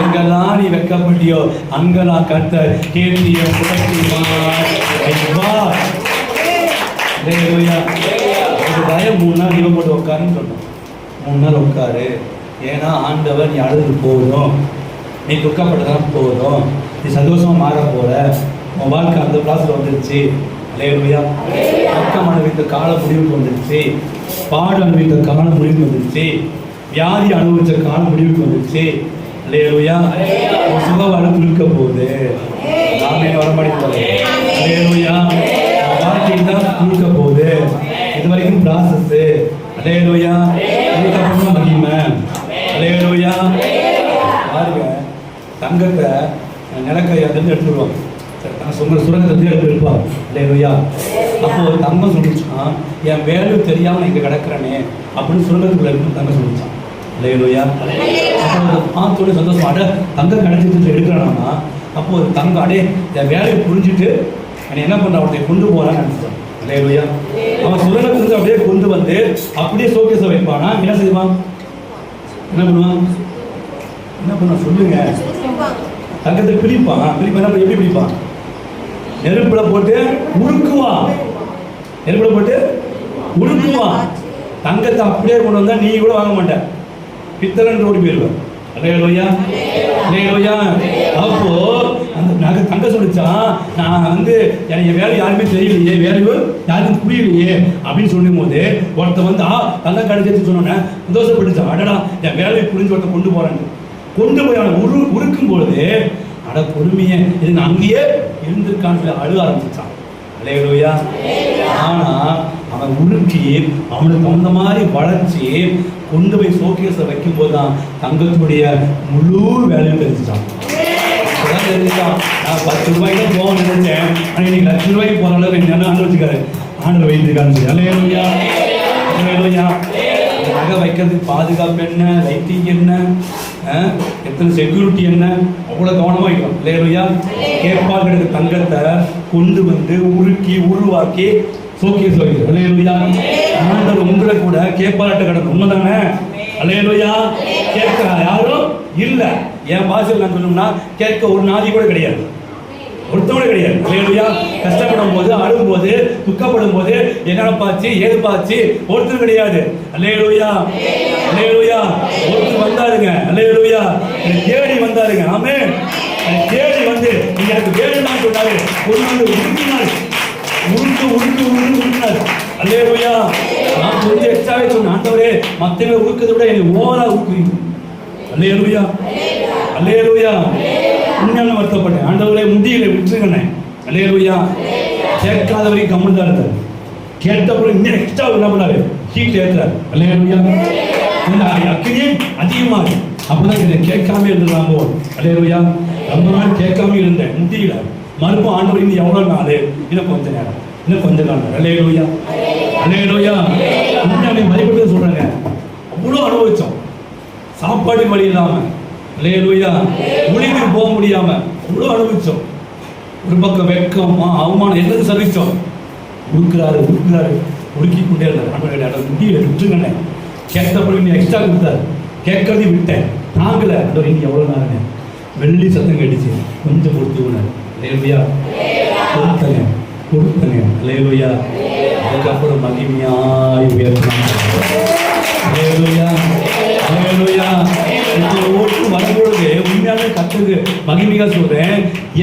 எங்கெல்லாம் நீ வெட்கப்பட்டியோ அங்கெல்லாம் கர்த்தர் கீர்த்தியும் புகழ்ச்சியுமாய் வைப்பார். அல்லேலூயா. ஒரு பயம் 3 நாள் இவன் போட்டு உட்காருன்னு சொன்னோம். 3 நாள் உட்காரு. ஏன்னா ஆண்டவர் நீ அழுது போதும், நீ துக்கப்பட்டதான் போதும், நீ சந்தோஷமா மாற போற, உன் வாழ்க்கை அந்த கிளாஸ்ல வந்துருச்சு. அல்லேலூயா. வெட்கம் அனுபவித்த காலம் முடிவுக்கு வந்துருச்சு, பாடு அனுபவித்த காலம் முடிவுக்கு வந்துருச்சு, வியாதி அனுபவிச்ச காலம் முடிவுக்கு வந்துருச்சு. அல்லேலூயா. ஒரு சுகவாழ்வு இருக்க போகுது. நாமே வரமாடி போறேன். அல்லேலூயா. வாழ்க்கையில் தான் கொடுக்க போகுது. இது வரைக்கும் ப்ராசஸ். அல்லேலூயா. இதுக்கப்புறம் மகிமை. அல்லேலூயா. பாருங்க, தங்கத்தை நிலக்கரையாந்து எடுத்துருவாங்க, சுரங்கத்தை எடுத்துருப்பாங்க. அல்லேலூயா. அப்போ ஒரு தங்கம் சொல்லிச்சான், என் வேலை தெரியாமல் இங்கே கிடக்கிறேனே அப்படின்னு சுரங்கத்துக்குள்ள இருந்து தங்கம் சொல்லிச்சான். அல்லேலூயா. அப்போ பார்த்தோட சந்தோஷம், அட தங்கம் கிடைச்சிட்டு எடுக்கிறானா. அப்போ ஒரு தங்கம் அடே என் வேலையை புரிஞ்சுட்டு அவன் என்ன பண்ணுறான், அவனை கொண்டு போகிறான்னு நினச்சிட்டான். அல்லேலூயா. அவன் சுரங்கத்திலிருந்து அப்படியே கொண்டு வந்து அப்படியே ஷோகேஸை வைப்பானா, என்ன செய்வான், என்ன பண்ணுவான், என்ன பண்ணுவான் சொல்லுங்க. தங்கத்தை பிரிப்பான். பிரிப்பான் எப்படி பிரிப்பான், நெருப்புல போட்டு உருக்குவான். நெருப்புல போட்டு உருக்குவான். தங்கத்தை அப்படியே கொண்டு வந்தா நீ கூட வாங்க மாட்டேன், பித்தளன்னு ஓடி போயிடுவேன். அல்லேலூயா, அல்லேலூயா. அப்போ அந்த தங்க சொல்லிச்சான், நான் எனக்கு வேலை யாருமே தெரியலையே, வேலையோ யாருக்கும் புரியலையே அப்படின்னு சொல்லும் போது ஒருத்த வந்து தங்கம் கிடைச்சிட்டு சொன்னோன்னே சந்தோஷப்பட்டுச்சான். அடடா என் வேலையை புரிஞ்சு ஒருத்த கொண்டு போறேன்னு கொண்டு போய் அவனை உருக்கும் பொழுது அட பொறுமையே இது அங்கேயே இருந்திருக்கான்னு அழுக ஆரம்பிச்சான். அல்லேலூயா. ஆனா அவன் உருக்கி அவனுக்கு அந்த மாதிரி வளர்ச்சி கொண்டு போய் ஷோகேஸை வைக்கும் போதுதான் தங்கத்துடைய முழு வேலையும் தெரிஞ்சுட்டான். தெரிஞ்சுட்டான். நான் 10 ரூபாய்க்கு தான் போக நினைச்சேன், ஆனால் இன்னைக்கு 1 லட்சம் ரூபாய்க்கு போகிற அளவுக்கு என்ன அனுபவிச்சுக்காரு, ஆண்டவர் வைத்திருக்கான்னு. அல்லேலூயா, அல்லேலூயா. நகை வைக்கிறதுக்கு பாதுகாப்பு என்ன, லைட்டிங் என்ன, எத்தனை செக்யூரிட்டி என்ன, அவ்வளோ கவனமாக வைக்கணும். அல்லேலூயா. கேட்பால் கிடக்கு தங்கத்தை கொண்டு வந்து உருக்கி உருவாக்கி ஷோகேஸ் வைக்கிறது. அல்லேலூயா. ஆண்டவர் உங்களை கூட கேட்பாலாட்ட கிடக்கும். உண்மைதானே? அல்லேலூயா. கேட்க யாரும் இல்லை. என் பாஷையில் நான் சொல்லணும்னா கேட்க ஒரு நாதி கூட கிடையாது, ஒருத்தவங்க கிடையாது. அல்லேலூயா. கஷ்டப்படும் போது, அழும் போது, துக்கப்படும் போது என்னடா பாச்சு ஏது பாச்சு ஒருத்தர் கிடையாது. அல்லேலூயா, அல்லேலூயா. ஒருத்தர் வந்தாருங்க. அல்லேலூயா. தேடி வந்தாருங்க. ஆமென். தேடி வந்து நீங்க எனக்கு வேணும்னு சொன்னாரு. ஒரு நாள் உருக்கினார், உருக்கினார். அல்லேலூயா. நான் கொஞ்சம் எக்ஸ்ட்ராவே சொன்னேன், ஆண்டவரே மற்றவங்க உருக்கிறத விட எனக்கு ஓவரா உருக்குறீங்க. அல்லேலூயா, அல்லேலூயா. உண்மையான வருத்தப்பட்டேன், ஆண்டவரே முடியல விட்டுருங்கண்ணே. அல்லேலூயா. கேட்காத வரைக்கும் கம்மன் தான் இருந்தார். கேட்டப்பறம் இன்னும் எக்ஸ்ட்ரா என்ன பண்ணாரு, ஹீட் ஏற்றுறாரு. அல்லேலூயா. அக்கினியே அதிகமாக அப்பதான் கேட்காம இருந்துடலாமோ. அல்லேலூயா. ரொம்ப நாள் கேட்காம இருந்தேன், முடியல. மறுபடியும் ஆண்டவர் இன்னும் எவ்வளோ நாள், இன்னும் கொஞ்ச நேரம், இன்னும் கொஞ்ச நாள். அல்லேலூயா, அல்லேலூயா. உண்மையாவே மதிப்பட்டு சொல்றாங்க, அவ்வளோ அனுபவிச்சோம். சாப்பாடு வழி இல்லாம, அல்லேலூயா, ஒளிவுக்கு போக முடியாம அவ்வளோ அனுபவிச்சோம். ஒரு பக்கம் வெட்கம் அவமானம் எல்லாத்தையும் சந்திச்சோம். உருக்குறாரு உருக்கி கொண்டே இருந்தார். முடியல விட்டுருங்கண்ணே. கேட்டப்படி நீ எக்ஸ்ட்ரா கொடுத்தாரு, கேட்கறதையும் விட்டேன், தாங்கல. இன்னும் எவ்வளோ நாளுங்க வெள்ளி சத்தம் கேட்டுச்சு, கொஞ்சம் கொடுத்துக்கினார். அல்லேலூயா. கொடுத்தங்க அல்லேலூயா. அதுக்கப்புறம் மகிமையாய் உயர்த்தினாங்க. அல்லேலூயா. அல்லேலூயா. ஒட்டு வரும்பொழுது உண்மையாவே கத்துக்கு மகிமையா சொல்றேன்,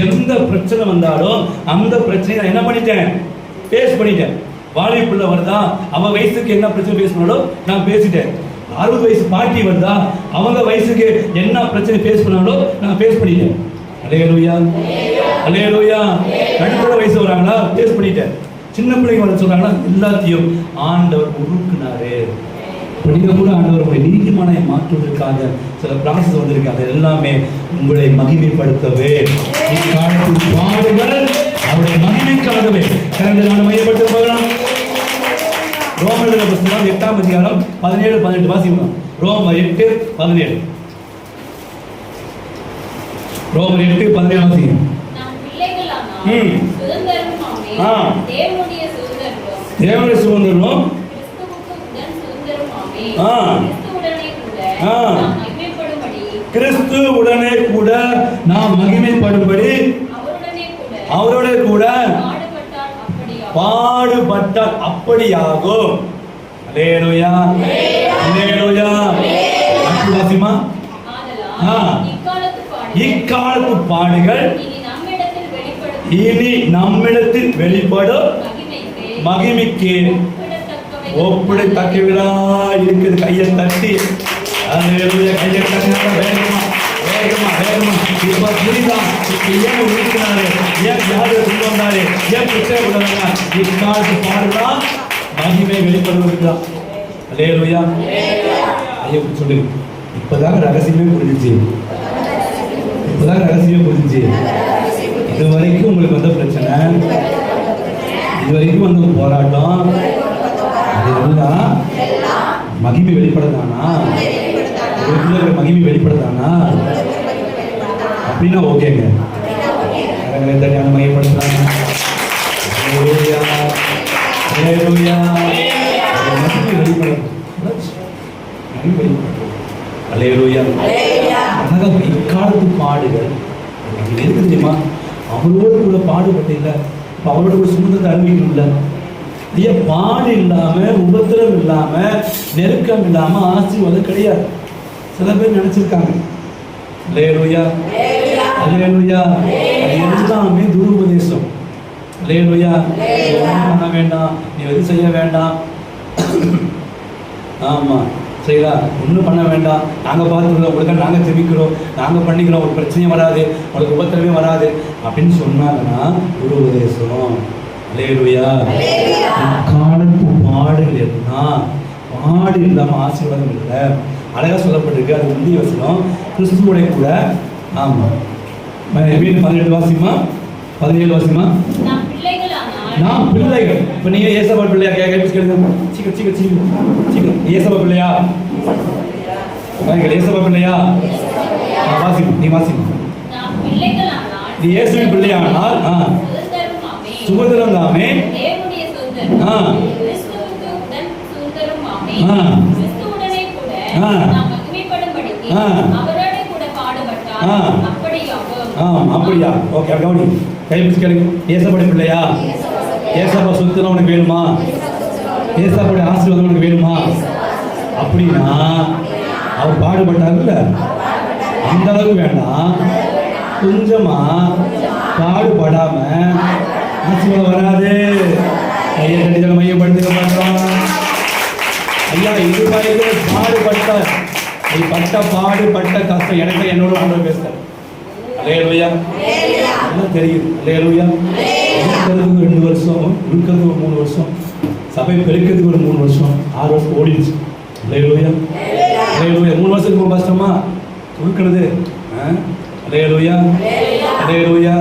எந்த பிரச்சனை வந்தாலும் அந்த பிரச்சனையை நான் என்ன பண்ணிட்டேன், பேஸ் பண்ணிட்டேன். வாலிபுள்ள வருதா, அவன் வயசுக்கு என்ன பிரச்சனை பேசினாலும் நான் பேசிட்டேன். 60 வயசு பாட்டி வருதா, அவங்க வயசுக்கு என்ன பிரச்சனை பேஸ் பண்ணாலும் நான் பேஸ் பண்ணிட்டேன். அல்லேலூயா. அல்லேலூயா. நடுத்தர வயசு வராங்களா, பேஸ் பண்ணிட்டேன். சின்ன பிள்ளைங்க வர சொல்றாங்களா, எல்லாத்தையும் ஆண்டவர் உருக்குனாரு. நீங்க கூட ஆண்டவர் உங்களை நீதிமானை மாற்றுவதற்காக சில ப்ராசஸ் வந்திருக்காங்க. எல்லாமே உங்களை மகிமைப்படுத்தவே, இக்காலத்தில் பாடுகள் அவருடைய மகிமைக்காகவே. நான் மையப்பட்டு போகலாம். ரோமர் புத்தகம் 8ஆம் அதிகாரம் 17-18 வாசிக்கலாம். ரோமர் 8:17. ரோமர் 8:17 வாசிக்கலாம். தேவனுடைய சுதந்திரம் கிறிஸ்துவுடனே கூட நாம் மகிமைப்படும்படி அவரோட கூட பாடுபட்டால் அப்படியாகும். அல்லேலூயா. அல்லேலூயா. வாசிமா. இக்காலத்து பாடுகள் இனி நம்மிடத்தில் வெளிப்படும் மகிமைக்கு ஒப்பிடத்தக்கவரா இருக்குது. கையை தட்டி அல்லேலூயா. கையை தட்டினா வேகமா வேகமா வேகமா. இப்ப புரியுதா ஏன் உருட்டினாரு, ஏன் யாரு கொண்டு வந்தாரு, ஏன் பிரச்சனை கொண்டு வந்தாங்க. இக்காலத்து பாடுதா மகிமை வெளிப்படுவதுதான். அல்லேலூயா. ஐயா சொல்லு. இப்பதான் ரகசியமே புரிஞ்சிச்சு. இப்பதான் ரகசியமே புரிஞ்சிச்சு. இது வரைக்கும் உங்களுக்கு வந்த பிரச்சனை, இது வரைக்கும் வந்த போராட்டம், அதெல்லாம் மகிமை வெளிப்படதானா, மகிமை வெளிப்படதானா அப்படின்னா ஓகேங்க. மையப்படுத்துறாங்க. இக்காலத்து பாடுகள் எதுக்கு தெரியுமா, அவரோடு கூட பாடுபட்டு இல்லை, அவரோட கூட சுமந்தத்தை அனுபவிக்கணும்ல. ஐயா பாடு இல்லாம, உபத்திரம் இல்லாம, நெருக்கம் இல்லாம ஆசீர்வாதம் கிடையாது. சில பேர் நினைச்சிருக்காங்க. அல்லேலூயா. அல்லேலூயா. அது எல்லாமே துருபதேசம். அல்லேலூயா. பண்ண வேண்டாம், நீ எதுவும் செய்ய வேண்டாம். ஆமா சரிங்களா, ஒன்றும் பண்ண வேண்டாம், நாங்கள் பார்த்துக்கிறோம், உங்களுக்கு நாங்கள் தெரிவிக்கிறோம், நாங்கள் பண்ணிக்கிறோம், ஒரு பிரச்சனையும் வராது, உங்களுக்கு உபத்திரமே வராது அப்படின்னு சொன்னாங்கன்னா ஒரு உபதேசம். அல்லேலூயா. காலத்து பாடுகள் எதுனா, பாடு இல்லாமல் ஆசீர்வாதம் இல்லை. அழகாக சொல்லப்பட்டிருக்கு. அது முந்தைய வசனம் கிறிஸ்துவோட கூட. ஆமாம். 18 வாசிமா, 17 வாசிமா. நாம் பிள்ளைகள். இப்போ நீங்கள் ஏசப்பா பிள்ளையா? கேட்க சீக்கிரம் சீக்கிரம் சீக்கிரம் சீக்கிரம். ஏசப்பா பிள்ளையா? ஏசப்பா பிள்ளையா? வாசிமா, நீ வாசிமா. நீ இயேசுவின் பிள்ளையானால் சுதந்திரம் தாமே. அப்படியா? ஓகே, கவனி. கை பிடிச்சு கேளுங்க. ஏசப்பா பிள்ளையா? ஏசப்பா சுத்தம் உனக்கு வேணுமா? ஏசப்பாவுடைய ஆசீர்வாதம் உனக்கு வேணுமா? அப்படின்னா அவர் பாடுபட்டாங்கல்ல, அந்த அளவுக்கு வேண்டாம், கொஞ்சமா பாடுபடாம ஆசீர்வாதம் வராது. கையை கட்டிகளை மையப்படுத்திக்க மாட்டோம். ஐயா இது வரைக்கும் பாடுபட்டார், நீ பட்ட பாடுபட்ட கஷ்டம் எனக்கு என்னோட ஆண்டவர் பேசுறார். அல்லேலூயா. எல்லாம் தெரியுது. அல்லேலூயா. இருக்கிறதுக்கு 2 வருஷம், இருக்கிறதுக்கு 3 வருஷம், சபை பெருக்கிறதுக்கு ஒரு 3 வருஷம், 6 வருஷம் ஓடிடுச்சு. அல்லேலூயா. அல்லேலூயா. 3 வருஷத்துக்கு ரொம்ப கஷ்டமா உருக்கிறது. அல்லேலூயா. அல்லேலூயா.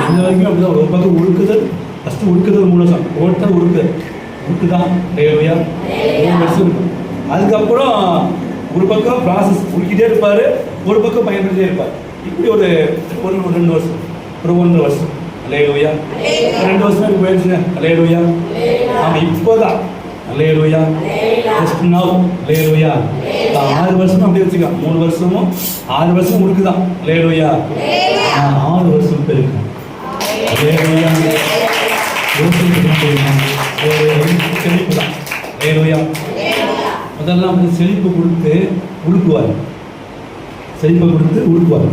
இந்த வரைக்கும் அப்படிதான். ஒரு பக்கம் உருக்குது, ஃபஸ்ட்டு உருக்குது 3 வருஷம், ஓட்டல் உருக்குதான். அல்லேலூயா. 3 வருஷம் இருக்கும். அதுக்கப்புறம் ஒரு பக்கம் ப்ராசஸ் உருக்கிட்டே இருப்பார், ஒரு பக்கம் பயன்படுத்திட்டே இருப்பார். இப்படி ஒரு 2 வருஷம், ஒரு 1 வருஷம். அல்லேலூயா. 2 வருஷம் போயிடுச்சுங்க. அல்லேலூயா. ஆமாம். இப்போதான் அல்லேலூயா. Just now. அல்லேலூயா. 6 வருஷமும் அப்படி வச்சுக்கலாம். 3 வருஷமும் 6 வருஷம் உருக்குதான். அல்லேலூயா. 6 வருஷம் பெருக்கு. அல்லேலூயா. செழிப்பு தான். அல்லேலூயா. முதல்ல வந்து செழிப்பு கொடுத்து உருக்குவார். செழிப்பை கொடுத்து உருக்குவார்.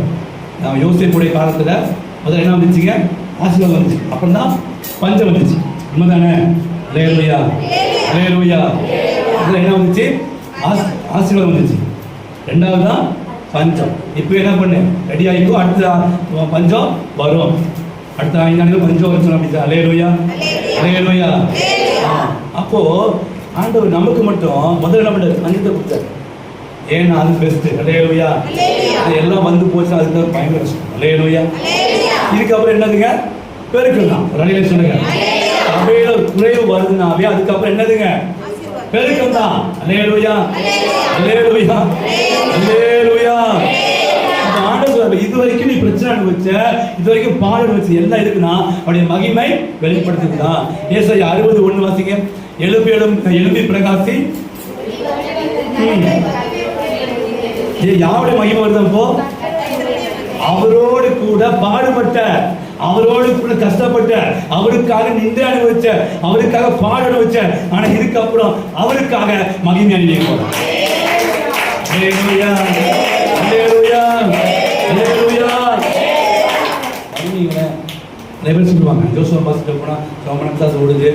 நான் யோசிப்புடைய காலத்தில் முதல்ல என்ன வந்துச்சுங்க? ஆசீர்வாதம் வந்துச்சு. அப்புறம் தான் பஞ்சம் வந்துச்சு. உண்மைதானே? அல்லேலூயா. அல்லேலூயா. அதில் என்ன வந்துச்சு? ஆசீர்வாதம் வந்துச்சு. ரெண்டாவது தான் பஞ்சம். இப்போ என்ன பண்ணு? ரெடி ஆகிக்கோ, அடுத்த பஞ்சம் வரும். அடுத்த 5 நாளைக்கு பஞ்சம் வரும் அப்படி. அல்லேலூயா. அல்லேலூயா. அப்போ ஆண்டவர் நமக்கு மட்டும் முதல்ல என்ன பண்ணாரு? பஞ்சத்தை கொடுத்தாரு. ஏன்னா அது பெஸ்ட்டு. அல்லேலூயா. எல்லாம் வந்து போச்சு, அதுக்கு தான் பயங்கர கஷ்டம். அல்லேலூயா. இதுக்கப்புறம் என்னதுங்க? பெருக்கம் தான். ரணிலே சொல்லுங்க. சபையில குறைவு வருதுனாவே அதுக்கப்புறம் என்னதுங்க? பெருக்கம் தான். அல்லேலூயா. அல்லேலூயா. அல்லேலூயா. ஆண்டவர் இது வரைக்கும் நீ பிரச்சனை அனுபவிச்ச, இது வரைக்கும் பாடு அனுபவிச்ச எல்லாம் இருக்குன்னா அவருடைய மகிமை வெளிப்படுத்துதுதான். ஏசாயா 60:1 வாசிங்க. எழுப்பி பிரகாசி. யாருடைய மகிமை வருது? அப்போ அவரோடு கூட பாடுபட்ட, அவரோடு கூட கஷ்டப்பட்ட, அவருக்காக நின்று அனுபவிச்ச, அவருக்காக பாட அனுபவிச்ச, ஆனா இதுக்கப்புறம் அவருக்காக மகிமை அணிவிக்க. அல்லேலூயா. அல்லேலூயா. அல்லேலூயா. நிறைய பேர் சொல்லுவாங்க, ஜோசப் பாஸ்டர் போனா சோமனத்தாஸ் ஓடுது,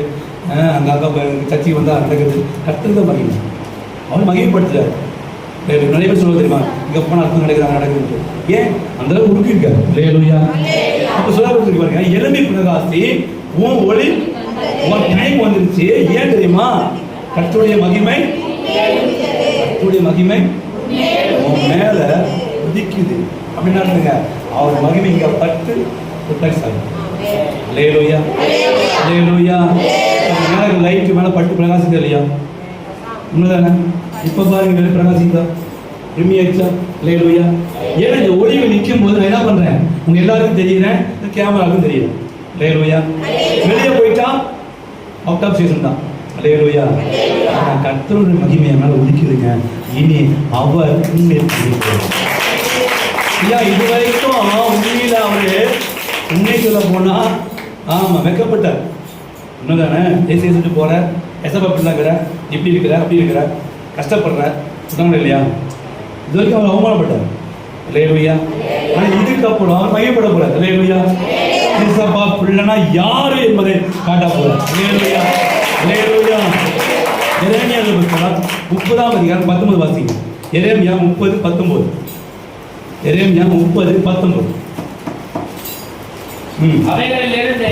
அங்க அக்கா சர்ச்சைக்கு வந்தா நடக்குது. கர்த்தர் தான் மகிமை. அவர் மகிமைப்படுத்துறாரு. நிறைய பேர் சொல்லுவது தெரியுமா? இங்க போனா அர்த்தம் நடக்குது. ஏன் அந்த அளவுக்கு உருக்கிருக்காரு. அல்லேலூயா. அப்ப சொல்ல பாருங்க, எழும்பி பிரகாசி, உன் ஒளி, உன் டைம் வந்துருச்சு. ஏன் தெரியுமா? கர்த்தருடைய மகிமை, கர்த்தருடைய மகிமை உன் மேல உதிக்குது. அப்படின்னா அவர் மகிமை இங்க பட்டு ரிஃப்ளெக்ட் ஆகும். அல்லேலூயா. அல்லேலூயா. லைட் மேல பட்டு பிரகாசிக்க இல்லையா? உண்மைதானே? இப்ப பாருங்க பிரகாசிக்கா ரிமி ஆயிடுச்சா? அல்லேலூயா. ஏன்னா இந்த ஒளிவில் நிற்கும் போது நான் என்ன பண்றேன்? உங்க எல்லாருக்கும் தெரியுறேன், கேமராவுக்கும் தெரியும். அல்லேலூயா. வெளியே போயிட்டா அவுட் ஆஃப் சீசன் தான். அல்லேலூயா. கர்த்தருடைய மகிமையை மேல ஒதுக்கிடுங்க. இனி அவர் ஐயா இது வரைக்கும் உண்மையில அவரு உண்மை சொல்ல போனா ஆமா வெக்கப்பட்டார். உண்மைதானே? தேசிட்டு போற எசப்பட்டுலாங்கிற, இப்படி இருக்கிற அப்படி இருக்கிற, கஷ்டப்படுற சொன்னாங்க இல்லையா? இது வரைக்கும் அவர் அவமானப்பட்டார். அல்லேலூயா. ஆனா இதுக்கப்புறம் அவர் மையப்பட போறார். அல்லேலூயா. ஏசப்பா பிள்ளைனா யாரு என்பதை காட்ட போறார். அல்லேலூயா. அல்லேலூயா. எரேமியா 30:19 வாசிங்க. எரேமியா 30:19. எரேமியா 30:19. அவைகளிலிருந்து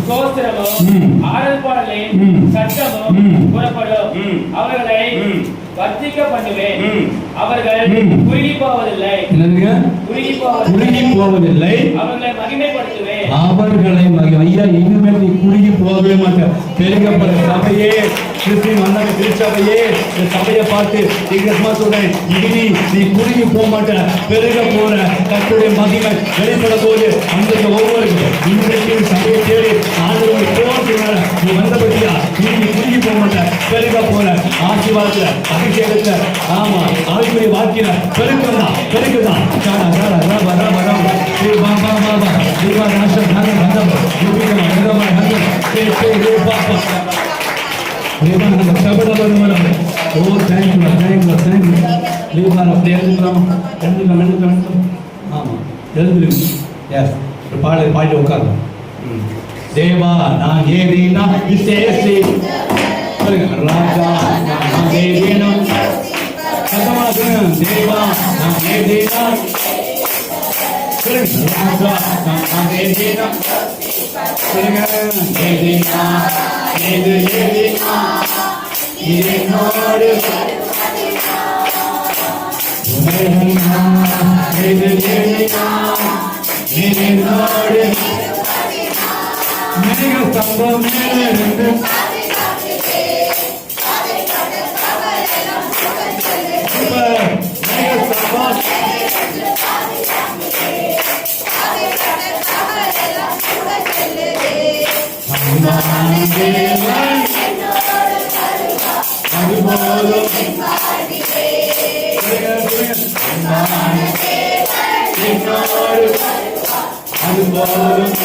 ஸ்தோத்திரமும் ஆராதனையும் சத்தமும் புறப்படும். அவர்களை வர்த்திக்க பண்ணுவேன். அவர்கள் குறுகி போவதில்லை. குறுகி போவதில்லை. அவர்களை மகிமைப்படுத்துவேன். அவர்களை ஐயா இனிமே நீ குறுகி போகவே மாட்டேன். பெருகப்பட சபையே, கிறிஸ்டின் வந்தாங்க திருச்சபையே, இந்த சபையை பார்த்து சொல்றேன், இனி நீ குறுகி போக மாட்டேன், பெருக போற. கர்த்தருடைய மகிமை வெளிப்பட போது அந்த ஒவ்வொரு இன்றைக்கு சபையை தேடி ஆண்டவரை போன நீ வந்தபடியா நீ குறுகி போக மாட்டேன், பெருக போற. ஆசீர்வாதத்துல அபிஷேகத்துல ஆமா ஆவிக்குரிய வாக்கில பெருக்கதான் பெருக்குதான். பாடி உட்கார்ந்து தேவா நான் ஏதேனா விசேஷி ராஜா நான் ஏதேனா தேவா நான் ஏதேனா ராஜா நான் ஏதேனா ஏதேனா ஏது ஏதேனா என்னோடு ஏது ஏதேனா என்னோடு மேக ஸ்தம்பம் மேலிருந்து போதும் என்னோடு அது போதும்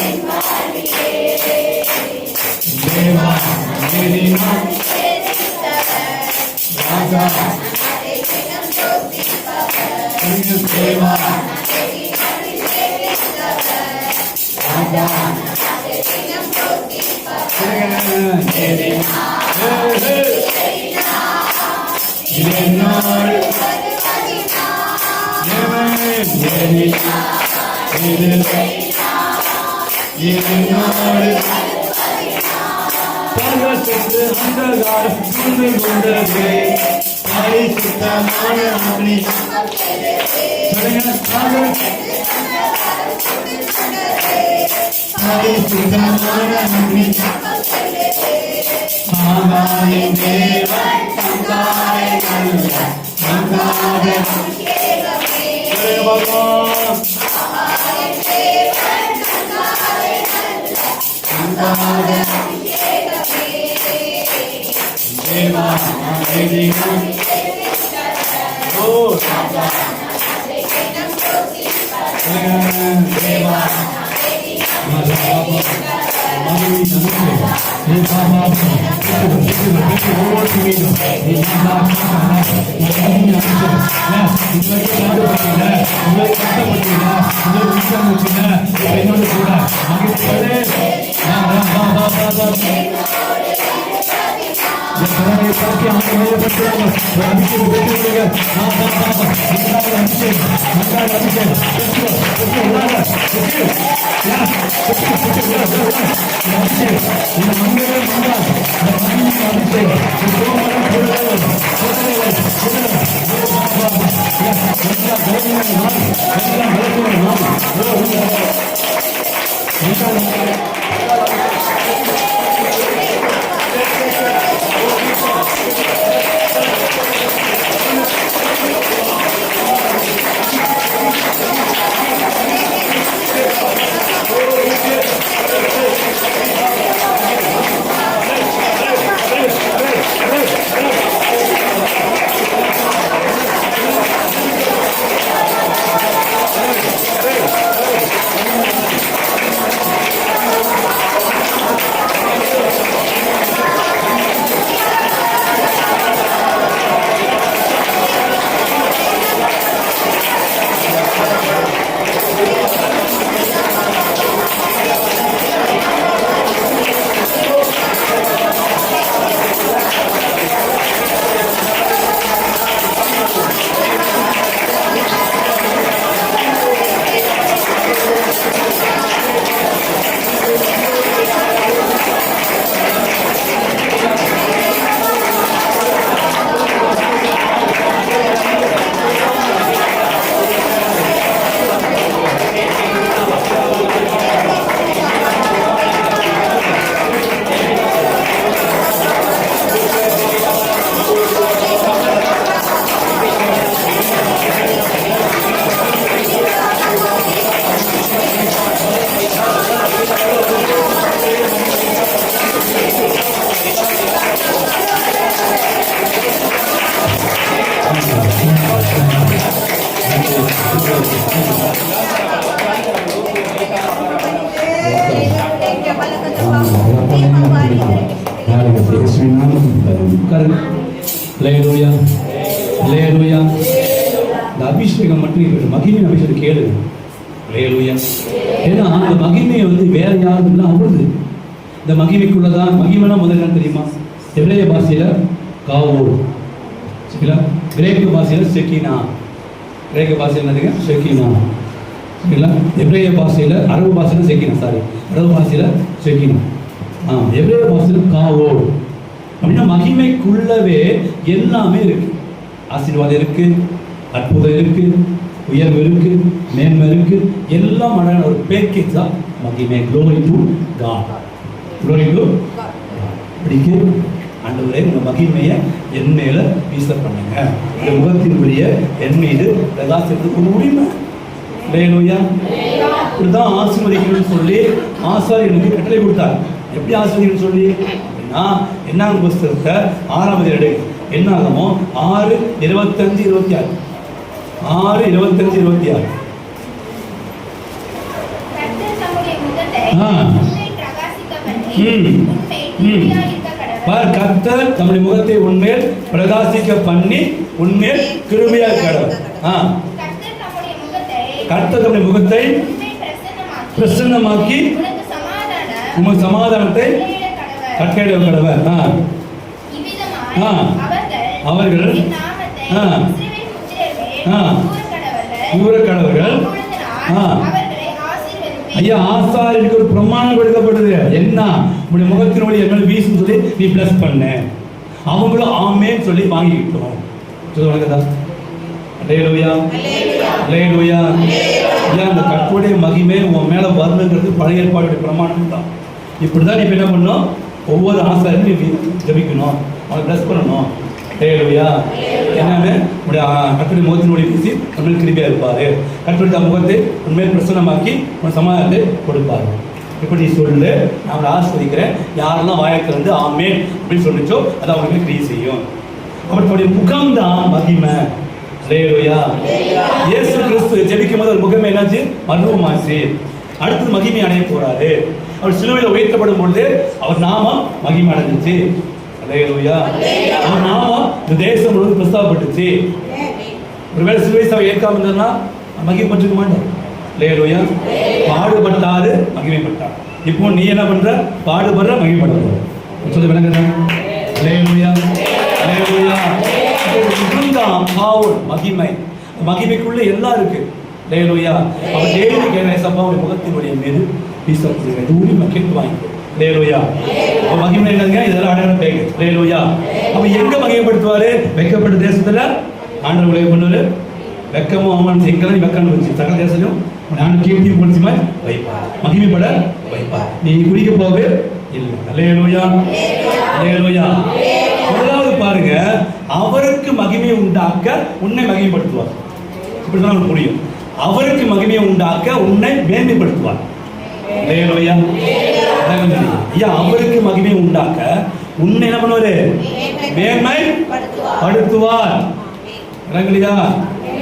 தேவா தேவா ராஜா தேவா அபிஷேகம் மட்டும் இருக்கட்டும், மகிமை அபிஷேகம் கேளு. ஏன்னா அந்த மகிமையை வந்து வேற யாரும் இல்லை, அவருது. இந்த மகிமைக்குள்ளதான் மகிமைனா முதல்ல தெரியுமா? எபிரேய பாஷையில காவோர், கிரேக்க பாஷையில செக்கினா. கிரேக்க பாஷையில் என்னதுங்க? செக்கினா. சரிங்களா? எபிரேய பாஷையில, அரபு பாஷையில செக்கினா. சாரி, அரபு பாஷையில செக்கினா. எபிரேய பாஷையில காவோர். அப்படின்னா மகிமைக்குள்ளவே எல்லாமே இருக்கு. ஆசீர்வாதம் இருக்கு, அற்புதம் இருக்கு, உயர்வு இருக்கு, மேன்மை இருக்கு, எல்லாம் அழகான ஒரு பேக்கேஜ் தான் மகிமை. Glory to God, glory to அப்படிக்கு ஆண்டவரே உங்க மகிமையை என் மேல வீச பண்ணுங்க, இந்த முகத்தினுடைய என் மீது பிரகாசத்துக்கு ஒரு உரிமை. ஹல்லேலூயா. இப்படிதான் ஆசீர்வதிக்கணும்னு சொல்லி ஆசாரியனுக்கு கட்டளை கொடுத்தார். எப்படி ஆசீர்வதிக்கணும்னு சொல்லி அப்படின்னா, என்ன புஸ்தகத்தை 6ஆம் அதிகாரம் என்ன ஆகுமோ 6:25-26. 6:25-26. கர்த்தர் தம்முடைய முகத்தை ஆ. உன்னை பிரகாசிக்க பண்ணி உன்னை கிருபையாயிருக்க கடவர். பார், கர்த்தர் தம்முடைய முகத்தை உன்மேல் பிரகாசிக்க பண்ணி உன்மேல் கிருபையா கடவர். கர்த்தர் தம்முடைய முகத்தை கர்த்தர் தம்முடைய முகத்தை உன்னை பிரசன்னமாக்கி பிரசன்னமாக்கி உமக்கு சமாதானத்தை கட்டளையிட கடவர். இவ்விதமாய் அவர்கள் என் நாமத்தை இஸ்ரவேல் புத்திரர் மேல் கூற கடவர்கள். அப்பொழுது நான் அவர்களை ஆசீர்வதிப்பேன். ஐயா, ஆசாரியனுக்கு ஒரு பிரமாணம் கொடுக்கப்படுது. என்ன? உங்களுடைய முகத்தின் வழி எங்களை வீசுன்னு சொல்லி நீ பிளஸ் பண்ண. அவங்களும் ஆமேன்னு சொல்லி வாங்கிக்கிட்டோம். சொல்லுவாங்க. அல்லேலூயா, அல்லேலூயா. ஐயா, அந்த கர்த்தருடைய மகிமை உன் மேல வரணுங்கிறது பழைய ஏற்பாடுடைய பிரமாணம் தான். இப்படிதான் நீ என்ன பண்ணணும்? ஒவ்வொரு ஆசாரியரும் நீ ஜபிக்கணும், அவனை பிளஸ் பண்ணணும். அல்லேலூயா. என்னன்னு உடைய கர்த்தருடைய முகத்தினுடைய வீசி உண்மையில் கிருபையா இருப்பாரு. கர்த்தருடைய முகத்தை உண்மையில் பிரசன்னமாக்கி உன் சமாதானத்தை கொடுப்பாரு. இப்படி நீ சொல்லு, நான் அவனை ஆஸ்வதிக்கிறேன். யாரெல்லாம் வாயத்தில் வந்து ஆமேன் அப்படின்னு சொல்லிச்சோ அது அவங்களுக்கு கிரியை செய்யும். அவர்களுடைய முகம்தான் மகிமை. அல்லேலூயா. இயேசு கிறிஸ்து ஜெபிக்கும் போது ஒரு முகமே என்னாச்சு? மர்வமாச்சு. அடுத்தது மகிமை அடைய போறாரு. அவர் சிலுவையில் உயர்த்தப்படும் பொழுது அவர் நாமம் மகிமை அடைஞ்சிச்சு. அல்லேலூயா. அவர் நாமம் இந்த தேசம் முழுவதும் பிரஸ்தாபப்பட்டுச்சு. ஒருவேளை சிலுவை சபை ஏற்காம இருந்தா மகிமைப்பட்டிருக்க மாட்டார். அல்லேலூயா. பாடுபட்டாரு, மகிமைப்பட்டார். இப்போ நீ என்ன பண்ற? பாடுபடுற, மகிமைப்பட சொல்லி விளங்குற. அல்லேலூயா, அல்லேலூயா. மகிமை, மகிமைக்குள்ள எல்லாம் இருக்கு. அல்லேலூயா. அவர் டெய்லி கேட்க முகத்தினுடைய மீது வீசப்படுகிறது. உரிமை கேட்டு வாங்கிக்கோ. அல்லேலூயா. அப்ப மகிமை என்னங்க? இதெல்லாம் அடையாளம் பேங்க. அல்லேலூயா. அப்ப எங்க மகிமைப்படுத்துவாரு? வெக்கப்பட்ட தேசத்துல ஆண்டவர் உலக பண்ணுவாரு. வெக்கமும் அவமானம் எங்கெல்லாம் வெக்கம் வச்சு சகல தேசத்தையும் நான் கீர்த்தி பொழிச்சு மாதிரி வைப்பார். மகிமைப்பட வைப்பார். நீ குடிக்க போவே இல்லை. அல்லேலூயா, அல்லேலூயா. முதலாவது பாருங்க, அவருக்கு மகிமையை உண்டாக்க உன்னை மகிமைப்படுத்துவார். இப்படிதான் நமக்கு புரியும். அவருக்கு மகிமையை உண்டாக்க உன்னை மேன்மைப்படுத்துவார். அல்லேலூயா. ஐயா, அவருக்கு மகிமையை உண்டாக்க உன்னை என்ன பண்ணுவாரு? மேன்மைப்படுத்துவார். இல்லையா?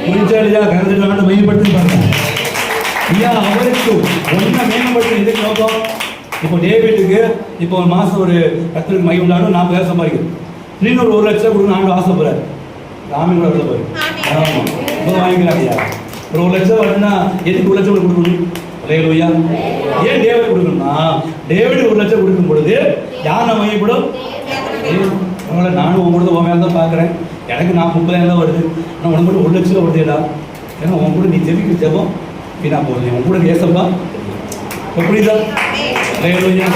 புரிஞ்சா? கருத்து மையப்படுத்தி பாருங்க. ஐயா, அவருக்கு ஒன்றை மேம்படுத்த எதுக்கு நோக்கம்? இப்போ டேவிட்டுக்கு இப்போ ஒரு மாதம் ஒரு கத்தருக்கு மையம் உண்டாடும் 40,000 சம்பாதிக்கும். இன்னொரு 1 லட்சம் கொடுக்கணும் ஆண்டு ஆசைப்படுறாரு. ராமின் கூட போய் ஆமாம் இப்போ வாங்கிக்கிறாங்க. ஐயா, ஒரு 1 லட்சம் வரணும்னா எதுக்கு 1 லட்சம் கொடுக்கணும்? அல்லேலூயா. ஏன் டேவிட் கொடுக்கணும்னா, டேவிட் 1 லட்சம் கொடுக்கும் பொழுது யார் நான் மையப்படும்? நானும் உங்க கூட உன் மேலே தான் பார்க்குறேன். எனக்கு நான் 30,000 தான் வருது. ஆனால் உனக்கு மட்டும் 1 லட்சம் வருதுடா. ஏன்னா உன் கூட நீ ஜெபிக்க ஜெபம் வீணா போகுது. உன் கூட ஏசப்பா புரியுதா? அல்லேலூயா.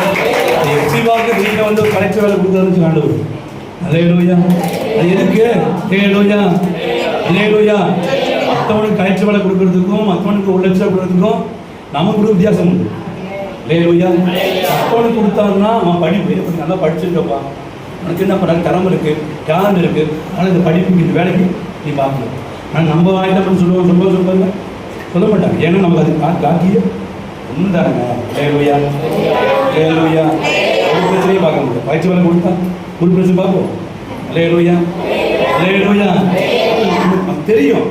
எக்ஸிவாக்கு நீங்க வந்து ஒரு கலெக்டர் வேலை கொடுத்தாருன்னு ஆண்டவர். அல்லேலூயா. அது எதுக்கு? அல்லேலூயா, அல்லேலூயா. மற்றவனுக்கு கலெக்டர் வேலை கொடுக்கறதுக்கும் மற்றவனுக்கு 1 லட்சம் கொடுக்கறதுக்கும் நமக்கு ஒரு வித்தியாசம் உண்டு. அல்லேலூயா. மற்றவனுக்கு கொடுத்தாருன்னா அவன் படிப்பு நல்லா படிச்சிருக்கப்பா, உனக்கு என்ன பண்ண திறமை இருக்கு, தியானம் இருக்கு, ஆனால் இந்த படிப்புக்கு இந்த வேலைக்கு நீ பார்க்கணும். ஆனால் நம்ம வாங்கிட்ட பண்ணி சொல்லுவாங்க சொல்ல மாட்டாங்க. ஏன்னா நமக்கு அது காக்கிய ஒன்றும் தானங்க. அல்லேலூயா, அல்லேலூயா. ஒரு பிரச்சனையும் பார்க்க முடியும். பயிற்சி வேலை கொடுத்தா ஒரு பிரச்சனை பார்ப்போம். அல்லேலூயா, அல்லேலூயா. நமக்கு தெரியும்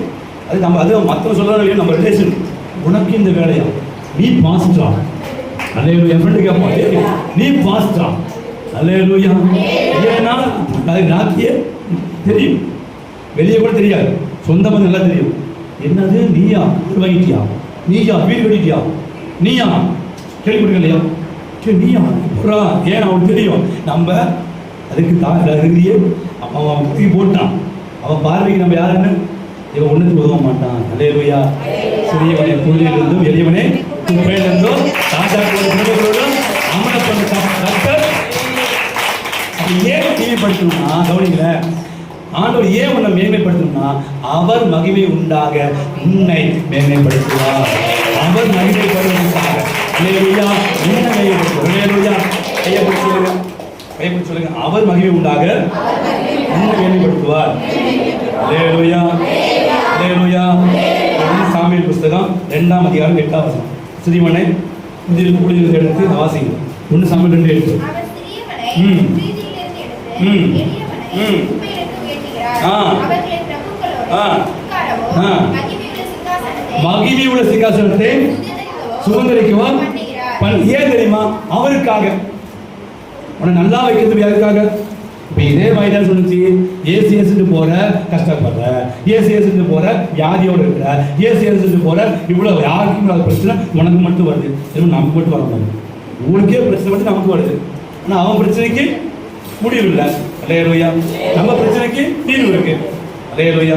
அது. நம்ம அது மற்றவங்க சொல்கிறாங்க நம்ம ரிலேஷன். உனக்கு இந்த வேலையா? நீ பாஸ்டா? அல்லேலூயா. என் ஃப்ரெண்டு கேட்பான், நீ பாஸ்டா? அல்லேலூயா. ஏன்னா அது நாத்தியே தெரியும், வெளியே கூட தெரியாது, சொந்த பந்தம் நல்லா தெரியும். என்னது நீயா வீடு வாங்கிட்டியா? நீயா வீடு கட்டிட்டியா? நீயா கேள்விப்படுங்க இல்லையா? சரி நீயா புறா? ஏன் அவனுக்கு தெரியும் நம்ம அதுக்கு தகுதியே அவன் தூக்கி போட்டான். அவன் பார்வைக்கு நம்ம யாருன்னு இவன் ஒன்றுக்கு உதவ மாட்டான். அல்லேலூயா. சிறியவனை புள்ளியிலிருந்தும் எளியவனை குப்பையிலிருந்தும் ராஜாக்களோடும் அமல பண்ண கர்த்தர். ஏன் மேன்மைப்படுத்தணும்னா கவனிக்கல, ஆண்டவர் ஏன் உன்னை மேன்மைப்படுத்தணும்னா அவர் மகிமை உண்டாக உன்னை மேன்மைப்படுத்துவார். அவர் மகிமைப்படுவதற்காக அல்லேலூயா உன்னை மேன்மைப்படுத்துவார். அல்லேலூயா. கையப்படி சொல்லுங்க, கையப்படி சொல்லுங்க. அவர் மகிமை உண்டாக உன்னை மேன்மைப்படுத்துவார். அல்லேலூயா, அல்லேலூயா. சாமுவேல் புஸ்தகம் 2ஆம் அதிகாரம் 8ஆம் வசனம். சிறியவனை புதிய எடுத்து வாசிங்க. 1 சாமுவேல் 2:8. ம். உம்மிடத்தில் உயர்த்துகிறார். ஆ. அவர்களை பிரபுக்களோடு ஆ. உட்காரவோ, ஆ. மகிமையுள்ள சிங்காசனத்தை மகிமை உள்ள சிங்காசனத்தை சுதந்திரிக்கவோ ஏன் தெரியுமா? அவருக்காக. உன்னை நல்லா வைக்கிறது யாருக்காக? இப்போ இதே மாதிரி தான் சொல்லுச்சு, ஏசிஎஸ்ன்னு போற கஷ்டப்படுற, ஏசிஎஸ்ன்னு போற வியாதியோடு இருக்கிற, ஏசிஎஸ்ன்னு போற இவ்வளவு யாருக்கும் இல்லாத பிரச்சனை உனக்கு மட்டும் வருது. திரும்ப நமக்கு மட்டும் வரக்கூடாது. உங்களுக்கே பிரச்சனை வந்து நமக்கு வருது. ஆனால் அவன் பிரச்சனைக்கு முடிவு இல்லை. அல்லேலூயா. நம்ம பிரச்சனைக்கு தீர்வு இருக்கு. அல்லேலூயா.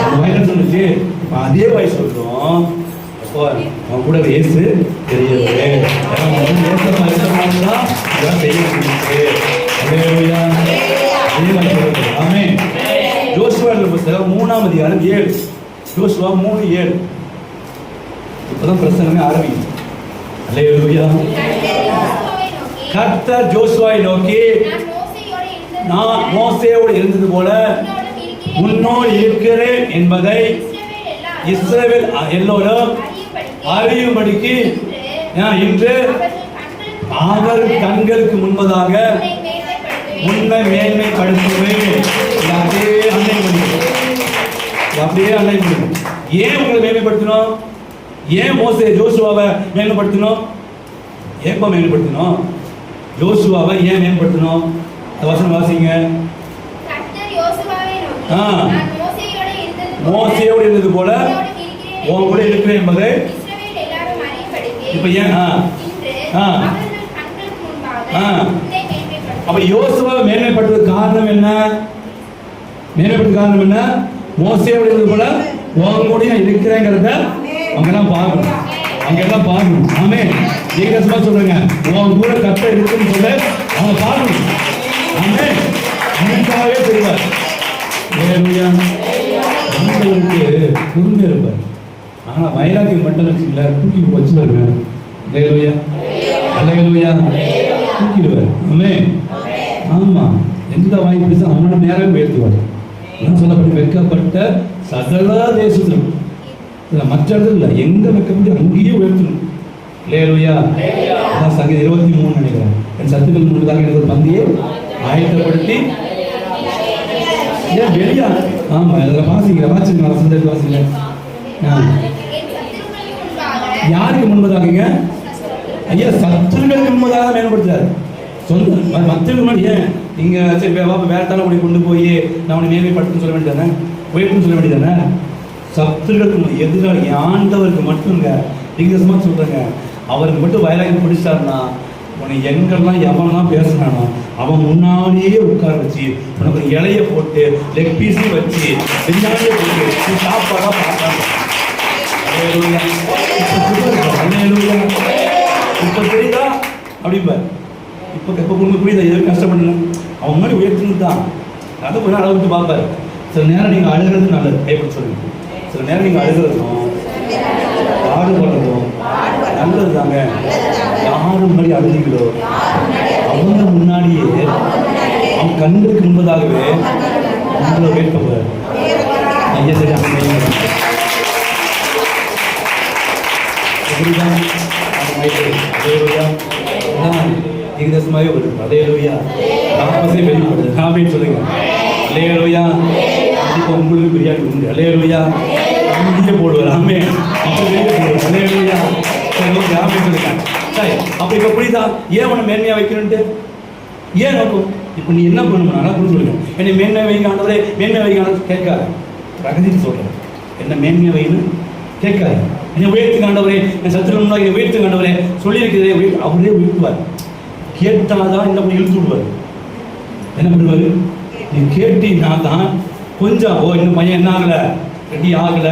அந்த மாதிரி சொல்லுச்சு. இப்போ அதே மாதிரி சொல்றோம். அப்போ அவன் கூட இயேசு தெரியுது. இதெல்லாம் செய்ய முடியுது. அல்லேலூயா. அதே மாதிரி சொல்றது. ஆமென். யோசுவாவின் புத்தகம் 3ஆம் அதிகாரம் 7. யோசுவா 3:7. இப்பதான் பிரசங்கமே ஆரம்பிக்கும். அல்லேலூயா. கர்த்தர் யோசுவாவை நோக்கி, நான் மோசேயோடு இருந்தது போல உன்னோடு இருக்கிறேன் என்பதை இஸ்ரவேல் எல்லோரும் அறியும்படிக்கு இன்று அவர் கண்களுக்கு முன்பதாக உன்னை மேன்மைப்படுத்துவேன். அப்படியே அன்னை முடியும். அப்படியே அன்னை முடியும். ஏன் உங்களை மேன்மைப்படுத்தணும்? ஏன் மோசே யோசுவாவை மேன்மைப்படுத்தணும்? ஏப்ப மேன்மைப்படுத்தணும்? யோசுவாவை ஏன் மேம்படுத்தணும்? வசனம் வாசிங்க. மோசேயோடு இருந்தது போல உன் கூட இருக்கிறேன் என்பதை இப்ப ஏன் அப்ப யோசுவாவை மேன்மைப்படுத்துறது காரணம் என்ன? மேன்மைப்படுத்த காரணம் என்ன? மோசேயோடு இருந்தது போல உன் கூட இருக்கிறேங்கிறத அங்கெல்லாம் பார்க்கணும். அங்கெல்லாம் பார்க்கணும். ஆமே. நீங்க சும்மா சொல்றீங்க, உன் கூட கர்த்தர் இருக்குன்னு சொல்ல அவங்க பார்க்கணும். ஆமே. அவனுக்காகவே செய்வார். அல்லேலூயா. அவங்களுக்கு பொறுமை இருப்பார். ஆனா வைராக்கியம் மட்டும் வச்சுக்கல, தூக்கி வச்சுருவாரு. அல்லேலூயா. அல்லேலூயா. தூக்கிடுவார். ஆமே. ஆமா. எந்த வாய்ப்பு பேச அவனோட நேரம் உயர்த்துவார். என்ன சொல்லப்பட்டு வெட்கப்பட்ட சகல தேசத்திலும் மற்ற இடத்துல இல்லை, எங்க வைக்கப்பட்டு அங்கேயே உயர்த்தணும். அல்லேலூயா. அதான் சங்கீதம் 23 நினைக்கிறேன். என் சத்துக்கள் முன்பதாக எனக்கு ஒரு பந்தியை ஆயத்தப்படுத்தி ஏன் வெளியா? ஆமா, அதில் வாசிங்க வாசிங்க வசந்தத்தை வாசிங்க. யாருக்கு முன்பதாகுங்க? ஐயா, சத்துருக்களுக்கு முன்பதாக மேம்படுத்துறாரு. சொந்த மற்றவங்க ஏன் நீங்க சரி வேற தானே உடைய கொண்டு போய் நான் உன்னை மேன்மைப்படுத்துன்னு சொல்ல வேண்டியதானே, உயர்த்துன்னு சொல்ல வேண்டியதானே? சத்துருக்களுக்கு எதிராளி ஆண்டவருக்கு மட்டுங்க. நீங்க சும்மா சொல்றேங்க, அவருக்கு மட்டும் வயலாகி பிடிச்சாருன்னா உன்னை எங்கெல்லாம் எவன்லாம் பேசினானோ அவன் முன்னாடியே உட்கார வச்சு உனக்கு ஒரு இலைய போட்டு லெக் பீஸையும் வச்சு பின்னாடியே போட்டு நீ சாப்பாடா பார்த்தாங்க. இப்ப தெரியுதா அப்படிம்பார். இப்ப உங்களுக்கு புரியுதா? எதுவும் கஷ்டப்படணும். அவன் முன்னாடி உயர்த்துன்னு தான் அதை கொஞ்சம் அளவுக்கு பார்ப்பாரு. சில நேரம் நீங்க அழுகிறது நல்லது, கைப்பற்ற சொல்லுங்க. சில நேரம் நீங்க அழுகிறதும் பாடுபடுறதும் நல்லது தாங்க. யாரு முன்னாடி அழுதிகளோ அவங்க முன்னாடியே அவன் கண்களுக்கு முன்பதாகவே உங்களை வேட்கப்படுறாரு. ஐயா சரி, ஏகதேசமாகவே வருது. அல்லேலூயா. தாமசே வெளிப்படுது. ஆமென் சொல்லுங்க. அல்லேலூயா. கண்டிப்பா உங்களுக்கு பிரியாணி உண்டு. அல்லேலூயா. இங்கே போடுவார். ஆமென். அப்படி வெளியே போடுவார். அல்லேலூயா. சரி, ஓகே. ஆமென் சொல்லுங்க. சரி, அப்ப இப்ப புரியுதா ஏன் உன்னை மேன்மையா வைக்கணும்ட்டு? ஏன் நோக்கம்? இப்ப நீ என்ன பண்ணணும்? நல்லா புரிஞ்சு சொல்லுங்க. என்னை மேன்மை வைக்க ஆண்டவரே, மேன்மை வைக்க ஆண்டவர் கேட்காது. ரகசியம் சொல்றேன். என்ன மேன்மை வைக்கணும் கேட்காது. என்னை உயர்த்து ஆண்டவரே, என் சத்துரு முன்னாடி உயர்த்து ஆண்டவரே சொல்லியிருக்கிறதே அவரே உயர்த்துவார். கேட்டாதான் என்ன பண்ணி இழுத்து விடுவார். என்ன பண்ணுவாரு? நீ கேட்டீங்கன்னா தான் கொஞ்சம் இன்னும் பையன் என்ன ஆகல, ரெடி ஆகல,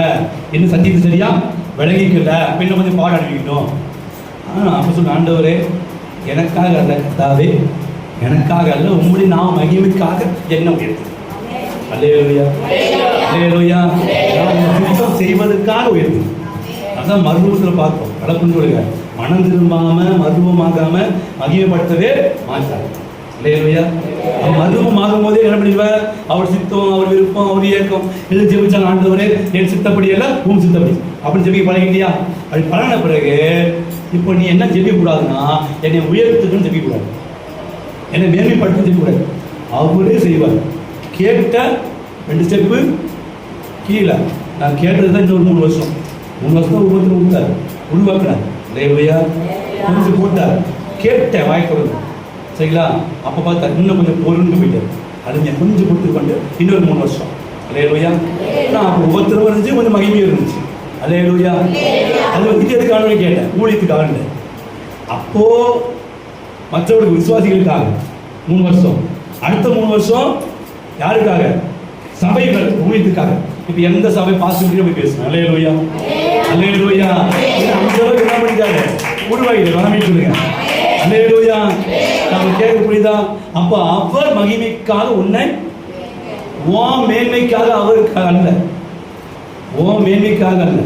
இன்னும் சத்தியத்து சரியா விளங்கிக்கல, பின்ன கொஞ்சம் பாடம் அனுப்பிக்கிட்டோம். அப்போ சொல்ல ஆண்டவரே எனக்காக அல்ல கர்த்தாவே, எனக்காக அல்ல உம்முடைய நான் மகிமைக்காக என்ன உயர்த்து. அல்லேலூயா. அல்லேலூயா. சுத்தம் செய்வதற்காக உயர்த்து. அதான் மருத்துவத்தில் பார்த்தோம். கடப்புன்னு சொல்லுங்க, மனம் திரும்பாம மருத்துவமாகாம மகிமைப்படுத்தவே மாட்டார். அல்லேலூயா. அவன் மருத்துவமாகும் போதே என்ன பண்ணிடுவார்? அவர் சித்தம், அவர் விருப்பம், அவர் இயக்கம் எது ஜெபிச்சாலும் ஆண்டவரே என் சித்தப்படி அல்ல உன் சித்தப்படி அப்படின்னு ஜெபிக்க பழகிட்டியா? அப்படி பழகின பிறகு இப்போ நீ என்ன ஜெபிக்கக்கூடாதுன்னா என்னை உயர்த்துக்குன்னு ஜெபிக்கக்கூடாது, என்னை மேன்மைப்படுத்துன்னு ஜெபிக்கக்கூடாது. அவரே செய்வார். கேட்ட 2 ஸ்டெப்பு கீழே. நான் கேட்டது தான் இன்னொரு 3 வருஷம். 3 வருஷம் ஒவ்வொருத்தரும் விட்டார், உருவாக்குனார். லேலுயா கொஞ்சம் போட்டார். கேட்டேன் வாய்க்கிறது சரிங்களா. அப்போ பார்த்தா இன்னும் கொஞ்சம் பொருள்னு போயிட்டார். அது நான் கொஞ்சம் கொடுத்து கொண்டு இன்னொரு 3 வருஷம். லேலுயா நான் அப்போ ஒவ்வொருத்தரும் இருந்துச்சு, கொஞ்சம் மகிமையாக இருந்துச்சு. லேலுயா அது வந்து எதுக்காக கேட்டேன், ஊழியத்துக்காக. அப்போ மற்றவர்களுக்கு விசுவாசிகளுக்காக 3 வருஷம். அடுத்த 3 வருஷம் யாருக்காக? சபைகள் ஊழியத்துக்காக. இப்போ எந்த சபை பாசிட்டிவ் போய் பேசுறேன். அல்லேலூயா அல்லேலூயா. அந்த அளவுக்கு என்ன பண்ணிட்டாரு, உருவாகிட்டு வரமிட்டு சொல்லுங்க. அல்லேலூயா. நம்ம கேட்க புரியுதா? அப்போ அவர் மகிமைக்காக உன்னை, ஓ மேன்மைக்காக அவருக்காக அல்ல, ஓ மேன்மைக்காக அல்ல.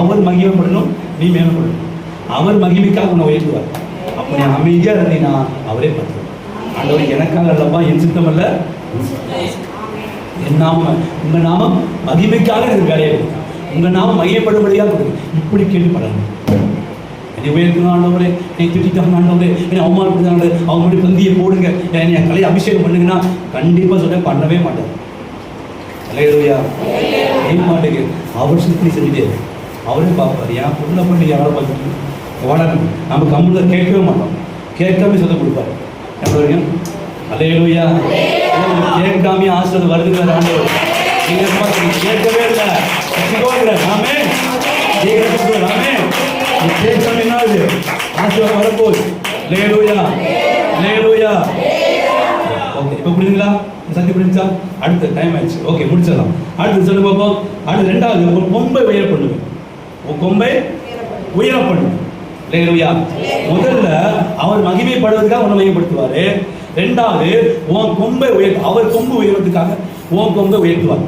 அவர் மகிமைப்படணும், நீ மேம்படணும். அவர் மகிமைக்காக உன்னை உயர்த்துவார். அப்போ நீ அமைதியாக இருந்தீங்கன்னா அவரே பார்த்துருவார். ஆண்டவர் எனக்காக அல்லப்பா, என் சித்தம் அல்ல, என் நாமம், உங்க நாமம் மகிமைக்காக எனக்கு வேலையை கொடுங்க, உங்க நாமம் மகிமைப்படும்படியாக கொடுங்க. இப்படி கேள்விப்படணும். என்னை உயர்த்தணும் ஆண்டவரே, என்னை திட்டாங்க ஆண்டவரே, என்னை அவமானப்படுத்தாங்க, அவங்களுடைய பந்தியை போடுங்க, என்னை கலையை அபிஷேகம் பண்ணுங்கன்னா கண்டிப்பாக சொல்ல பண்ணவே மாட்டேன். அல்லேலூயா. ஏன் மாட்டேங்க? அவர் சுற்றி செஞ்சுட்டே அவரே பார்ப்பார். என் பொண்ணை பண்ணி யாராவது பார்த்துட்டு வளரணும். நம்ம கம்முல கேட்கவே மாட்டோம், கேட்காம சொல்ல கொடுப்பாரு. வரைக்கும் அல்லேலூயா. கேட்காம ஆசிரியர் வருதுங்கிற ஆண்டவர் நீங்க கேட்கவே இல்லை. ஆமே ஆமே கேட்காம என்ன ஆகுது? ஆசிரியர் வரப்போகுது. அல்லேலூயா அல்லேலூயா. ஓகே, இப்போ புரியுதுங்களா? சத்தி புரிஞ்சா? அடுத்த டைம் ஆயிடுச்சு. ஓகே, முடிச்சிடலாம். அடுத்து சொல்லு பார்ப்போம். அடுத்து 2வது, ஒரு கொம்பை உயர பண்ணுவேன். ஒரு கொம்பை உயர பண்ணுவேன். அல்லேலூயா. முதல்ல அவர் மகிமைப்படுவதற்காக உன்னை மகிமைப்படுத்துவாரு. 2வது உன் கொம்பை அவர் கொம்பு உயர்வதற்காக உன் கொம்பை உயர்த்துவார்.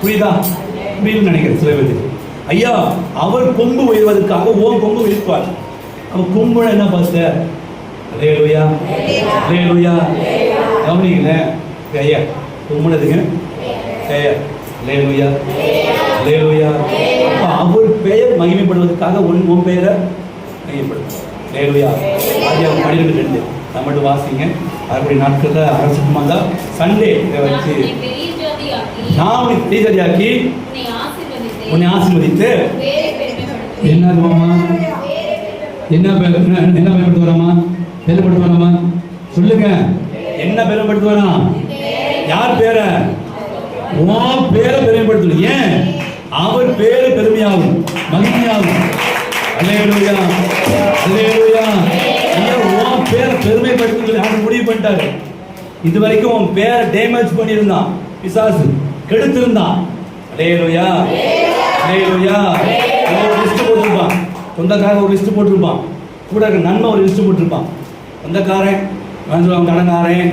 புரியுதா? புரியுதுன்னு நினைக்கிறேன் சில பேருக்கு. ஐயா, அவர் கொம்பு உயர்வதற்காக உன் கொம்பு உயர்த்துவார். அவர் கொம்புனா என்ன பார்த்த? அல்லேலூயா அல்லேலூயா. கவனிங்களேன். ஐயா கொம்புனதுங்க பெயர். அல்லேலூயா அல்லேலூயா. அப்போ அவர் பெயர் மகிமைப்படுவதற்காக உன் பெயரை மகிமைப்படுத்துவார். அல்லேலூயா. ஆதியாகமம் 12:2 நம்ம மட்டும் வாசிங்க. அப்படி நாட்களில் அரசுமா தான் சண்டே வச்சு நான் உனக்கு பெரியதாக்கி உன்னை ஆசீர்வதித்து என்ன மாமா என்ன பெருமைப்படுத்து வராமா? பெருமைப்படுத்து வராமா? சொல்லுங்க, என்ன பெருமைப்படுத்து வரான்? யார் பேரை? உன் பேரை பெருமைப்படுத்தணும். ஏன்? அவர் பேரு பெருமையாகும், மகிமையாகும். அல்லேலூயா அல்லேலூயா. ஐயா, உன் பேரை பெருமைப்படுத்துறது யாரும் முடிவு பண்ணிட்டாரு. இது வரைக்கும் உன் பேரை டேமேஜ் பண்ணியிருந்தான் பிசாசு, கெடுத்திருந்தான். அல்லேலூயா அல்லேலூயா. ஒரு லிஸ்ட் போட்டிருப்பான், சொந்தக்காரன் ஒரு லிஸ்ட் போட்டிருப்பான், கூட இருக்க நன்மை ஒரு லிஸ்ட் போட்டிருப்பான். சொந்தக்காரன் வந்து கடன்காரன்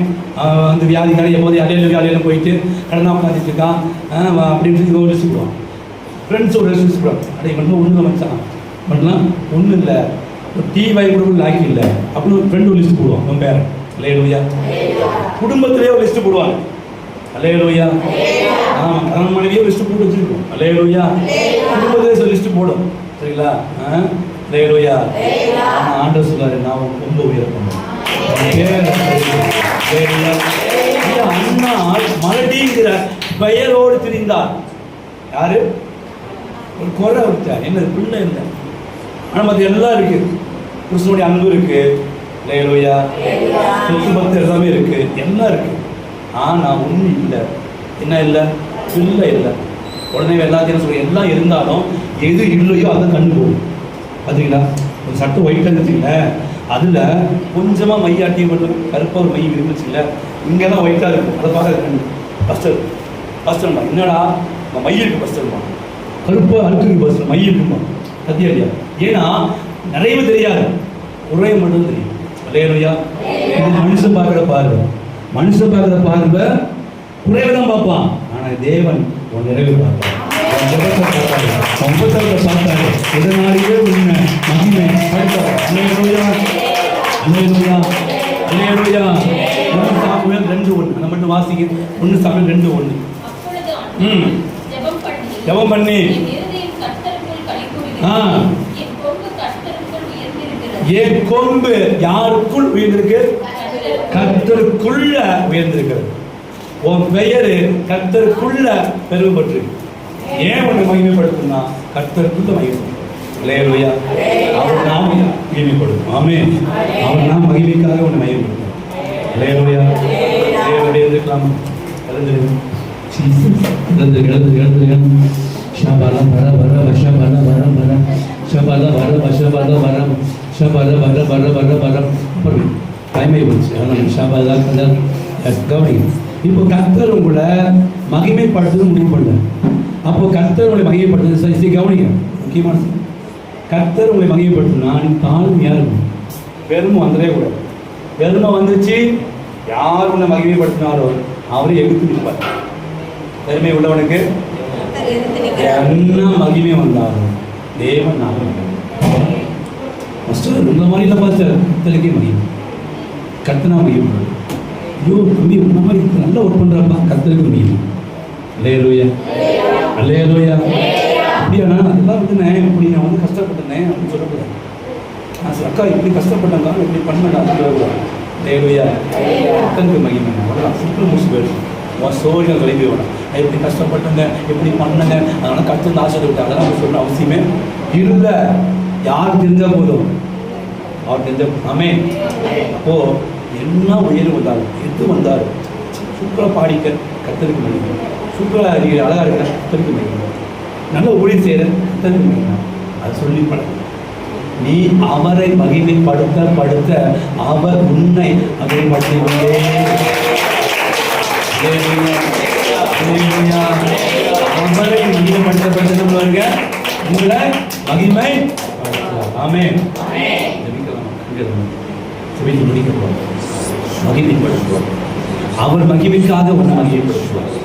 வந்து வியாதிக்காரன் எப்போது அலையில போயிட்டு கடனாக உட்காந்துட்டு இருக்கான் அப்படின்னு ஒரு லிஸ்ட் போடுவான். ஃப்ரெண்ட்ஸ் ஒரு லிஸ்ட் போடுவான். அடைய மட்டும் ஒன்றும் வச்சான் பண்ணலாம், ஒன்றும் இல்லை, ஒரு டீ வாங்கி கூட லாக்கி இல்லை அப்படின்னு ஒரு ஃப்ரெண்டு ஒரு லிஸ்ட் போடுவான் உன் பேரன். அல்லேலூயா. குடும்பத்திலே ஒரு லிஸ்ட் போடுவாங்க. அல்லேலூயா. ஆமாம், கணவன் மனைவியே லிஸ்ட் போட்டு வச்சுருக்கோம். அல்லேலூயா. குடும்பத்திலே ஒரு லிஸ்ட் போடும். சரிங்களா? அல்லேலூயா. ஆனால் ஆண்டவர் சொல்றாரு, நான் ரொம்ப உயர் பண்ணுவேன். அண்ணா மலடிங்கிற பெயரோடு திரிந்தார். யாரு? ஒரு குறை விட்டார். என்னது? பிள்ளை இல்லை. ஆனால் மற்ற எல்லாம் இருக்கு. கிறிஸ்துவனுடைய அன்பு இருக்கு, அல்லேலூயா, சொத்து பத்து எல்லாமே இருக்கு, எல்லாம் இருக்கு. ஆனால் ஒன்றும் இல்லை. என்ன இல்லை? பிள்ளை இல்லை. உடனே எல்லாத்தையும் சொல்லி எல்லாம் இருந்தாலும் எது இல்லையோ அதை கண்டு போகும். பார்த்தீங்களா? ஒரு சட்டை ஒயிட்டாக இருந்துச்சுங்கள, அதில் கொஞ்சமாக மையாட்டி மட்டும் கருப்பாக ஒரு மை இருந்துச்சுல்ல, இங்கெல்லாம் ஒயிட்டாக இருக்கும். அதை பார்க்க ஃபஸ்ட்டு என்னடா மை இருக்கு, ஃபஸ்ட்டு கருப்பாக அழுக்கு ஃபஸ்ட்டு மை இருக்குமா? சத்தியா இல்லையா? ஏன்னா நிறைய தெரியாது, குறைய மட்டும் தெரியும். அல்லேலூயா. இது மனுஷன் பார்க்குற பார்வை, மனுஷன் பார்க்குற பார்வை குறைவை தான் பார்ப்பான். ஆனால் தேவன் உன் நிறைவு பார்ப்பான், பார்த்தாரு. இதனாலேயே உன்னை மகிமை படித்தார். அல்லேலூயா அல்லேலூயா அல்லேலூயா. 1 சாமுவேல் 2:1 அதை மட்டும் வாசிங்க. 1 சாமுவேல் 2:1. ஜெபம் பண்ணி என் கொம்பு யாருக்குள் உயர்ந்திருக்கு? கர்த்தருக்குள்ள உயர்ந்திருக்கிறது. உன் பெயரு கர்த்தருக்குள்ள பெருமைப்பட்டு. ஏன் உன்னை மகிமைப்படுத்துனா கர்த்தருக்குள்ள மகிமைப்படும். அல்லேலூயா. அவர் நாம் மகிமைப்படும். ஆமென். அவர் நாம் மகிமைக்காக உன்னை மகிமைப்படுத்தும். அல்லேலூயா. அல்லேலூயா. இருக்கலாம். எழுந்து ஷபல வர வர வஷபல வர வர ஷபல வர வஷபல வர ஷபல வர வர வர வர டைமை போச்சு. ஆனால் ஷபல கலர் கவனிங்க. இப்போ கர்த்தர் உங்களை மகிமைப்படுத்துறது முடிவு பண்ணல. அப்போ கர்த்தர் உங்களை மகிமைப்படுத்துறது கவனிங்க. முக்கியமான கர்த்தர் உங்களை மகிமைப்படுத்தினா நீ தாழ்மையா இருக்கும். பெருமை வந்துடவே கூடாது. பெருமை வந்துச்சு, யார் உன்னை மகிமைப்படுத்தினாரோ அவரை எதிர்த்து நிற்பார். பெருமை உள்ளவனுக்கு என்ன மகிமை வந்தாலும் தேவன் நாமம் இந்த மாதிரி இல்லை பார்த்து கர்த்தருக்கே மகிமை. கர்த்தனா மகிமை. ஐயோ தம்பி இந்த மாதிரி நல்ல ஒர்க் பண்ணுறப்பா கர்த்தருக்கு மகிமை. அல்லேலூயா. அல்லேலூயா. அப்படியாண்ணா அதெல்லாம் வந்துனேன் இப்படி நான் வந்து கஷ்டப்பட்டேனே அப்படின்னு சொல்லக்கூடாது. நான் சார் அக்கா இப்படி கஷ்டப்பட்டேங்க இப்படி பண்ணேன் அப்படின்னு சொல்லக்கூடாது. அல்லேலூயா. கர்த்தருக்கு மகிமை. அவ்வளோ சிம்பிள் முடிச்சு போயிடும். சோழிகள் விளைவி வேணும். எப்படி கஷ்டப்பட்டுங்க எப்படி பண்ணுங்க அதனால கர்த்தர் ஆசைப்பட்டு அதெல்லாம் சொல்ல அவசியமே இல்லை. யார் தெரிஞ்சால் போதும், அவர் தெரிஞ்ச ஆமென். அப்போ என்ன உயர்வு வந்தாலும் எது வந்தாலும் சூப்பராக பாடிக்க கர்த்தருக்கு மகிமை. சூப்பராக இருக்கிற அழகாக இருக்கிற கர்த்தருக்கு மகிமை. நல்ல ஊழியர் செய்கிற கர்த்தருக்கு மகிமை. அதை சொல்லி பழகும். நீ அவரை மகிமைப்படுத்த அவர் உன்னை மகிமைப்படுத்திக்கொண்டே. அவரை மகிமைப்படுத்தப்படுங்க உங்களை மகிமை. ஆமென். மகிமைப்படுத்துவார். அவர் மகிமைக்காக உன்னை மகிமைப்படுத்துவார்.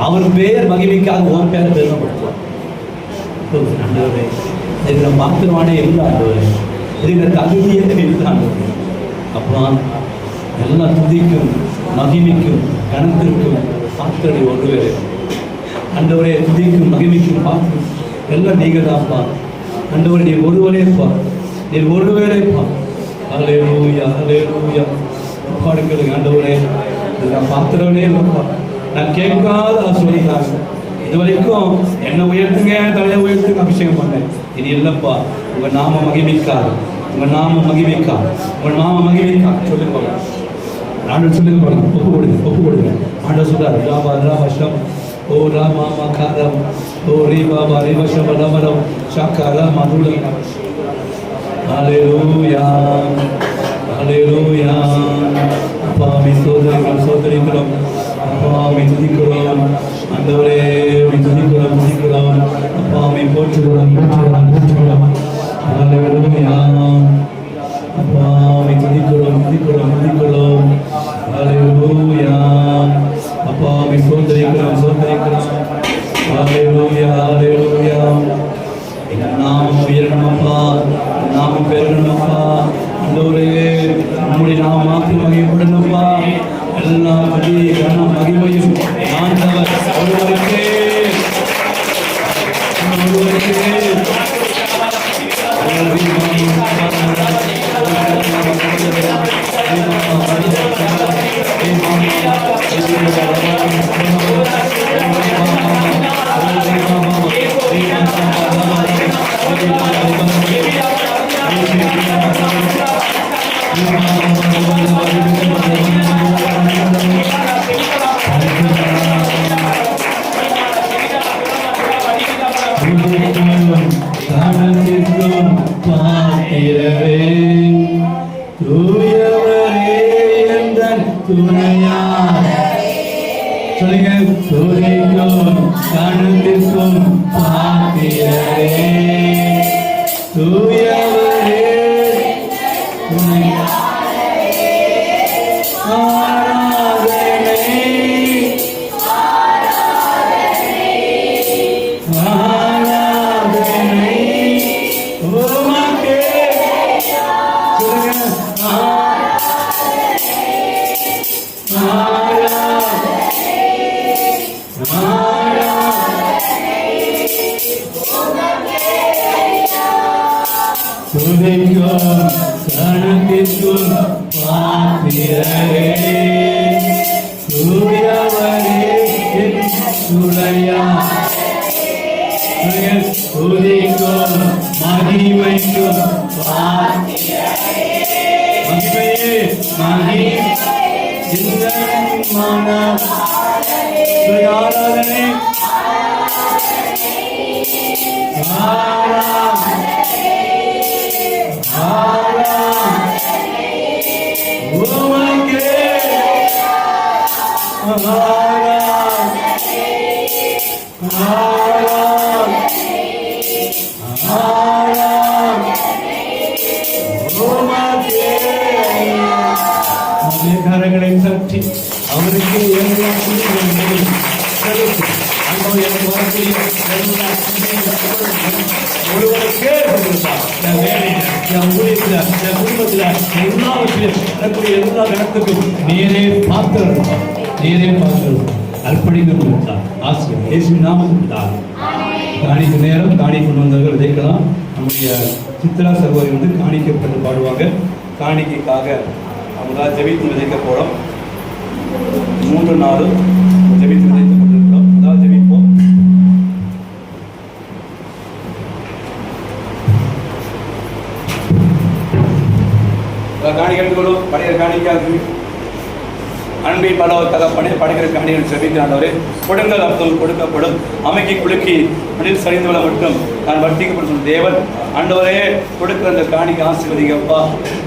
அவர் பெயர் மகிமைக்காக உன் பேரை பெருமைப்படுத்துவார். ஆண்டவரே இதுல மாத்திரமானே இல்லை ஆண்டவரே, இதுல தகுதியே இல்லை ஆண்டவரே. அப்போ எல்லா துதிக்கும் மகிமைக்கும் கணத்திற்கும் பாத்திரடி ஒருவரே ஆண்டவரே. துதிக்கும் மகிமைக்கும் பார்த்து எல்லாம் நீங்கள் தான்ப்பா ஆண்டவரே. நீ ஒருவரேப்பா, நீ ஒருவரேப்பா. அல்லேலூயா. அல்லேலூயா. பாடுங்களுக்கு ஆண்டவரே நான் பாத்திரனே இல்லைப்பா, நான் கேட்காத ஆசீர்வதிக்காங்க. இது வரைக்கும் என்னை உயர்த்துங்க தலையை உயர்த்துங்க அபிஷேகம் பண்ணேன். இது இல்லைப்பா உங்கள் நாம மகிமைக்காது, உங்கள் நாம மகிமைக்காது, உங்கள் நாம மகிமைக்காது சொல்லுங்க. ஆண்டவர் சொல்லுங்க பாருங்க. ஒப்பு கொடுங்க. ஆண்டவர் சொல்றாரு ராமா ராமஷம் ஓ ராமா மகாரம் ஓ ரீ பாபா ரிவஷம் ரமரம் சக்கர மதுளம். ஹல்லேலூயா. ஹல்லேலூயா. அப்பாவி சோதரிகளும் அப்பாவி துதிக்கிறோம் ஆண்டவரே. துதிக்கிறோம் அப்பாவி போற்றுகிறோம். ஹல்லேலூயா. அப்பாவி துதிக்கிறோம். ஹல்லேலூயா. அப்பாவி சோதரிக்கிறோம். ஹல்லேலூயா. ஹல்லேலூயா. நாமம் உயரணுமப்பா, நாமம் பெருகணுமப்பா ஆண்டவரே. நம்முடைய நாம மாத்திரம் மகிமைப்படணும்ப்பா. எல்லா மகிமையும் ஆண்டவர் ஒருவருக்கே. கணத்திற்கும் பாத்திரரே தூயவரே ஏற்புடையா துதிக்கும் மகிமைக்கும் மகிமையே மகிமை இந்த மன ஆராதனை கரங்களை தட்டி அவருக்கு ஒருவருக்கே என் வேலையில் என் ஊழியத்தில் என் குடும்பத்தில் எல்லாவற்றிலும் எனக்குரிய எல்லா இடத்துக்கும் நேரே பார்த்திருப்பார் நேரே பார்த்திருப்பார் அர்ப்பணிக்க ஆசிரியர் இயேசு நாமத்தில் காணிக்க நேரம் காணி கொண்டு வந்தவர்கள் விதைக்கலாம். நம்முடைய சித்ரா சகோதரி வந்து காணிக்கப்பட்டு பாடுவாங்க. காணிக்கைக்காக அவங்க ஜெபித்து விதைக்க போகிறோம். 3 நாளும் ஜெபித்து விதைத்து கொண்டிருக்கிறோம். அதாவது ஜெபிப்போம். காணிக்கை எடுத்துக்கொள்ளும். படையிற காணிக்காது அன்பை பல தகப்பனே படைக்கிற காணிகள் செபிக்கிறாண்டவரே கொடுங்கள் அர்த்தம் கொடுக்கப்படும் அமைக்கி குலுக்கி மனித சரிந்துள்ள மட்டும் நான் வர்த்திக்கப்படும் தேவன் ஆண்டவரே கொடுக்கிற அந்த காணிக்கு ஆசீர்வதிங்கப்பா.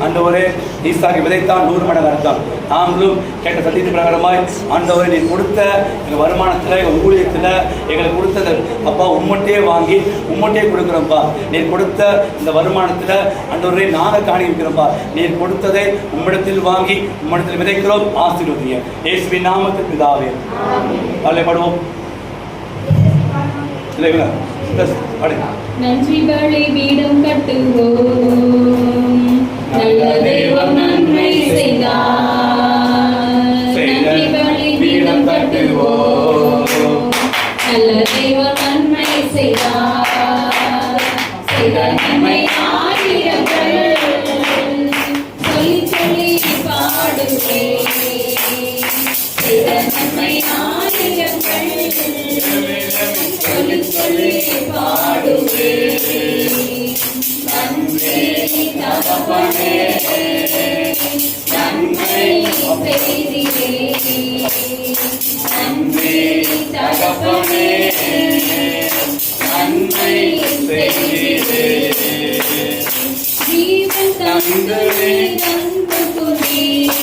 ஆண்டவரே ஈசாக்கு விதைத்தான் 100 மடங்கு அர்த்தம். நாங்களும் கேட்ட சத்தியத்தின் பிரகாரமாய் ஆண்டவரே நீ கொடுத்த எங்கள் வருமானத்தில் எங்கள் ஊழியத்தில் எங்களுக்கு கொடுத்தது அப்பா உம்மட்டையே வாங்கி உம்மட்டையே கொடுக்குறோம்ப்பா. நீர் கொடுத்த இந்த வருமானத்தில் ஆண்டவரே நாங்கள் காணி வைக்கிறோம்ப்பா. நீர் கொடுத்ததை உம்மிடத்தில் வாங்கி உம்மிடத்தில் விதைக்கிறோம். ஆசீர்வதிங்க இயேசுவின் நாமத்தில் பிதாவே. படுவோம் இல்லைங்களா? நன்றி பலி பீடம் கட்டுவோம். நல்ல தெய்வம் நன்மை செய்தார். நன்றி பலி பீடம் கட்டுவோம். நல்ல தெய்வம் நன்மை செய்தார். செய்த நன்மை ஆயிரங்கள் சொல்லி சொல்லி பாடுவேன். செய்த நன்மை ஆயிரங்கள் சொல்லி சொல்லி பாடுவேன். நன்றி தகப்பனே நன்மை செய்திரே. நன்றி தகப்பனே நன்மை செய்திரே. ஜீவன் தந்தே